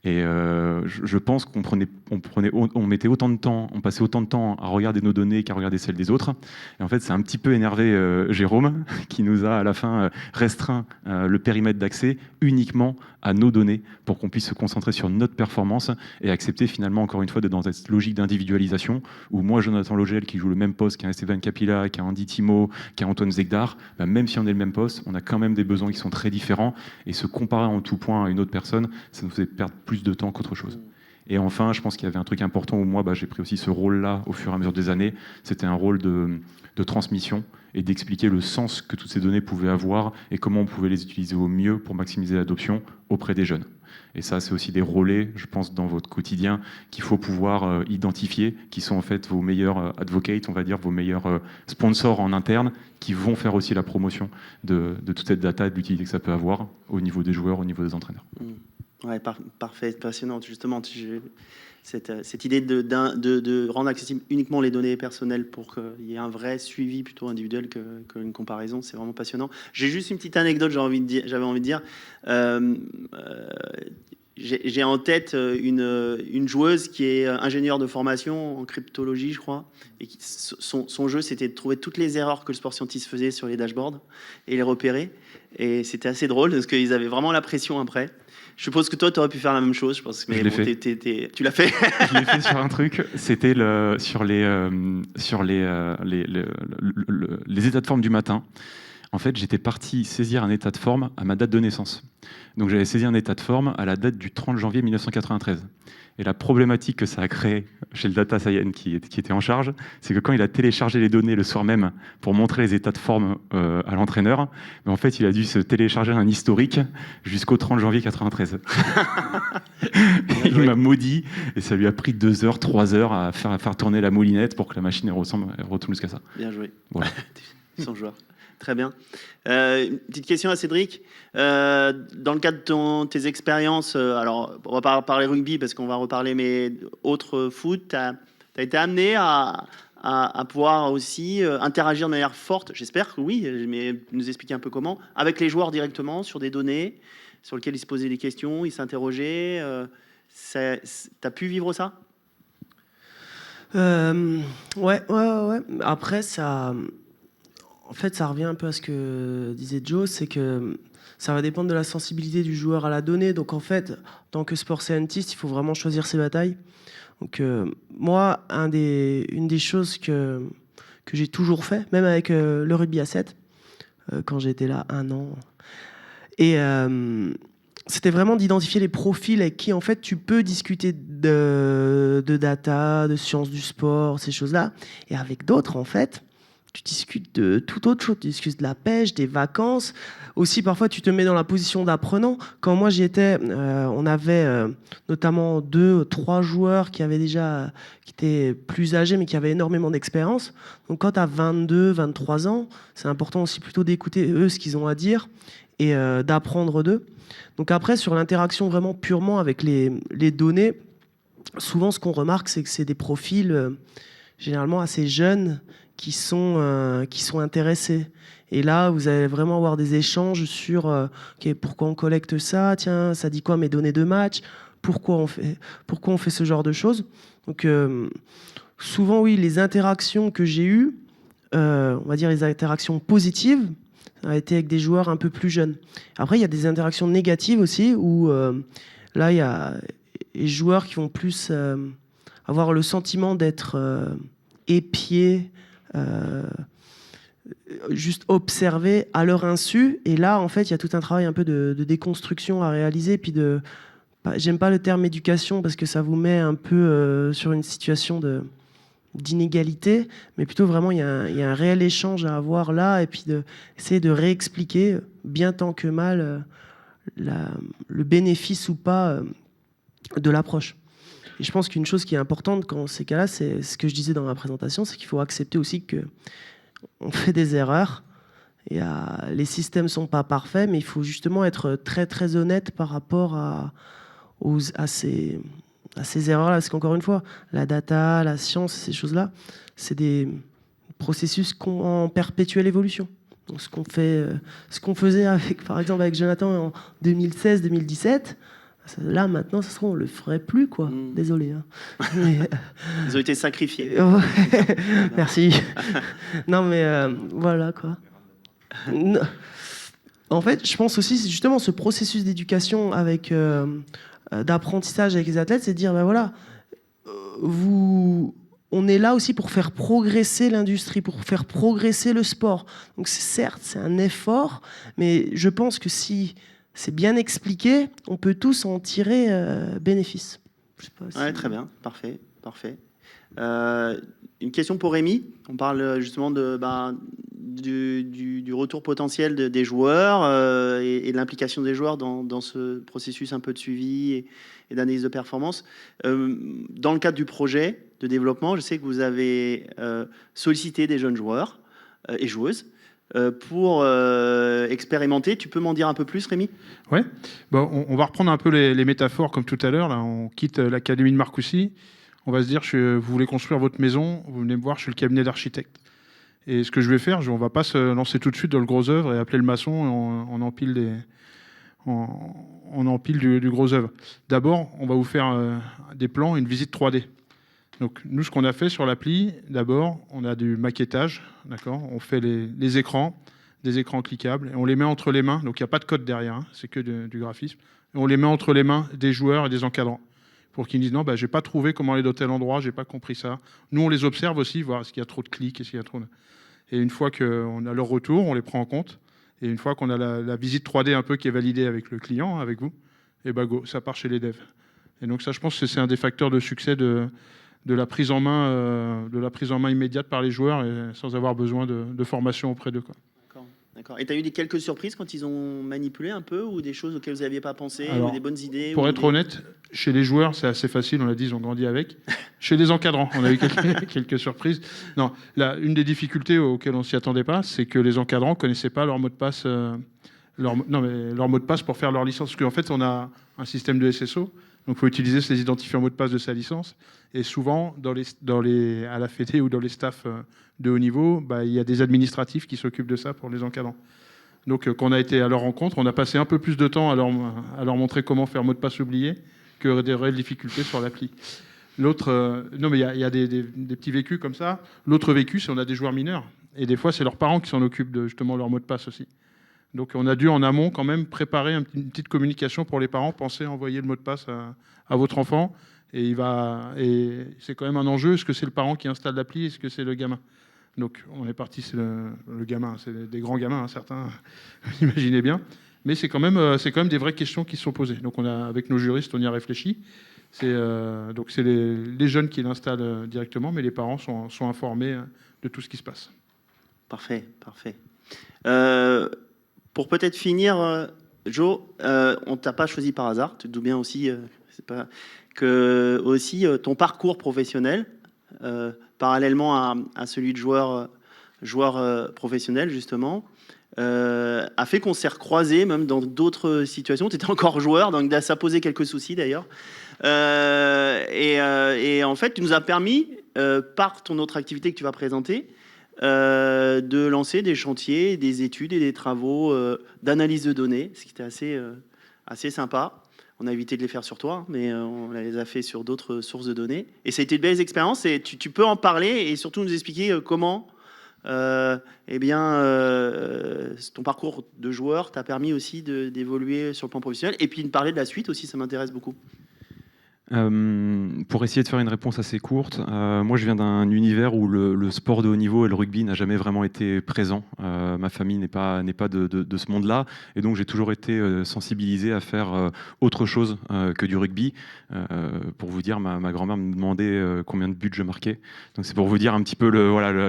Speaker 9: Et je pense qu'on mettait autant de temps, on passait autant de temps à regarder nos données qu'à regarder celles des autres. Et en fait, c'est un petit peu énervé Jérôme, qui nous a à la fin restreint le périmètre d'accès uniquement à nos données pour qu'on puisse se concentrer sur notre performance et accepter finalement, encore une fois, d'être dans cette logique d'individualisation où moi, Jonathan Logel, qui joue le même poste qu'un Esteban Capilla, qu'un Andy Timo, qu'un Antoine Zegdar, même si on est le même poste, on a quand même des besoins qui sont très différents et se comparer en tout point à une autre personne, ça nous fait perdre plus de temps qu'autre chose. Et enfin, je pense qu'il y avait un truc important où moi, j'ai pris aussi ce rôle-là au fur et à mesure des années. C'était un rôle de transmission et d'expliquer le sens que toutes ces données pouvaient avoir et comment on pouvait les utiliser au mieux pour maximiser l'adoption auprès des jeunes. Et ça, c'est aussi des relais, je pense, dans votre quotidien qu'il faut pouvoir identifier, qui sont en fait vos meilleurs advocates, on va dire, vos meilleurs sponsors en interne, qui vont faire aussi la promotion de toute cette data et de l'utilité que ça peut avoir au niveau des joueurs, au niveau des entraîneurs.
Speaker 1: Ouais, parfait, passionnante, justement. Cette idée de rendre accessible uniquement les données personnelles pour qu'il y ait un vrai suivi plutôt individuel qu'une comparaison, c'est vraiment passionnant. J'ai juste une petite anecdote, j'avais envie de dire. J'ai en tête une joueuse qui est ingénieure de formation en cryptologie, je crois, et son jeu, c'était de trouver toutes les erreurs que le sport scientist faisait sur les dashboards et les repérer. Et c'était assez drôle parce qu'ils avaient vraiment la pression après. Je suppose que toi, tu aurais pu faire la même chose, je pense. Mais
Speaker 9: Je l'ai
Speaker 1: bon,
Speaker 9: fait.
Speaker 1: Tu l'as fait.
Speaker 9: Je l'ai fait sur un truc, c'était sur les états de forme du matin. En fait, j'étais parti saisir un état de forme à ma date de naissance. Donc j'avais saisi un état de forme à la date du 30 janvier 1993. Et la problématique que ça a créé chez le data scientist qui était en charge, c'est que quand il a téléchargé les données le soir même pour montrer les états de forme à l'entraîneur, en fait, il a dû se télécharger un historique jusqu'au 30 janvier 1993. Il m'a maudit et ça lui a pris 2 heures, 3 heures à faire tourner la moulinette pour que la machine retourne jusqu'à ça.
Speaker 1: Bien joué.
Speaker 9: Voilà.
Speaker 1: Ils sont joueurs. Très bien. Une petite question à Cédric. Dans le cadre de tes expériences, alors on va pas parler rugby parce qu'on va reparler, mais autre foot, tu as été amené à pouvoir aussi interagir de manière forte, j'espère que oui, mais nous expliquer un peu comment, avec les joueurs directement sur des données sur lesquelles ils se posaient des questions, ils s'interrogeaient. Tu as pu vivre ça ?
Speaker 10: Ouais. Après, ça... En fait, ça revient un peu à ce que disait Joe, c'est que ça va dépendre de la sensibilité du joueur à la donnée. Donc en fait, en tant que sport scientist, il faut vraiment choisir ses batailles. Donc moi, une des choses que j'ai toujours fait, même avec le rugby à 7, quand j'étais là 1 an, et c'était vraiment d'identifier les profils avec qui en fait tu peux discuter de data, de sciences du sport, ces choses-là, et avec d'autres en fait. Tu discutes de tout autre chose, tu discutes de la pêche, des vacances. Aussi, parfois, tu te mets dans la position d'apprenant. Quand moi, j'y étais, on avait notamment 2, 3 joueurs qui étaient plus âgés, mais qui avaient énormément d'expérience. Donc, quand tu as 22, 23 ans, c'est important aussi plutôt d'écouter eux ce qu'ils ont à dire et d'apprendre d'eux. Donc après, sur l'interaction vraiment purement avec les données, souvent, ce qu'on remarque, c'est que c'est des profils généralement assez jeunes qui sont intéressés. Et là, vous allez vraiment avoir des échanges sur okay, pourquoi on collecte ça, tiens, ça dit quoi mes données de match, pourquoi on fait ce genre de choses. Donc souvent, oui, les interactions que j'ai eues, on va dire les interactions positives, ça a été avec des joueurs un peu plus jeunes. Après, il y a des interactions négatives aussi, où là, il y a les joueurs qui vont plus avoir le sentiment d'être épiés, juste observer à leur insu, et là en fait il y a tout un travail un peu de déconstruction à réaliser, puis j'aime pas le terme éducation parce que ça vous met un peu sur une situation d'inégalité, mais plutôt vraiment il y a un réel échange à avoir là, et puis essayer de réexpliquer bien tant que mal le bénéfice ou pas de l'approche. Et je pense qu'une chose qui est importante dans ces cas-là, c'est ce que je disais dans ma présentation, c'est qu'il faut accepter aussi qu'on fait des erreurs. Et les systèmes ne sont pas parfaits, mais il faut justement être très très honnête par rapport à ces erreurs-là. Parce qu'encore une fois, la data, la science, ces choses-là, c'est des processus en perpétuelle évolution. Donc ce qu'on faisait par exemple avec Jonathan en 2016-2017, là, maintenant, ça se trouve, on le ferait plus, quoi. Désolé. Hein. Mais,
Speaker 1: ils ont été sacrifiés.
Speaker 10: Merci. Non, mais voilà, quoi. En fait, je pense aussi, c'est justement ce processus d'éducation d'apprentissage avec les athlètes, c'est de dire, ben voilà, on est là aussi pour faire progresser l'industrie, pour faire progresser le sport. Donc, certes, c'est un effort, mais je pense que si c'est bien expliqué, on peut tous en tirer bénéfice. Je sais pas si...
Speaker 1: Ouais, très bien, parfait. Une question pour Rémi. On parle justement du retour potentiel des joueurs et de l'implication des joueurs dans ce processus un peu de suivi et d'analyse de performance. Dans le cadre du projet de développement, je sais que vous avez sollicité des jeunes joueurs et joueuses pour expérimenter. Tu peux m'en dire un peu plus, Rémi ?
Speaker 7: Ouais. Bon, on va reprendre un peu les métaphores comme tout à l'heure. Là, on quitte l'académie de Marcoussis. On va se dire, vous voulez construire votre maison, vous venez me voir, je suis le cabinet d'architecte. Et ce que je vais faire, on ne va pas se lancer tout de suite dans le gros œuvre et appeler le maçon et on empile du gros œuvre. D'abord, on va vous faire des plans et une visite 3D. Donc, nous, ce qu'on a fait sur l'appli, d'abord, on a du maquettage, d'accord ? On fait les écrans, des écrans cliquables, et on les met entre les mains, donc il n'y a pas de code derrière, hein, c'est que du graphisme. et on les met entre les mains des joueurs et des encadrants pour qu'ils disent non, j'ai pas trouvé comment aller dans tel endroit, j'ai pas compris ça. Nous, on les observe aussi, voir est-ce qu'il y a trop de clics, est-ce qu'il y a trop de... Et une fois qu'on a leur retour, on les prend en compte. Et une fois qu'on a la visite 3D un peu qui est validée avec le client, avec vous, et go, ça part chez les devs. Et donc ça, je pense que c'est un des facteurs de succès de la prise en main immédiate par les joueurs et sans avoir besoin de formation auprès d'eux, quoi.
Speaker 1: D'accord. Et tu as eu quelques surprises quand ils ont manipulé un peu, ou des choses auxquelles vous n'aviez pas pensé,
Speaker 7: Alors,
Speaker 1: ou des bonnes idées?
Speaker 7: Pour être honnête, chez les joueurs, c'est assez facile, on l'a dit, ils ont grandi avec. Chez les encadrants, on a eu quelques surprises. Non, une des difficultés auxquelles on ne s'y attendait pas, c'est que les encadrants ne connaissaient pas leur mot de passe, leur mot de passe pour faire leur licence. Parce qu'en fait, on a un système de SSO, donc il faut utiliser ces identifiants mots de passe de sa licence. Et souvent, à la FED ou dans les staffs de haut niveau, il y a des administratifs qui s'occupent de ça pour les encadrants. Donc, quand on a été à leur rencontre, on a passé un peu plus de temps à leur montrer comment faire mot de passe oublié que des réelles difficultés sur l'appli. L'autre, non, mais il y a des petits vécus comme ça. L'autre vécu, c'est on a des joueurs mineurs. Et des fois, c'est leurs parents qui s'en occupent de justement leur mot de passe aussi. Donc, on a dû en amont quand même préparer une petite communication pour les parents. Pensez à envoyer le mot de passe à votre enfant. Et c'est quand même un enjeu. Est-ce que c'est le parent qui installe l'appli? Est-ce que c'est le gamin? Donc, on est parti, c'est le gamin. C'est des grands gamins, certains, vous imaginez bien. Mais c'est quand même des vraies questions qui se sont posées. Donc, avec nos juristes, on y a réfléchi. Donc, c'est les jeunes qui l'installent directement, mais les parents sont informés de tout ce qui se passe.
Speaker 1: Parfait. Pour peut-être finir, Joe, on t'a pas choisi par hasard. Tu te doutes bien aussi, que aussi ton parcours professionnel, parallèlement à celui de joueur professionnel justement, a fait qu'on s'est recroisés même dans d'autres situations. Tu étais encore joueur, donc ça a posé quelques soucis d'ailleurs. Et en fait, tu nous as permis, par ton autre activité que tu vas présenter, de lancer des chantiers, des études et des travaux d'analyse de données, ce qui était assez sympa. On a évité de les faire sur toi, mais on les a fait sur d'autres sources de données. Et ça a été de belles expériences. Et tu peux en parler et surtout nous expliquer comment ton parcours de joueur t'a permis aussi d'évoluer sur le plan professionnel. Et puis de parler de la suite aussi, ça m'intéresse beaucoup.
Speaker 9: Pour essayer de faire une réponse assez courte, moi je viens d'un univers où le sport de haut niveau et le rugby n'a jamais vraiment été présent. Ma famille n'est pas de ce monde-là, et donc j'ai toujours été sensibilisé à faire autre chose que du rugby. Pour vous dire, ma grand-mère me demandait combien de buts je marquais. Donc c'est pour vous dire un petit peu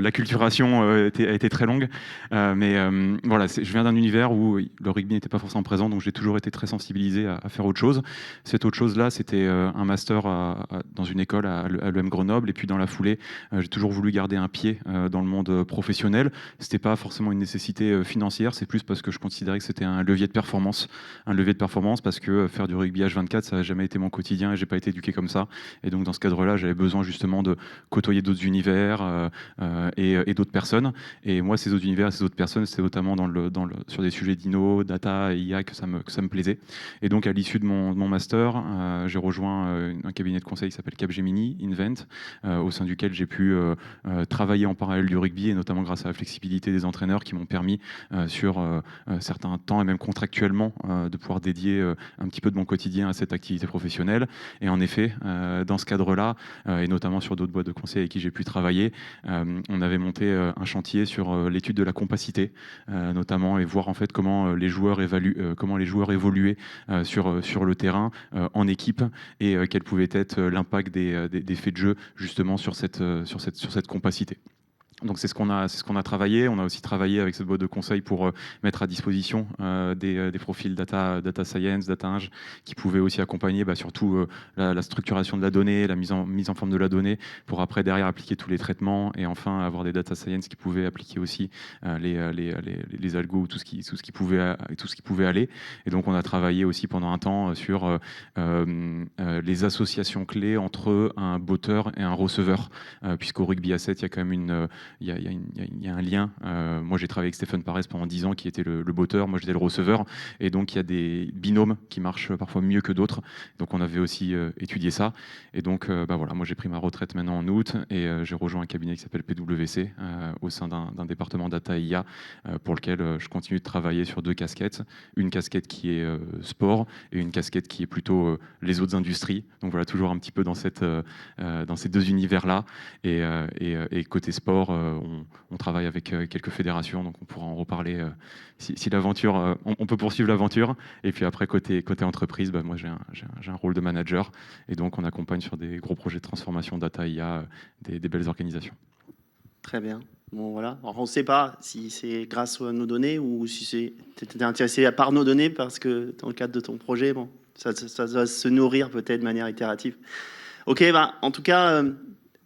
Speaker 9: l'acculturation a été très longue. Voilà, je viens d'un univers où le rugby n'était pas forcément présent, donc j'ai toujours été très sensibilisé à faire autre chose. Cette autre chose-là, c'était un master dans une école à l'EM Grenoble, et puis dans la foulée, j'ai toujours voulu garder un pied dans le monde professionnel. C'était pas forcément une nécessité financière, c'est plus parce que je considérais que c'était un levier de performance parce que faire du rugby H24, ça n'a jamais été mon quotidien et j'ai pas été éduqué comme ça. Et donc dans ce cadre-là, j'avais besoin justement de côtoyer d'autres univers et d'autres personnes. Et moi, ces autres univers, ces autres personnes, c'était notamment sur des sujets d'inno, data et IA que ça me plaisait. Et donc à l'issue de mon master, j'ai rejoint un cabinet de conseil qui s'appelle Capgemini, Invent, au sein duquel j'ai pu travailler en parallèle du rugby, et notamment grâce à la flexibilité des entraîneurs qui m'ont permis sur certains temps et même contractuellement de pouvoir dédier un petit peu de mon quotidien à cette activité professionnelle. Et en effet, dans ce cadre-là, et notamment sur d'autres boîtes de conseil avec qui j'ai pu travailler, on avait monté un chantier sur l'étude de la compacité, notamment, et voir en fait comment les joueurs évoluaient sur le terrain en équipe, et quel pouvait être l'impact des faits de jeu justement sur cette compacité. Donc c'est ce qu'on a travaillé. On a aussi travaillé avec cette boîte de conseil pour mettre à disposition des profils data science, data eng, qui pouvaient aussi accompagner surtout la structuration de la donnée, la mise en forme de la donnée, pour après derrière appliquer tous les traitements, et enfin avoir des data science qui pouvaient appliquer aussi les algos ou tout ce qui pouvait aller. Et donc on a travaillé aussi pendant un temps sur les associations clés entre un botteur et un receveur, puisqu'au rugby à 7 il y a quand même y a un lien. Moi, j'ai travaillé avec Stéphane Parès pendant 10 ans, qui était le botteur, moi j'étais le receveur, et donc il y a des binômes qui marchent parfois mieux que d'autres. Donc on avait aussi étudié ça, et donc voilà, moi j'ai pris ma retraite maintenant en août, et j'ai rejoint un cabinet qui s'appelle PwC au sein d'un département data IA pour lequel je continue de travailler sur 2 casquettes, une casquette qui est sport et une casquette qui est plutôt les autres industries. Donc voilà, toujours un petit peu dans ces 2 univers-là. Et côté sport, on travaille avec quelques fédérations, donc on pourra en reparler si l'aventure, on peut poursuivre l'aventure. Et puis après, côté entreprise, moi j'ai un rôle de manager, et donc on accompagne sur des gros projets de transformation data IA des belles organisations.
Speaker 1: Très bien. Bon, voilà. Alors, on ne sait pas si c'est grâce à nos données ou si tu étais intéressé par nos données, parce que dans le cadre de ton projet, bon, ça va se nourrir peut-être de manière itérative. Ok, en tout cas,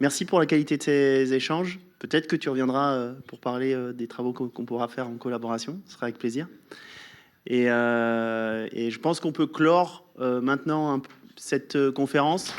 Speaker 1: merci pour la qualité de ces échanges. Peut-être que tu reviendras pour parler des travaux qu'on pourra faire en collaboration. Ce sera avec plaisir. Et je pense qu'on peut clore maintenant cette conférence.